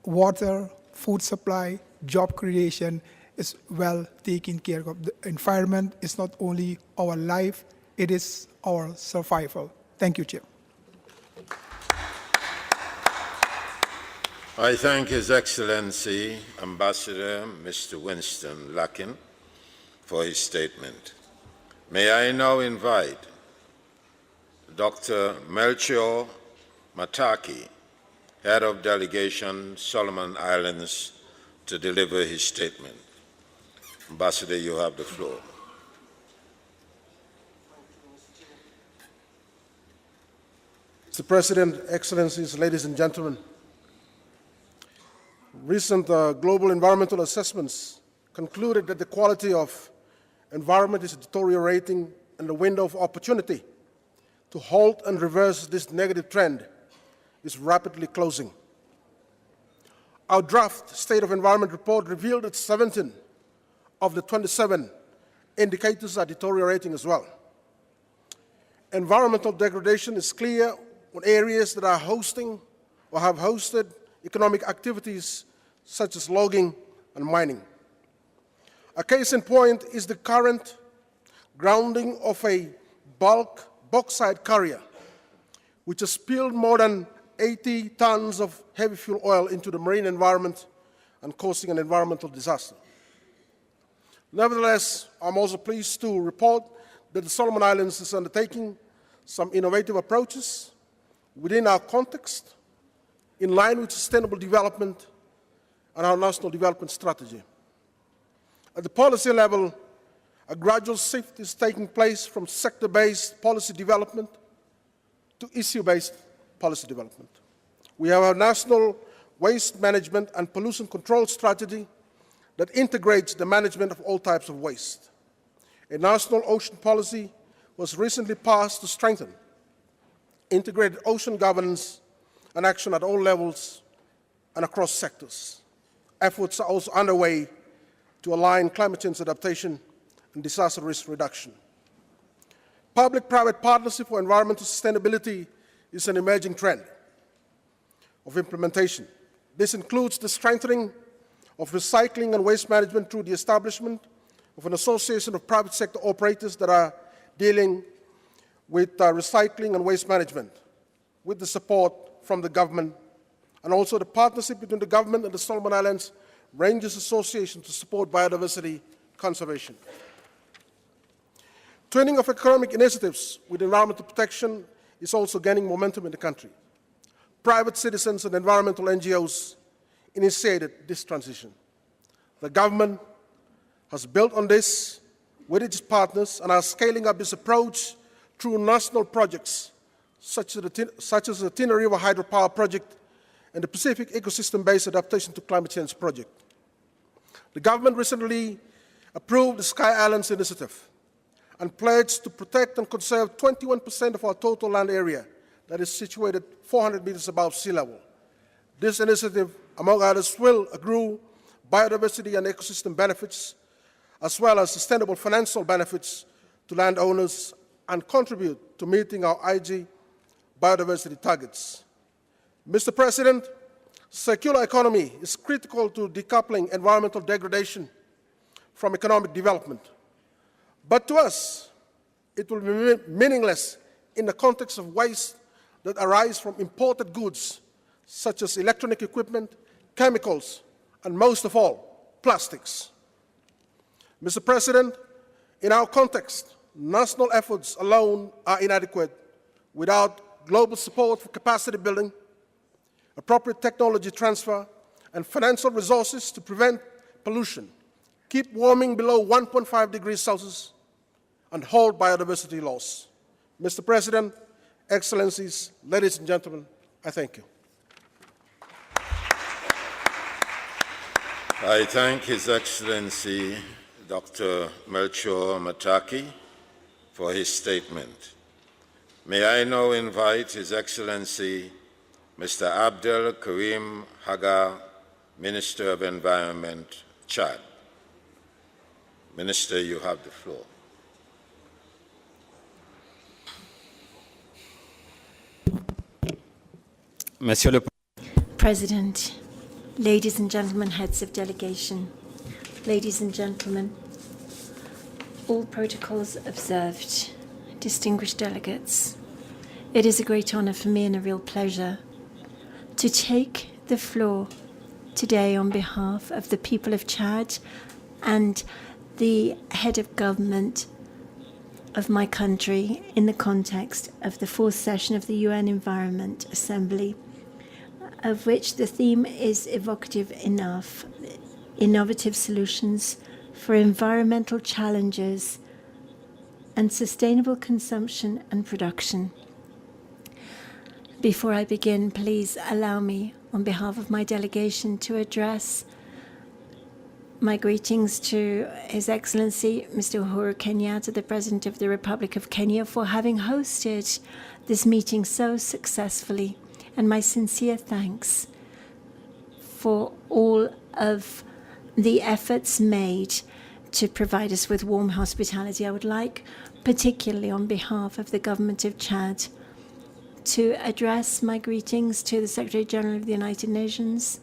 water, food supply, job creation is well taken care of. The environment is not only our life, it is our survival. Thank you, Chair. I thank His Excellency Ambassador Mr. Winston Larkin for his statement. May I now invite Dr. Melchior Mataki, Head of Delegation Solomon Islands, to deliver his statement. Ambassador, you have the floor. Mr. President, Excellencies, ladies and gentlemen, recent global environmental assessments concluded that the quality of environment is deteriorating and the window of opportunity to halt and reverse this negative trend is rapidly closing. Our draft State of Environment report revealed that 17 of the 27 indicators are deteriorating as well. Environmental degradation is clear on areas that are hosting or have hosted economic activities such as logging and mining. A case in point is the current grounding of a bulk bauxite carrier, which has spilled more than 80 tons of heavy fuel oil into the marine environment and causing an environmental disaster. Nevertheless, I'm also pleased to report that the Solomon Islands is undertaking some innovative approaches within our context in line with sustainable development and our national development strategy. At the policy level, a gradual shift is taking place from sector-based policy development to issue-based policy development. We have a national waste management and pollution control strategy that integrates the management of all types of waste. A national ocean policy was recently passed to strengthen integrated ocean governance and action at all levels and across sectors. Efforts are also underway to align climate change adaptation and disaster risk reduction. Public-private partnership for environmental sustainability is an emerging trend of implementation. This includes the strengthening of recycling and waste management through the establishment of an association of private sector operators that are dealing with recycling and waste management, with the support from the government, and also the partnership between the government and the Solomon Islands Rangers Association to support biodiversity conservation. Training of economic initiatives with environmental protection is also gaining momentum in the country. Private citizens and environmental NGOs initiated this transition. The government has built on this with its partners and are scaling up this approach through national projects such as the Tina River Hydropower Project and the Pacific Ecosystem-Based Adaptation to Climate Change Project. The government recently approved the Sky Islands Initiative and pledged to protect and conserve 21% of our total land area that is situated 400 meters above sea level. This initiative, among others, will accrue biodiversity and ecosystem benefits, as well as sustainable financial benefits to landowners and contribute to meeting our IG biodiversity targets. Mr. President, circular economy is critical to decoupling environmental degradation from economic development. But to us, it will be meaningless in the context of waste that arise from imported goods, such as electronic equipment, chemicals, and most of all, plastics. Mr. President, in our context, national efforts alone are inadequate without global support for capacity building, appropriate technology transfer, and financial resources to prevent pollution, keep warming below 1.5 degrees Celsius, and halt biodiversity loss. Mr. President, Excellencies, ladies and gentlemen, I thank you. I thank His Excellency Dr. Melchior Mataki for his statement. May I now invite His Excellency Mr. Abdel Karim Haga, Minister of Environment, Chad. Minister, you have the floor. Monsieur le President, ladies and gentlemen, heads of delegation, ladies and gentlemen, all protocols observed, distinguished delegates, it is a great honor for me and a real pleasure to take the floor today on behalf of the people of Chad and the head of government of my country in the context of the fourth session of the UN Environment Assembly, of which the theme is evocative enough: innovative solutions for environmental challenges and sustainable consumption and production. Before I begin, please allow me, on behalf of my delegation, to address my greetings to His Excellency Mr. Uhuru Kenyatta, the President of the Republic of Kenya, for having hosted this meeting so successfully, and my sincere thanks for all of the efforts made to provide us with warm hospitality. I would like, particularly on behalf of the government of Chad, to address my greetings to the Secretary General of the United Nations,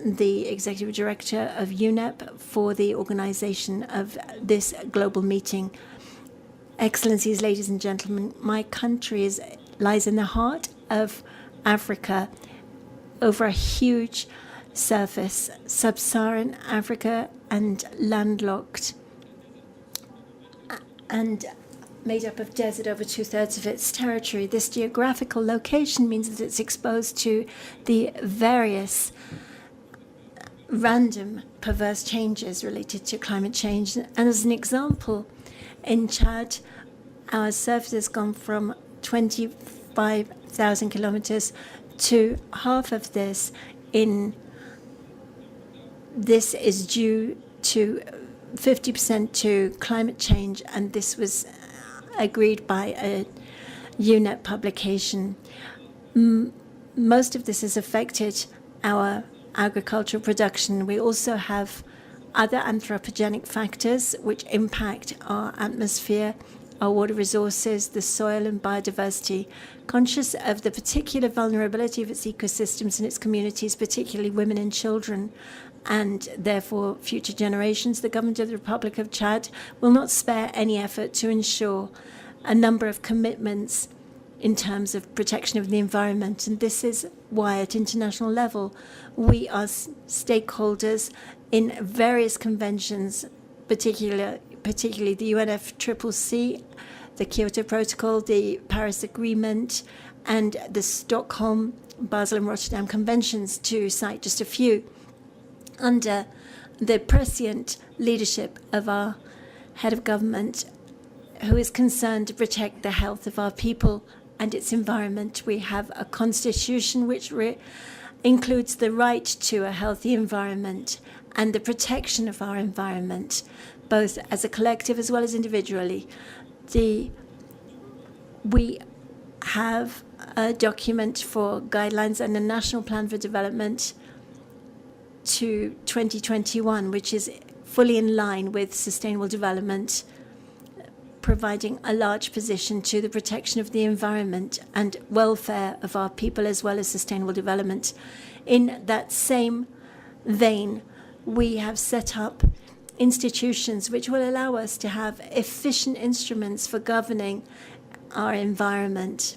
the Executive Director of UNEP, for the organization of this global meeting. Excellencies, ladies and gentlemen, my country lies in the heart of Africa, over a huge surface, sub-Saharan Africa, and landlocked, and made up of desert over 2/3 of its territory. This geographical location means that it's exposed to the various random perverse changes related to climate change. And as an example, in Chad, our surface has gone from 25,000 kilometers to half of this. This is due to 50% to climate change, and this was agreed by a UNEP publication. Most of this has affected our agricultural production. We also have other anthropogenic factors which impact our atmosphere, our water resources, the soil and biodiversity. Conscious of the particular vulnerability of its ecosystems and its communities, particularly women and children, and therefore future generations, the government of the Republic of Chad will not spare any effort to ensure a number of commitments in terms of protection of the environment. And this is why at international level we are stakeholders in various conventions, particularly the UNFCCC, the Kyoto Protocol, the Paris Agreement, and the Stockholm Basel and Rotterdam Conventions, to cite just a few, under the prescient leadership of our head of government, who is concerned to protect the health of our people and its environment. We have a constitution which includes the right to a healthy environment and the protection of our environment, both as a collective as well as individually. We have a document for guidelines and a national plan for development to 2021, which is fully in line with sustainable development, providing a large position to the protection of the environment and welfare of our people, as well as sustainable development. In that same vein, we have set up institutions which will allow us to have efficient instruments for governing our environment.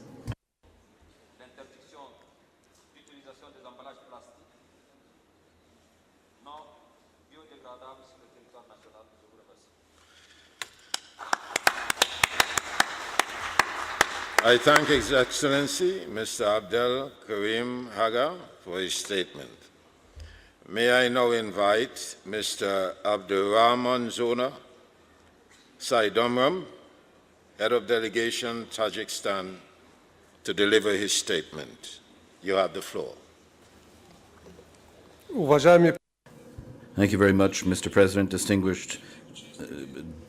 I thank His Excellency Mr. Abdel Karim Haga for his statement. May I now invite Mr. Abdurrahman Zona Saidomram, Head of Delegation, Tajikistan, to deliver his statement. You have the floor. Thank you very much, Mr. President, distinguished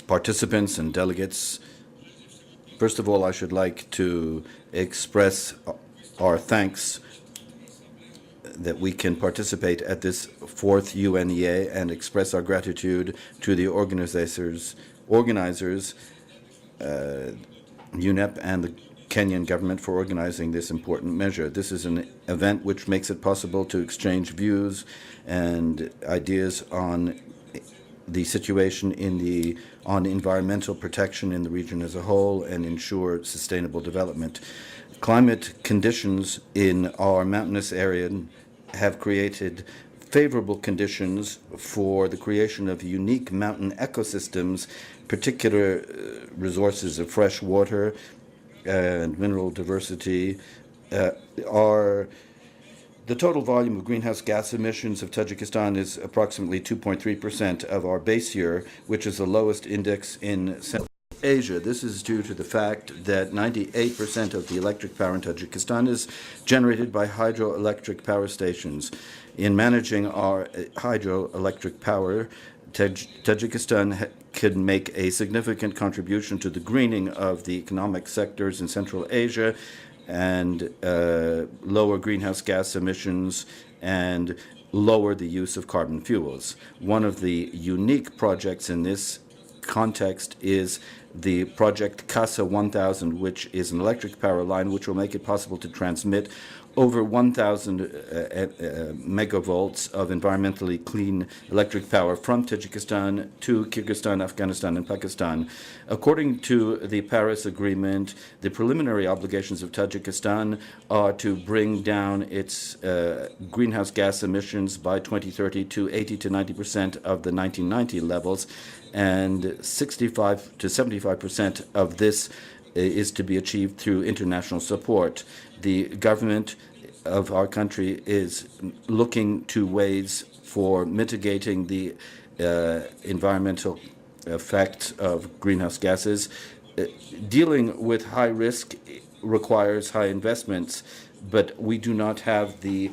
participants and delegates. First of all, I should like to express our thanks that we can participate at this fourth UNEA and express our gratitude to the organizers, UNEP and the Kenyan government for organizing this important measure. This is an event which makes it possible to exchange views and ideas on the situation on environmental protection in the region as a whole and ensure sustainable development. Climate conditions in our mountainous area have created favorable conditions for the creation of unique mountain ecosystems, particular resources of fresh water and mineral diversity. The total volume of greenhouse gas emissions of Tajikistan is approximately 2.3% of our base year, which is the lowest index in Central Asia. This is due to the fact that 98% of the electric power in Tajikistan is generated by hydroelectric power stations. In managing our hydroelectric power, Tajikistan can make a significant contribution to the greening of the economic sectors in Central Asia and lower greenhouse gas emissions and lower the use of carbon fuels. One of the unique projects in this context is the project CASA 1000, which is an electric power line which will make it possible to transmit over 1,000 megavolts of environmentally clean electric power from Tajikistan to Kyrgyzstan, Afghanistan, and Pakistan. According to the Paris Agreement, the preliminary obligations of Tajikistan are to bring down its greenhouse gas emissions by 2030 to 80 to 90% of the 1990 levels, and 65 to 75% of this is to be achieved through international support. The government of our country is looking to ways for mitigating the environmental effects of greenhouse gases. Dealing with high risk requires high investments, but we do not have the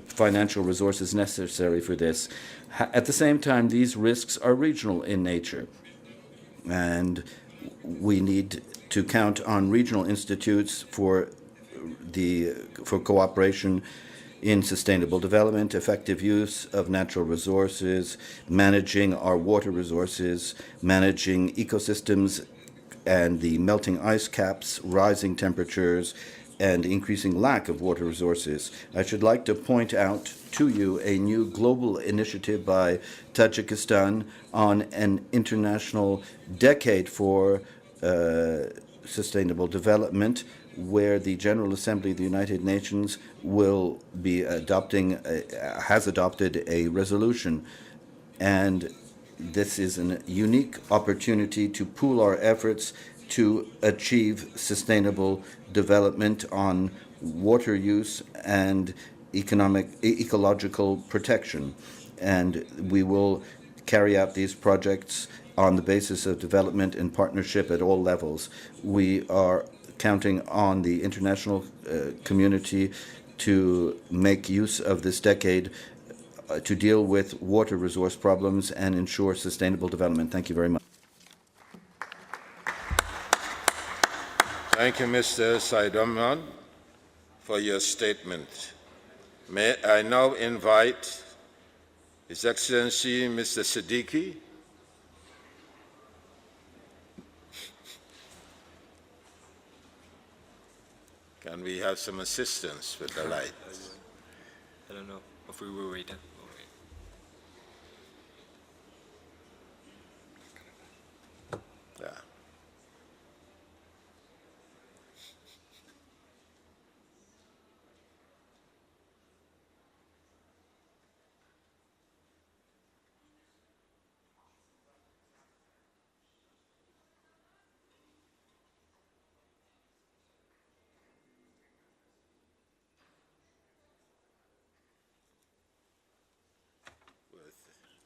financial resources necessary for this. At the same time, these risks are regional in nature, and we need to count on regional institutes for cooperation in sustainable development, effective use of natural resources, managing our water resources, managing ecosystems and the melting ice caps, rising temperatures, and increasing lack of water resources. I should like to point out to you a new global initiative by Tajikistan on an international decade for sustainable development, where the General Assembly of the United Nations will be has adopted a resolution. And this is a unique opportunity to pool our efforts to achieve sustainable development on water use and ecological protection. And we will carry out these projects on the basis of development and partnership at all levels. We are counting on the international community to make use of this decade to deal with water resource problems and ensure sustainable development. Thank you very much. Thank you, Mr. Saidomon, for your statement. May I now invite His Excellency Mr. Siddiqui Can we have some assistance with the lights? I don't know if we were waiting. Yeah.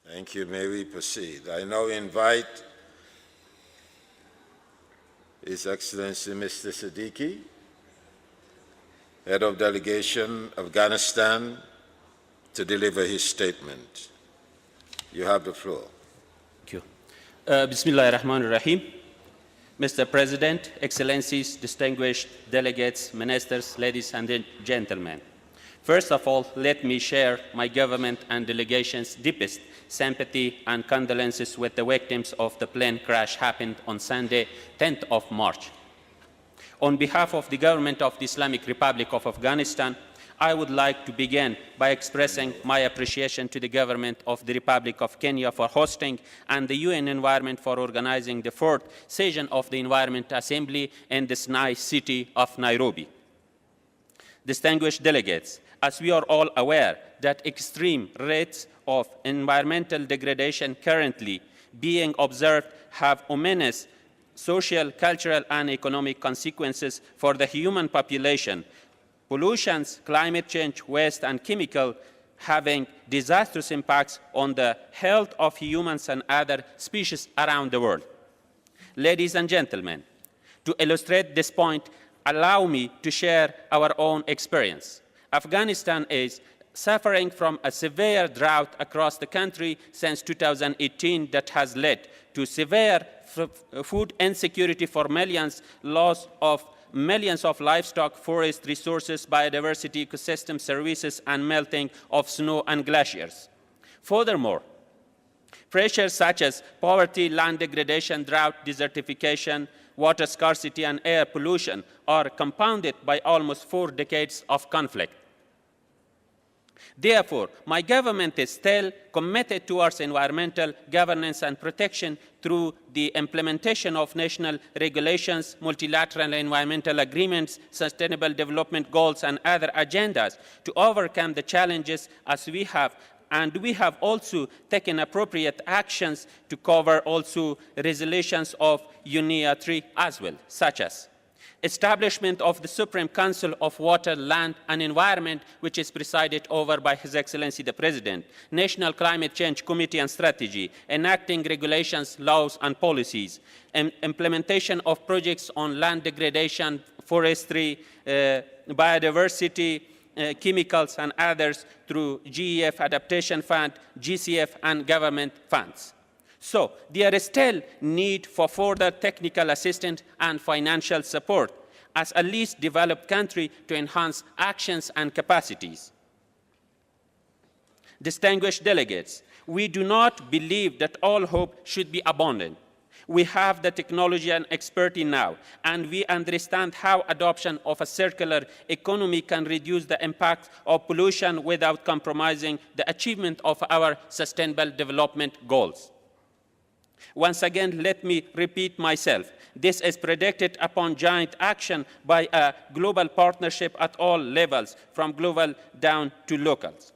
Thank you. May we proceed? I now invite His Excellency Mr. Siddiqui, Head of Delegation, Afghanistan, to deliver his statement. You have the floor. Thank you. Bismillah ar-Rahman ar-Rahim. Mr. President, Excellencies, distinguished delegates, ministers, ladies and gentlemen. First of all, let me share my government and delegation's deepest sympathy and condolences with the victims of the plane crash happened on Sunday, 10th of March. On behalf of the government of the Islamic Republic of Afghanistan, I would like to begin by expressing my appreciation to the government of the Republic of Kenya for hosting and the UN Environment for organizing the 4th session of the Environment Assembly in this nice city of Nairobi. Distinguished delegates, as we are all aware that extreme rates of environmental degradation currently being observed have ominous social, cultural, and economic consequences for the human population. Pollution, climate change, waste, and chemical having disastrous impacts on the health of humans and other species around the world. Ladies and gentlemen, to illustrate this point, allow me to share our own experience. Afghanistan is suffering from a severe drought across the country since 2018 that has led to severe food insecurity for millions, loss of millions of livestock, forest resources, biodiversity, ecosystem services, and melting of snow and glaciers. Furthermore, pressures such as poverty, land degradation, drought, desertification, water scarcity, and air pollution are compounded by almost 4 decades of conflict. Therefore, my government is still committed towards environmental governance and protection through the implementation of national regulations, multilateral environmental agreements, sustainable development goals, and other agendas to overcome the challenges as we have. And we have also taken appropriate actions to cover also resolutions of UNEA 3 as well, such as establishment of the Supreme Council of Water, Land and Environment, which is presided over by His Excellency the President, National Climate Change Committee and Strategy, enacting regulations, laws and policies, implementation of projects on land degradation, forestry, biodiversity, chemicals and others through GEF Adaptation Fund, GCF and government funds. So there is still need for further technical assistance and financial support as a least developed country to enhance actions and capacities. Distinguished delegates, we do not believe that all hope should be abandoned. We have the technology and expertise now, and we understand how adoption of a circular economy can reduce the impact of pollution without compromising the achievement of our sustainable development goals. Once again, let me repeat myself. This is predicated upon joint action by a global partnership at all levels, from global down to locals.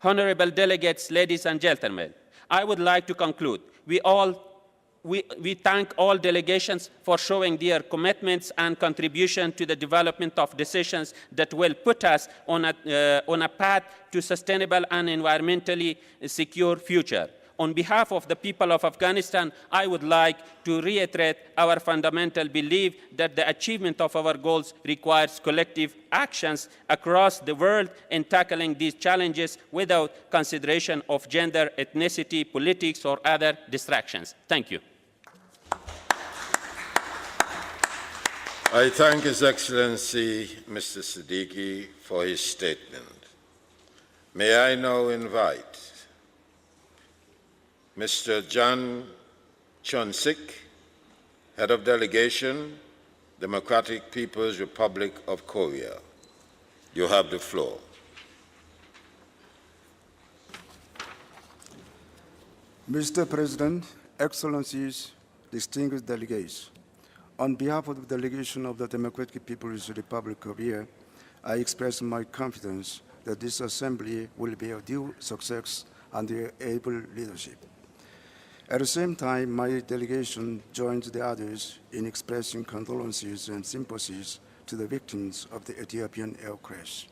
Honorable delegates, ladies and gentlemen, I would like to conclude. We all we thank all delegations for showing their commitments and contribution to the development of decisions that will put us on a path to sustainable and environmentally secure future. On behalf of the people of Afghanistan, I would like to reiterate our fundamental belief that the achievement of our goals requires collective actions across the world in tackling these challenges without consideration of gender, ethnicity, politics, or other distractions. Thank you. I thank His Excellency Mr. Siddiqui for his statement. May I now invite Mr. John Chonsik, Head of Delegation, Democratic People's Republic of Korea. You have the floor. Mr. President, Excellencies, distinguished delegates, on behalf of the delegation of the Democratic People's Republic of Korea, I express my confidence that this assembly will be a due success under able leadership. At the same time, my delegation joins the others in expressing condolences and sympathies to the victims of the Ethiopian air crash.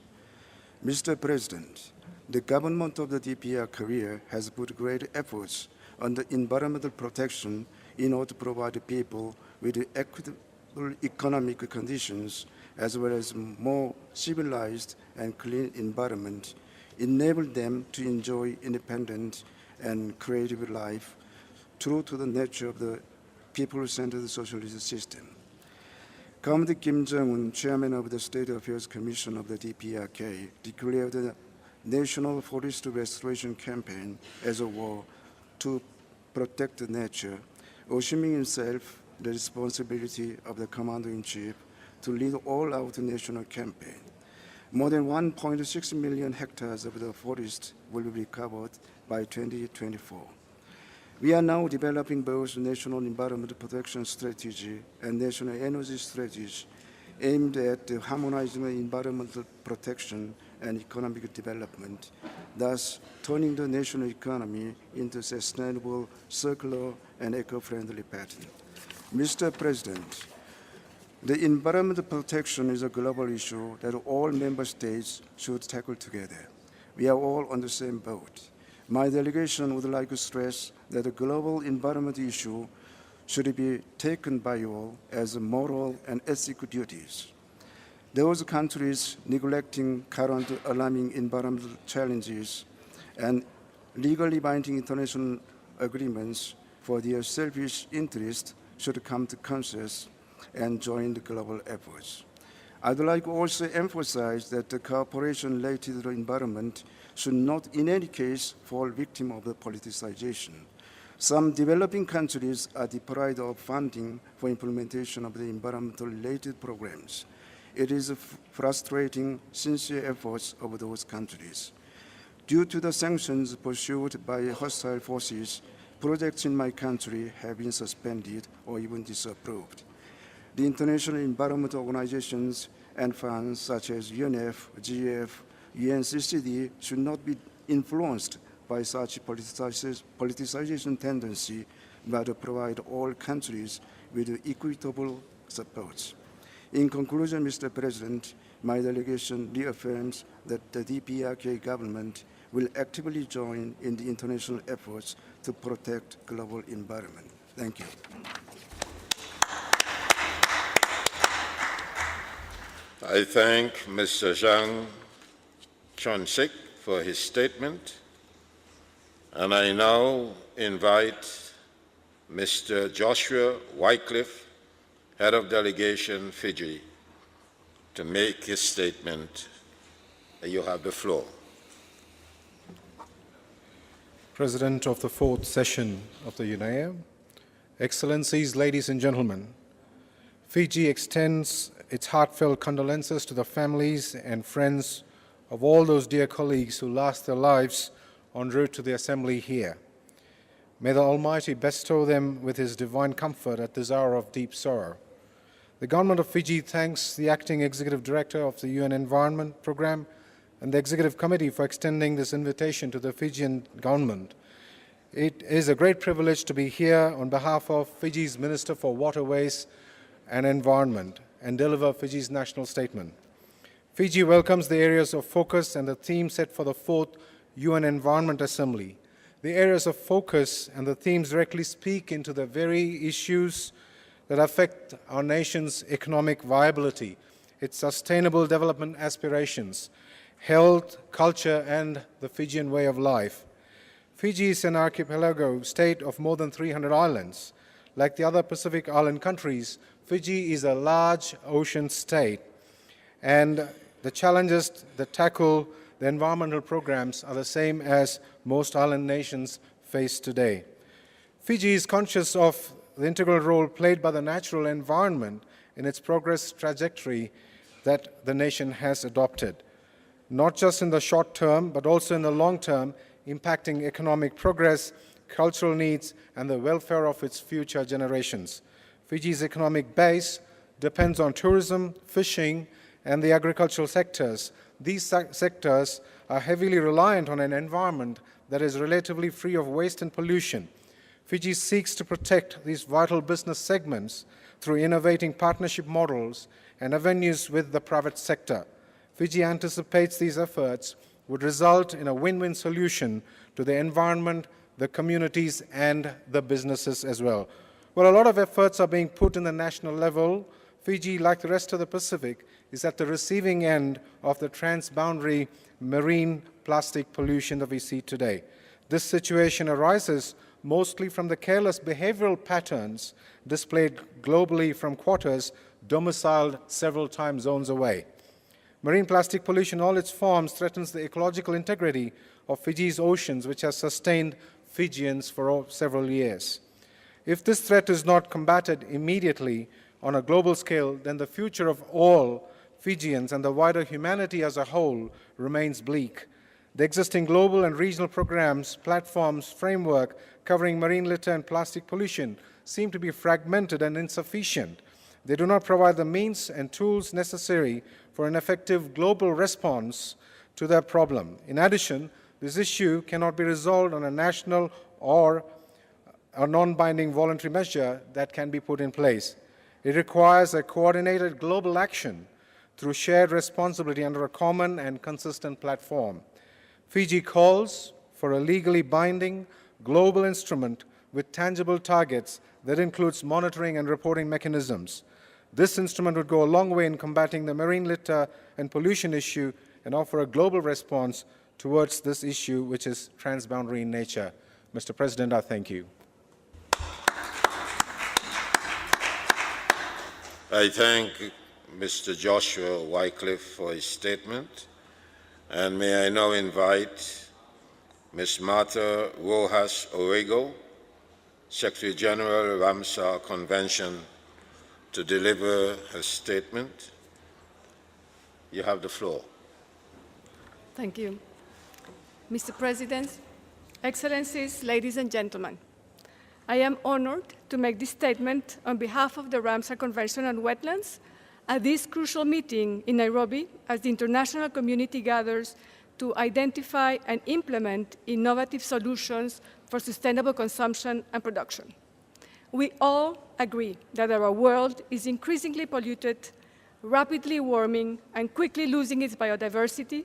Mr. President, the government of the DPR Korea has put great efforts on the environmental protection in order to provide people with equitable economic conditions as well as more civilized and clean environment, enable them to enjoy independent and creative life true to the nature of the people-centered socialist system. Comrade Kim Jong-un, chairman of the State Affairs Commission of the DPRK, declared the National Forest Restoration Campaign as a war to protect nature, assuming himself the responsibility of the commander-in-chief to lead all-out national campaign. More than 1.6 million hectares of the forest will be recovered by 2024. We are now developing both national environmental protection strategy and national energy strategy aimed at harmonizing environmental protection and economic development, thus turning the national economy into sustainable, circular, and eco-friendly pattern. Mr. President, the environmental protection is a global issue that all member states should tackle together. We are all on the same boat. My delegation would like to stress that the global environment issue should be taken by all as moral and ethical duties. Those countries neglecting current alarming environmental challenges and legally binding international agreements for their selfish interest should come to consensus and join the global efforts. I'd like to also emphasize that the cooperation related to the environment should not in any case fall victim of the politicization. Some developing countries are deprived of funding for implementation of the environmental-related programs. It is frustrating sincere efforts of those countries. Due to the sanctions pursued by hostile forces, projects in my country have been suspended or even disapproved. The international environmental organizations and funds such as UNF, GF, UNCCD should not be influenced by such politicization tendency, but provide all countries with equitable support. In conclusion, Mr. President, my delegation reaffirms that the DPRK government will actively join in the international efforts to protect global environment. Thank you. I thank Mr. Zhang Chonsik for his statement, and I now invite Mr. Joshua Wycliffe, Head of Delegation Fiji, to make his statement. You have the floor. President of the Fourth Session of the UNEA, Excellencies, ladies and gentlemen, Fiji extends its heartfelt condolences to the families and friends of all those dear colleagues who lost their lives en route to the assembly here. May the Almighty bestow them with His divine comfort at this hour of deep sorrow. The Government of Fiji thanks the Acting Executive Director of the UN Environment Programme and the Executive Committee for extending this invitation to the Fijian government It is a great privilege to be here on behalf of Fiji's Minister for Waterways and Environment and deliver Fiji's national statement. Fiji welcomes the areas of focus and the theme set for the 4th UN Environment Assembly. The areas of focus and the themes directly speak into the very issues that affect our nation's economic viability, its sustainable development aspirations, health, culture, and the Fijian way of life. Fiji is an archipelago state of more than 300 islands. Like the other Pacific island countries, Fiji is a large ocean state, and the challenges that tackle the environmental programs are the same as most island nations face today. Fiji is conscious of the integral role played by the natural environment in its progress trajectory that the nation has adopted, not just in the short term, but also in the long term, impacting economic progress, cultural needs, and the welfare of its future generations. Fiji's economic base depends on tourism, fishing, and the agricultural sectors. These sectors are heavily reliant on an environment that is relatively free of waste and pollution. Fiji seeks to protect these vital business segments through innovating partnership models and avenues with the private sector. Fiji anticipates these efforts would result in a win-win solution to the environment, the communities, and the businesses as well. Well, a lot of efforts are being put in the national level. Fiji, like the rest of the Pacific, is at the receiving end of the transboundary marine plastic pollution that we see today. This situation arises mostly from the careless behavioral patterns displayed globally from quarters domiciled several time zones away. Marine plastic pollution in all its forms threatens the ecological integrity of Fiji's oceans, which has sustained Fijians for several years. If this threat is not combated immediately on a global scale, then the future of all Fijians and the wider humanity as a whole remains bleak. The existing global and regional programs, platforms, framework covering marine litter and plastic pollution seem to be fragmented and insufficient. They do not provide the means and tools necessary for an effective global response to that problem. In addition, this issue cannot be resolved on a national or a non-binding voluntary measure that can be put in place. It requires a coordinated global action through shared responsibility under a common and consistent platform. Fiji calls for a legally binding global instrument with tangible targets that includes monitoring and reporting mechanisms. This instrument would go a long way in combating the marine litter and pollution issue and offer a global response towards this issue, which is transboundary in nature. Mr. President, I thank you. I thank Mr. Joshua Wycliffe for his statement, and may I now invite Ms. Martha Rojas Orrego, Secretary General, Ramsar Convention, to deliver her statement. You have the floor. Thank you. Mr. President, Excellencies, ladies and gentlemen, I am honored to make this statement on behalf of the Ramsar Convention on Wetlands at this crucial meeting in Nairobi as the international community gathers to identify and implement innovative solutions for sustainable consumption and production. We all agree that our world is increasingly polluted, rapidly warming, and quickly losing its biodiversity,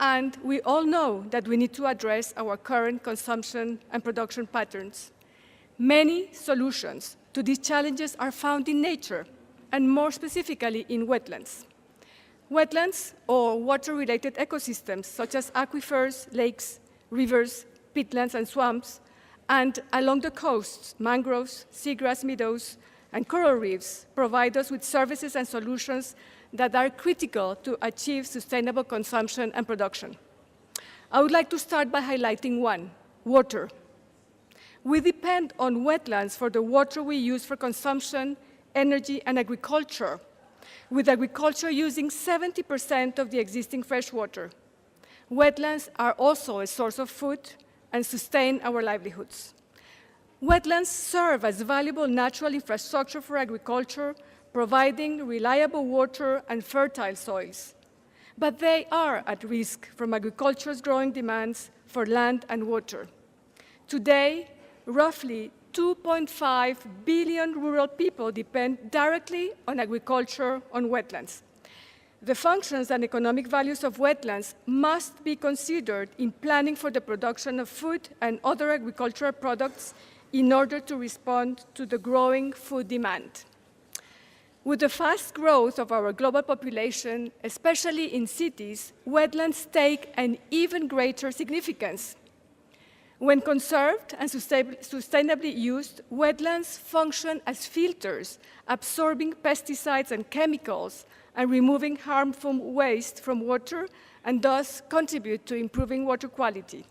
and we all know that we need to address our current consumption and production patterns. Many solutions to these challenges are found in nature, and more specifically in wetlands. Wetlands, or water-related ecosystems, such as aquifers, lakes, rivers, peatlands, and swamps, and along the coasts, mangroves, seagrass meadows, and coral reefs provide us with services and solutions that are critical to achieve sustainable consumption and production. I would like to start by highlighting one: water. We depend on wetlands for the water we use for consumption, energy, and agriculture, with agriculture using 70% of the existing fresh water. Wetlands are also a source of food and sustain our livelihoods. Wetlands serve as valuable natural infrastructure for agriculture, providing reliable water and fertile soils. But they are at risk from agriculture's growing demands for land and water. Today, roughly 2.5 billion rural people depend directly on agriculture on wetlands. The functions and economic values of wetlands must be considered in planning for the production of food and other agricultural products in order to respond to the growing food demand. With the fast growth of our global population, especially in cities, wetlands take an even greater significance. When conserved and sustainably used, wetlands function as filters, absorbing pesticides and chemicals and removing harmful waste from water, and thus contribute to improving water quality.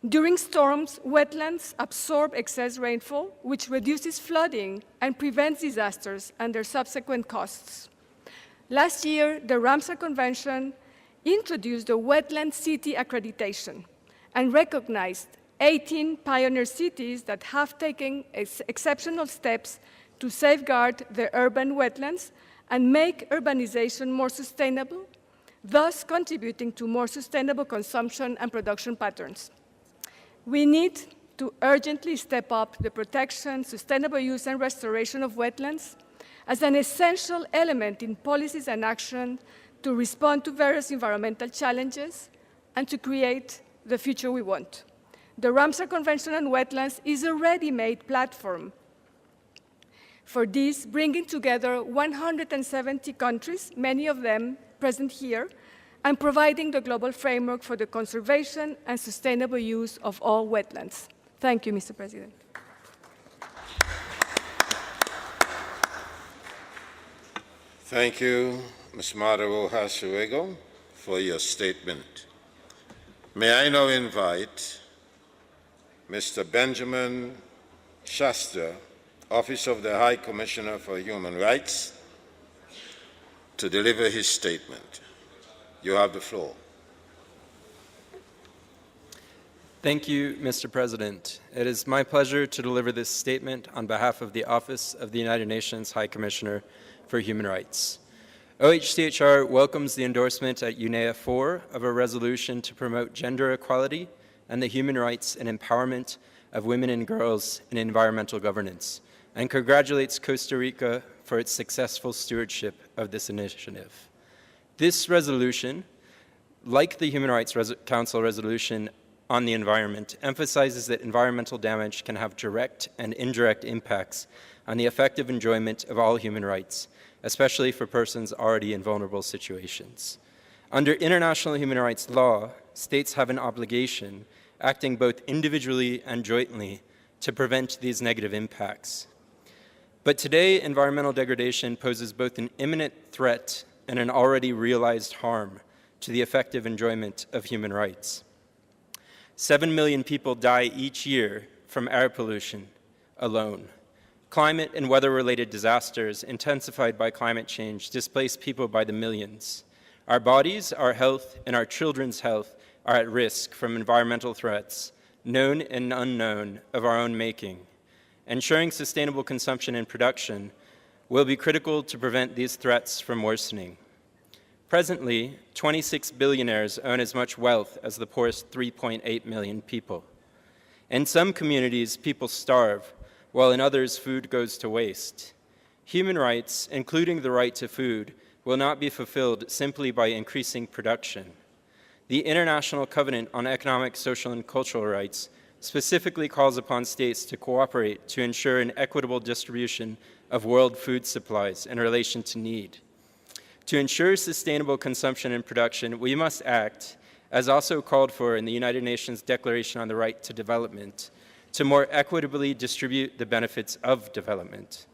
During storms, wetlands absorb excess rainfall, which reduces flooding and prevents disasters and their subsequent costs. Last year, the Ramsar Convention introduced the Wetland City Accreditation and recognized 18 pioneer cities that have taken exceptional steps to safeguard the urban wetlands and make urbanization more sustainable, thus contributing to more sustainable consumption and production patterns. We need to urgently step up the protection, sustainable use, and restoration of wetlands as an essential element in policies and action to respond to various environmental challenges and to create the future we want. The Ramsar Convention on Wetlands is a ready-made platform for this, bringing together 170 countries, many of them present here, and providing the global framework for the conservation and sustainable use of all wetlands. Thank you, Mr. President. Thank you, Ms. Mara Rojas Ruego, for your statement. May I now invite Mr. Benjamin Shasta, Office of the High Commissioner for Human Rights, to deliver his statement. You have the floor. Thank you, Mr. President. It is my pleasure to deliver this statement on behalf of the Office of the United Nations High Commissioner for Human Rights. OHCHR welcomes the endorsement at UNEA 4 of a resolution to promote gender equality and the human rights and empowerment of women and girls in environmental governance, and congratulates Costa Rica for its successful stewardship of this initiative. This resolution, like the Human Rights Council resolution on the environment, emphasizes that environmental damage can have direct and indirect impacts on the effective enjoyment of all human rights, especially for persons already in vulnerable situations. Under international human rights law, states have an obligation, acting both individually and jointly, to prevent these negative impacts. But today, environmental degradation poses both an imminent threat and an already realized harm to the effective enjoyment of human rights. 7 million people die each year from air pollution alone. Climate and weather-related disasters intensified by climate change displace people by the millions. Our bodies, our health, and our children's health are at risk from environmental threats, known and unknown, of our own making. Ensuring sustainable consumption and production will be critical to prevent these threats from worsening. Presently, 26 billionaires own as much wealth as the poorest 3.8 million people. In some communities, people starve, while in others, food goes to waste. Human rights, including the right to food, will not be fulfilled simply by increasing production. The International Covenant on Economic, Social, and Cultural Rights specifically calls upon states to cooperate to ensure an equitable distribution of world food supplies in relation to need. To ensure sustainable consumption and production, we must act, as also called for in the United Nations Declaration on the Right to Development, to more equitably distribute the benefits of development.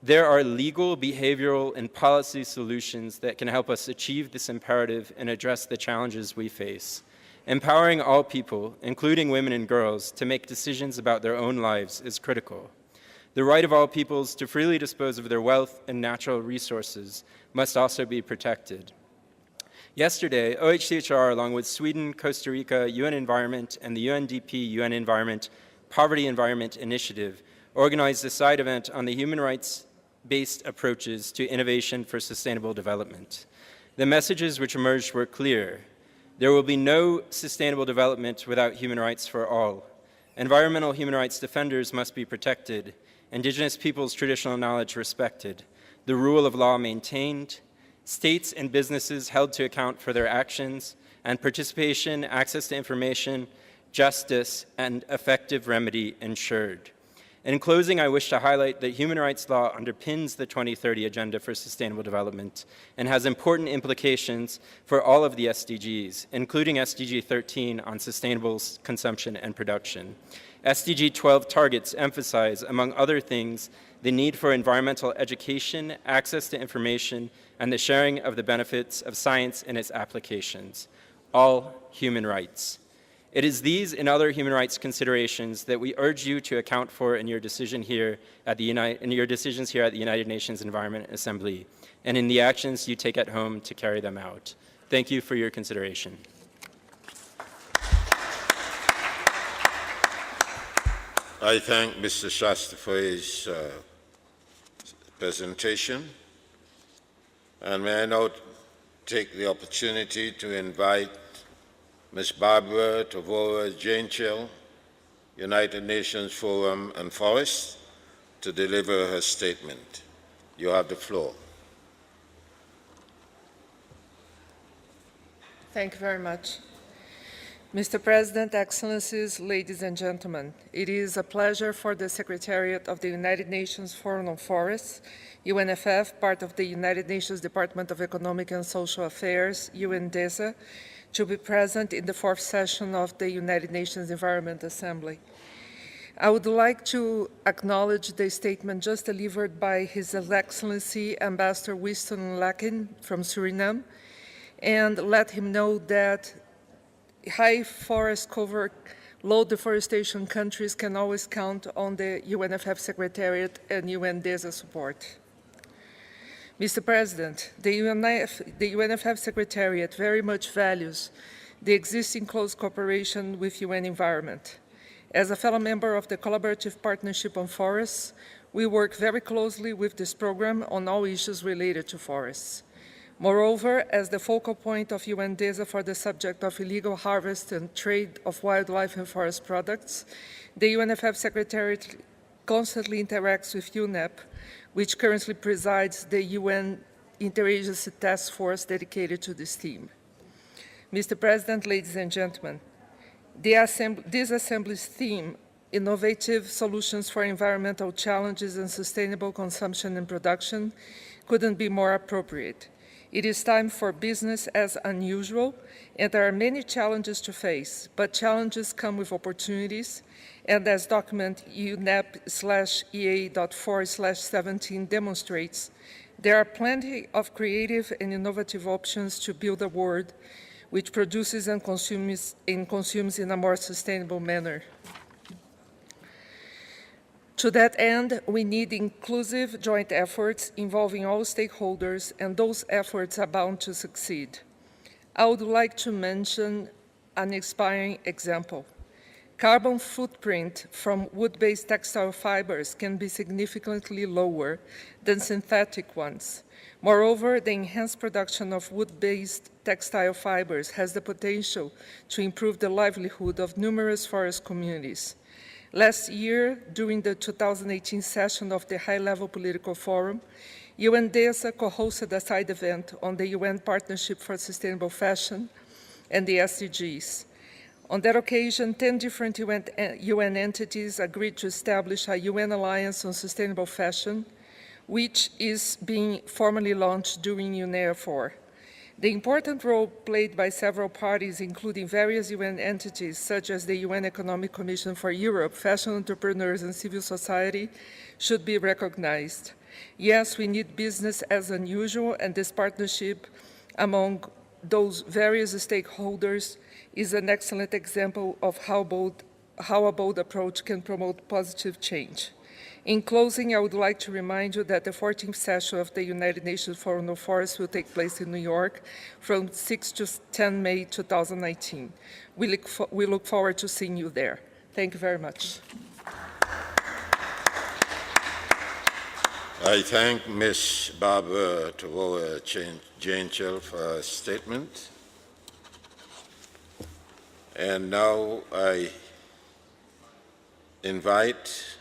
There are legal, behavioral, and policy solutions that can help us achieve this imperative and address the challenges we face. Empowering all people, including women and girls, to make decisions about their own lives is critical. The right of all peoples to freely dispose of their wealth and natural resources must also be protected. Yesterday, OHCHR, along with Sweden, Costa Rica, UN Environment, and the UNDP UN Environment Poverty Environment Initiative, organized a side event on the human rights-based approaches to innovation for sustainable development. The messages which emerged were clear. There will be no sustainable development without human rights for all. Environmental human rights defenders must be protected, Indigenous peoples' traditional knowledge respected, the rule of law maintained, states and businesses held to account for their actions, and participation, access to information, justice, and effective remedy ensured. In closing, I wish to highlight that human rights law underpins the 2030 Agenda for Sustainable Development and has important implications for all of the SDGs, including SDG 13 on sustainable consumption and production. SDG 12 targets emphasize, among other things, the need for environmental education, access to information, and the sharing of the benefits of science and its applications, all human rights. It is these and other human rights considerations that we urge you to account for in your decisions here at the United Nations Environment Assembly and in the actions you take at home to carry them out. Thank you for your consideration. I thank Mr. Shasta for his presentation, and may I now take the opportunity to invite Ms. Barbara Tavora-Jainchel, United Nations Forum and Forest, to deliver her statement. You have the floor. Thank you very much. Mr. President, Excellencies, ladies and gentlemen, it is a pleasure for the Secretariat of the United Nations Forum on Forests, UNFF, part of the United Nations Department of Economic and Social Affairs, UNDESA, to be present in the fourth session of the United Nations Environment Assembly. I would like to acknowledge the statement just delivered by His Excellency Ambassador Winston Lakin from Suriname, and let him know that high forest cover, low deforestation countries can always count on the UNFF Secretariat and UNDESA support. Mr. President, the UNFF Secretariat very much values the existing close cooperation with UN Environment. As a fellow member of the Collaborative Partnership on Forests, we work very closely with this program on all issues related to forests. Moreover, as the focal point of UNDESA for the subject of illegal harvest and trade of wildlife and forest products, the UNFF Secretariat constantly interacts with UNEP, which currently presides the UN Interagency Task Force dedicated to this theme. Mr. President, ladies and gentlemen, this Assembly's theme, Innovative Solutions for Environmental Challenges and Sustainable Consumption and Production, couldn't be more appropriate. It is time for business as unusual, and there are many challenges to face, but challenges come with opportunities, and as document UNEP/EA.4/17 demonstrates, there are plenty of creative and innovative options to build a world which produces and consumes in a more sustainable manner. To that end, we need inclusive joint efforts involving all stakeholders, and those efforts are bound to succeed. I would like to mention an inspiring example. Carbon footprint from wood-based textile fibers can be significantly lower than synthetic ones. Moreover, the enhanced production of wood-based textile fibers has the potential to improve the livelihood of numerous forest communities. Last year, during the 2018 session of the High-Level Political Forum, UNDESA co-hosted a side event on the UN Partnership for Sustainable Fashion and the SDGs. On that occasion, 10 different UN entities agreed to establish a UN Alliance on Sustainable Fashion, which is being formally launched during UNEA 4. The important role played by several parties, including various UN entities, such as the UN Economic Commission for Europe, fashion entrepreneurs, and civil society, should be recognized. Yes, we need business as unusual, and this partnership among those various stakeholders is an excellent example of how a bold approach can promote positive change. In closing, I would like to remind you that the 14th session of the United Nations Forum on Forests will take place in New York from 6 to 10 May 2019. We look forward to seeing you there. Thank you very much. I thank Ms. Barbara Tavora-Jainchel for her statement. And now I invite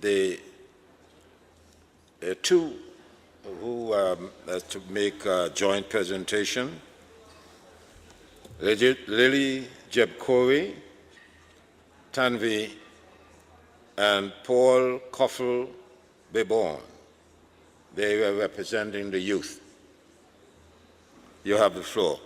the two who to make a joint presentation, Lily Jebkori, Tanvi, and Paul Koffel Beborn. They were representing the youth. You have the floor.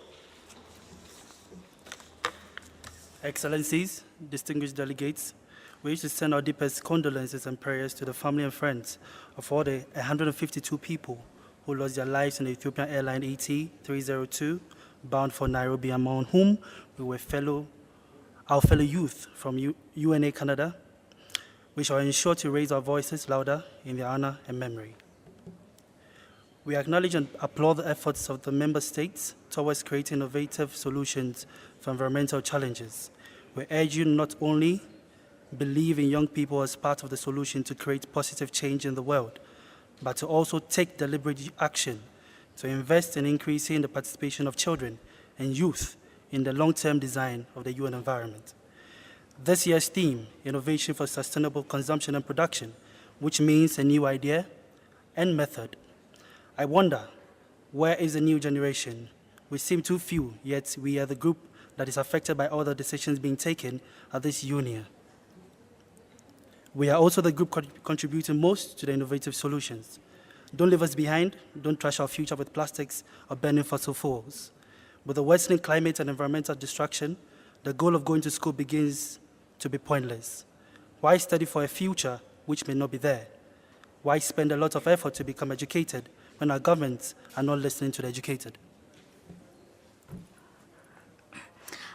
Excellencies, distinguished delegates, we wish to send our deepest condolences and prayers to the family and friends of all the 152 people who lost their lives in the Ethiopian airline ET-302 bound for Nairobi, among whom we were our fellow youth from UNA Canada. We shall ensure to raise our voices louder in their honor and memory. We acknowledge and applaud the efforts of the member states towards creating innovative solutions for environmental challenges. We urge you not only believe in young people as part of the solution to create positive change in the world, but to also take deliberate action to invest in increasing the participation of children and youth in the long-term design of the UN environment. This year's theme, Innovation for Sustainable Consumption and Production, which means a new idea and method. I wonder, where is the new generation? We seem too few, yet we are the group that is affected by all the decisions being taken at this union. We are also the group contributing most to the innovative solutions. Don't leave us behind. Don't trash our future with plastics or burning fossil fuels. With the worsening climate and environmental destruction, the goal of going to school begins to be pointless. Why study for a future which may not be there? Why spend a lot of effort to become educated when our governments are not listening to the educated?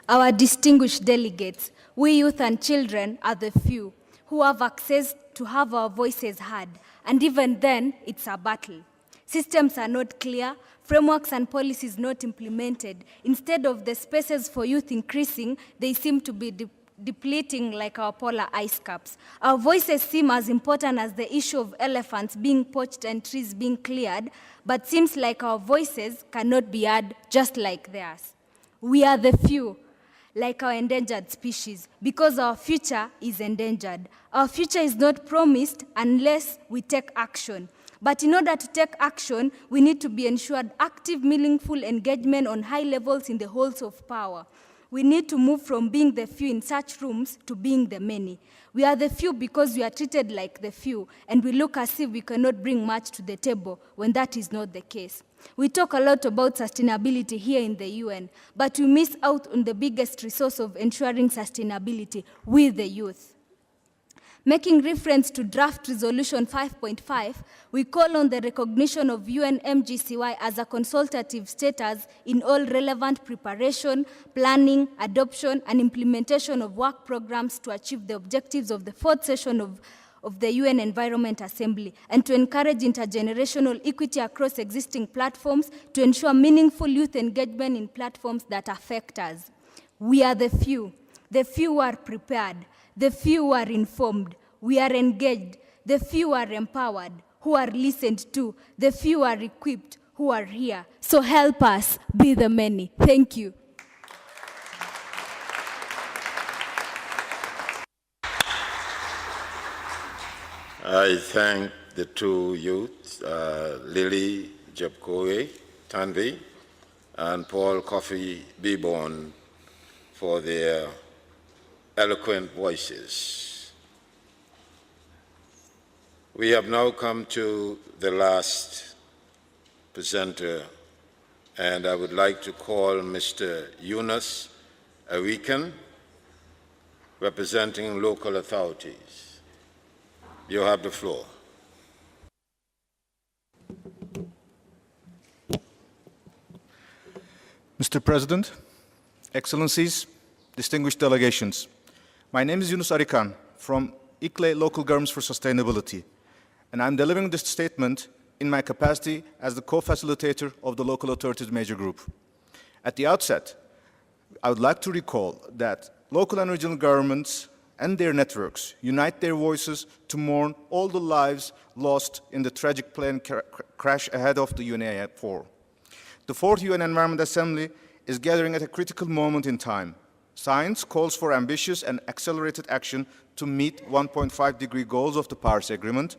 Our distinguished delegates, we youth and children are the few who have access to have our voices heard, and even then, it's a battle. Systems are not clear, frameworks and policies not implemented. Instead of the spaces for youth increasing, they seem to be depleting like our polar ice caps. Our voices seem as important as the issue of elephants being poached and trees being cleared, but seems like our voices cannot be heard just like theirs. We are the few, like our endangered species, because our future is endangered. Our future is not promised unless we take action. But in order to take action, we need to be ensured active, meaningful engagement on high levels in the halls of power. We need to move from being the few in such rooms to being the many. We are the few because we are treated like the few, and we look as if we cannot bring much to the table when that is not the case. We talk a lot about sustainability here in the UN, but we miss out on the biggest resource of ensuring sustainability with the youth. Making reference to draft resolution 5.5, we call on the recognition of UNMGCY as a consultative status in all relevant preparation, planning, adoption, and implementation of work programs to achieve the objectives of the fourth session of the UN Environment Assembly, and to encourage intergenerational equity across existing platforms to ensure meaningful youth engagement in platforms that affect us. We are the few who are prepared, the few who are informed, we are engaged, the few are empowered, who are listened to, the few are equipped, who are here. So help us be the many. Thank you. I thank the two youths, Lily Jebkori Tanvi and Paul Kofi Beborn, for their eloquent voices. We have now come to the last presenter, and I would like to call Mr. Yunus Awikan, representing local authorities. You have the floor. Mr. President, Excellencies, distinguished delegations, my name is Yunus Arikan from ICLE Local Governments for Sustainability, and I'm delivering this statement in my capacity as the co-facilitator of the Local Authorities Major Group. At the outset, I would like to recall that local and regional governments and their networks unite their voices to mourn all the lives lost in the tragic plane crash ahead of the UNAF4. The Fourth UN Environment Assembly is gathering at a critical moment in time. Science calls for ambitious and accelerated action to meet 1.5-degree goals of the Paris Agreement.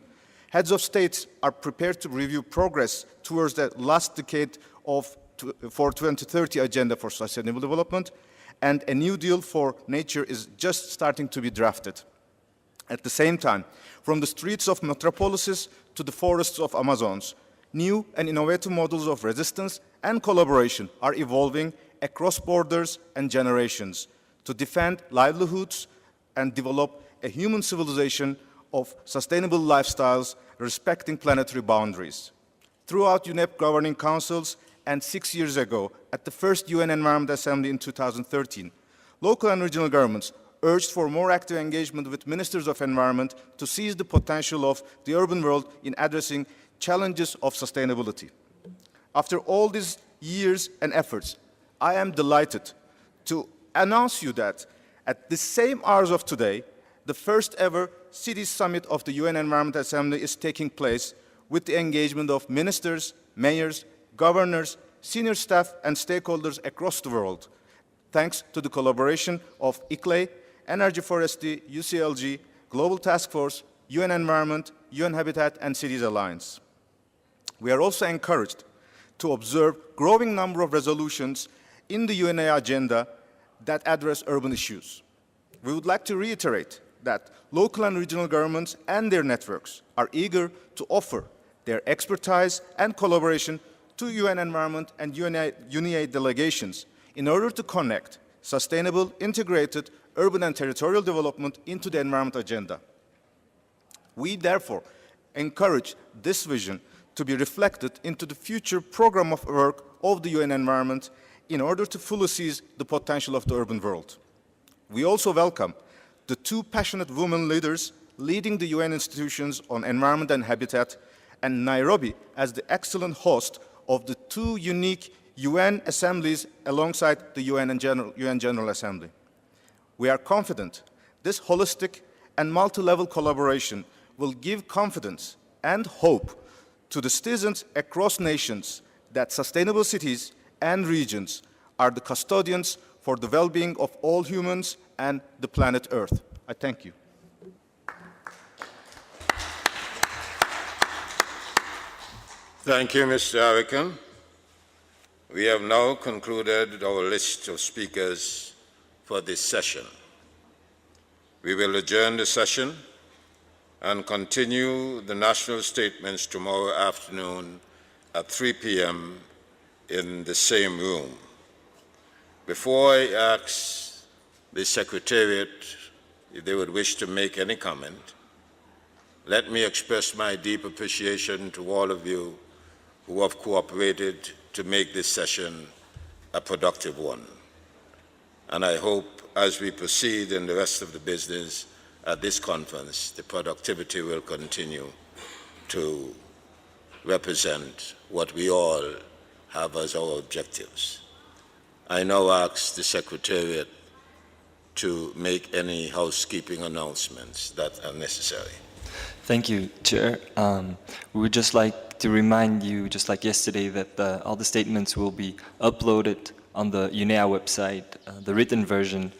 Heads of states are prepared to review progress towards the last decade for 2030 Agenda for Sustainable Development, and a new deal for nature is just starting to be drafted. At the same time, from the streets of metropolises to the forests of Amazons, new and innovative models of resistance and collaboration are evolving across borders and generations to defend livelihoods and develop a human civilization of sustainable lifestyles respecting planetary boundaries. Throughout UNEP governing councils and 6 years ago at the first UN Environment Assembly in 2013, local and regional governments urged for more active engagement with ministers of environment to seize the potential of the urban world in addressing challenges of sustainability. After all these years and efforts, I am delighted to announce you that at the same hours of today, the first ever Cities Summit of the UN Environment Assembly is taking place with the engagement of ministers, mayors, governors, senior staff, and stakeholders across the world, thanks to the collaboration of ICLEI, Energy Forestry, UCLG, Global Task Force, UN Environment, UN Habitat, and Cities Alliance. We are also encouraged to observe growing number of resolutions in the UNA agenda that address urban issues. We would like to reiterate that local and regional governments and their networks are eager to offer their expertise and collaboration to UN Environment and UNEA delegations in order to connect sustainable, integrated urban and territorial development into the environment agenda. We therefore encourage this vision to be reflected into the future program of work of the UN Environment in order to fully seize the potential of the urban world. We also welcome the two passionate women leaders leading the UN institutions on environment and habitat, and Nairobi as the excellent host of the two unique UN assemblies alongside the UN General Assembly. We are confident this holistic and multi-level collaboration will give confidence and hope to the citizens across nations that sustainable cities and regions are the custodians for the well-being of all humans and the planet Earth. I thank you. Thank you, Mr. Arikan. We have now concluded our list of speakers for this session. We will adjourn the session and continue the national statements tomorrow afternoon at 3 p.m. in the same room. Before I ask the Secretariat if they would wish to make any comment, let me express my deep appreciation to all of you who have cooperated to make this session a productive one. And I hope as we proceed in the rest of the business at this conference, the productivity will continue to represent what we all have as our objectives. I now ask the Secretariat to make any housekeeping announcements that are necessary. Thank you, Chair. We would just like to remind you, just like yesterday, that all the statements will be uploaded on the UNEA website, the written version,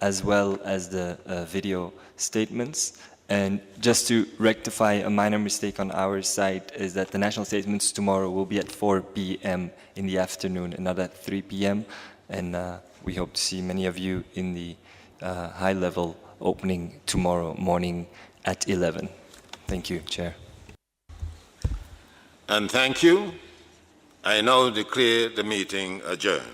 as well as the video statements. And just to rectify a minor mistake on our side is that the national statements tomorrow will be at 4 p.m. in the afternoon and not at 3 p.m. And we hope to see many of you in the high-level opening tomorrow morning at 11. Thank you, Chair. And thank you. I now declare the meeting adjourned.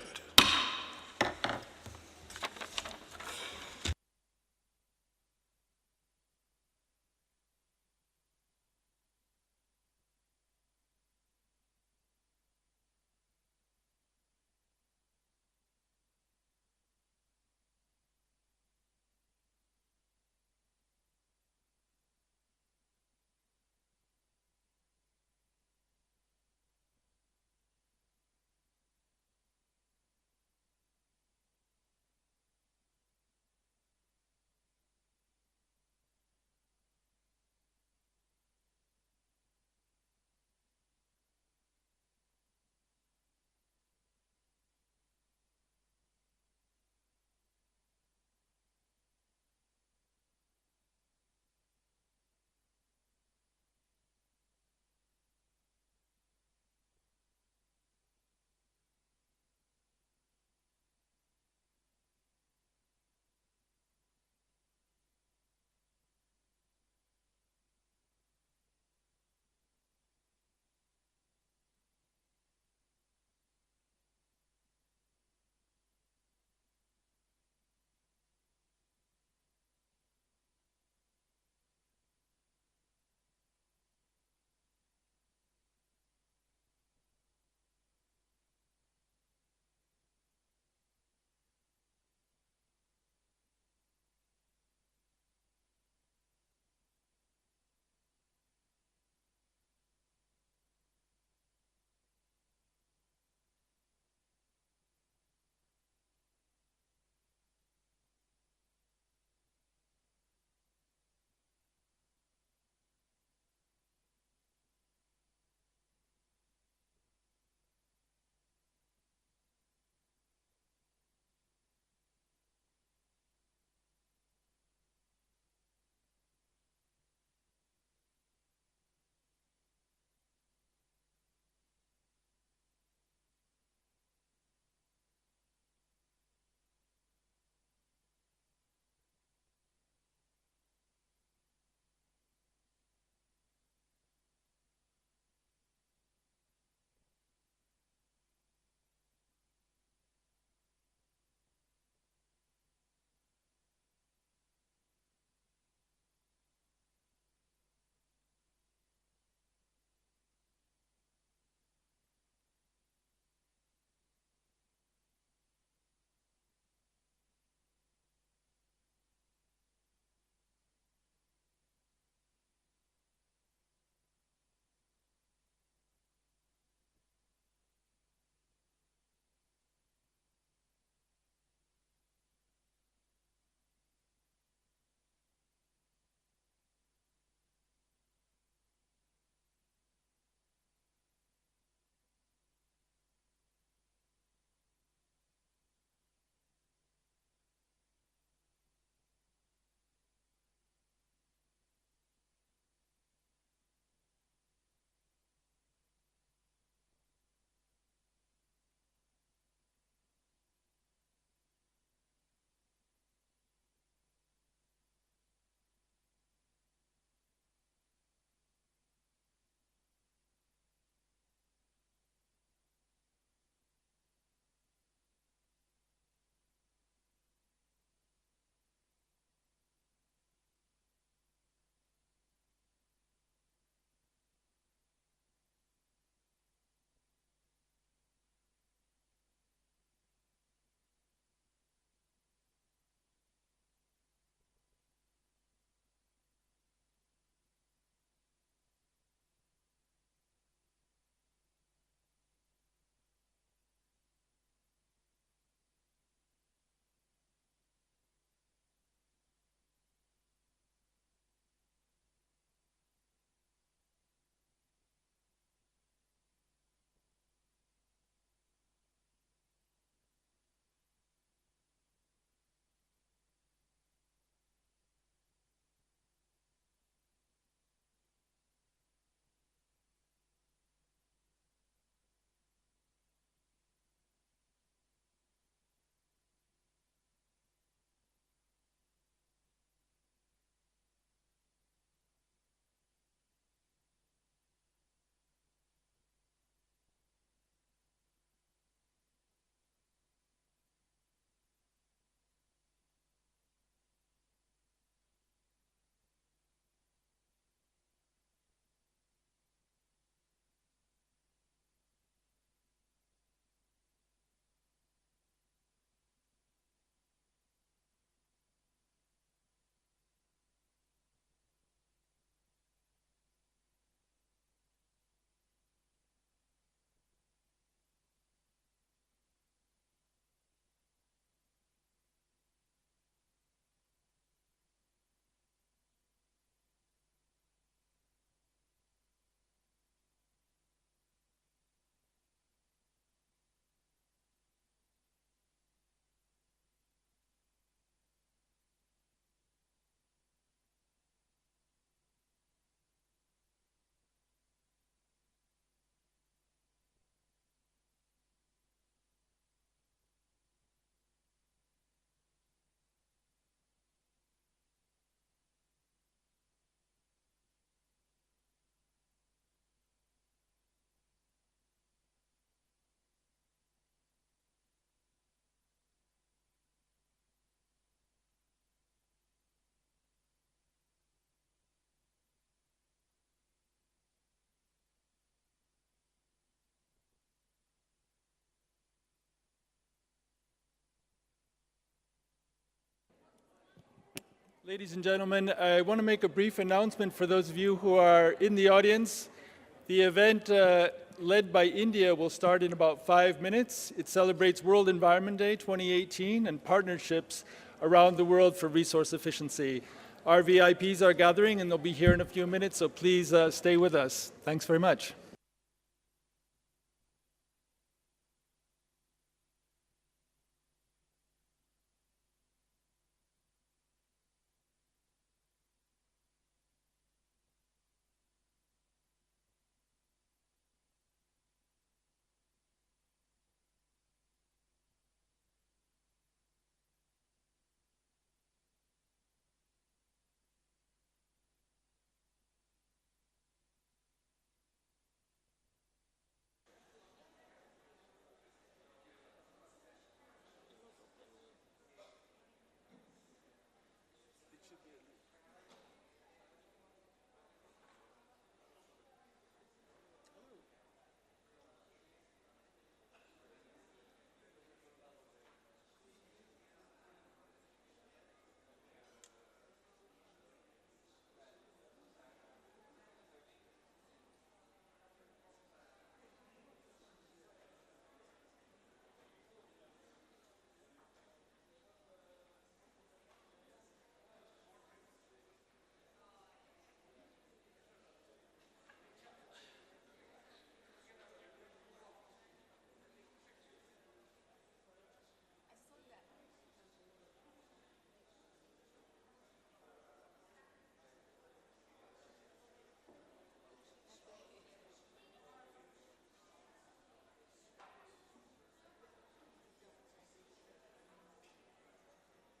Ladies and gentlemen, I want to make a brief announcement for those of you who are in the audience. The event led by India will start in about 5 minutes. It celebrates World Environment Day 2018 and partnerships around the world for resource efficiency. Our VIPs are gathering and they'll be here in a few minutes, so please stay with us. Thanks very much.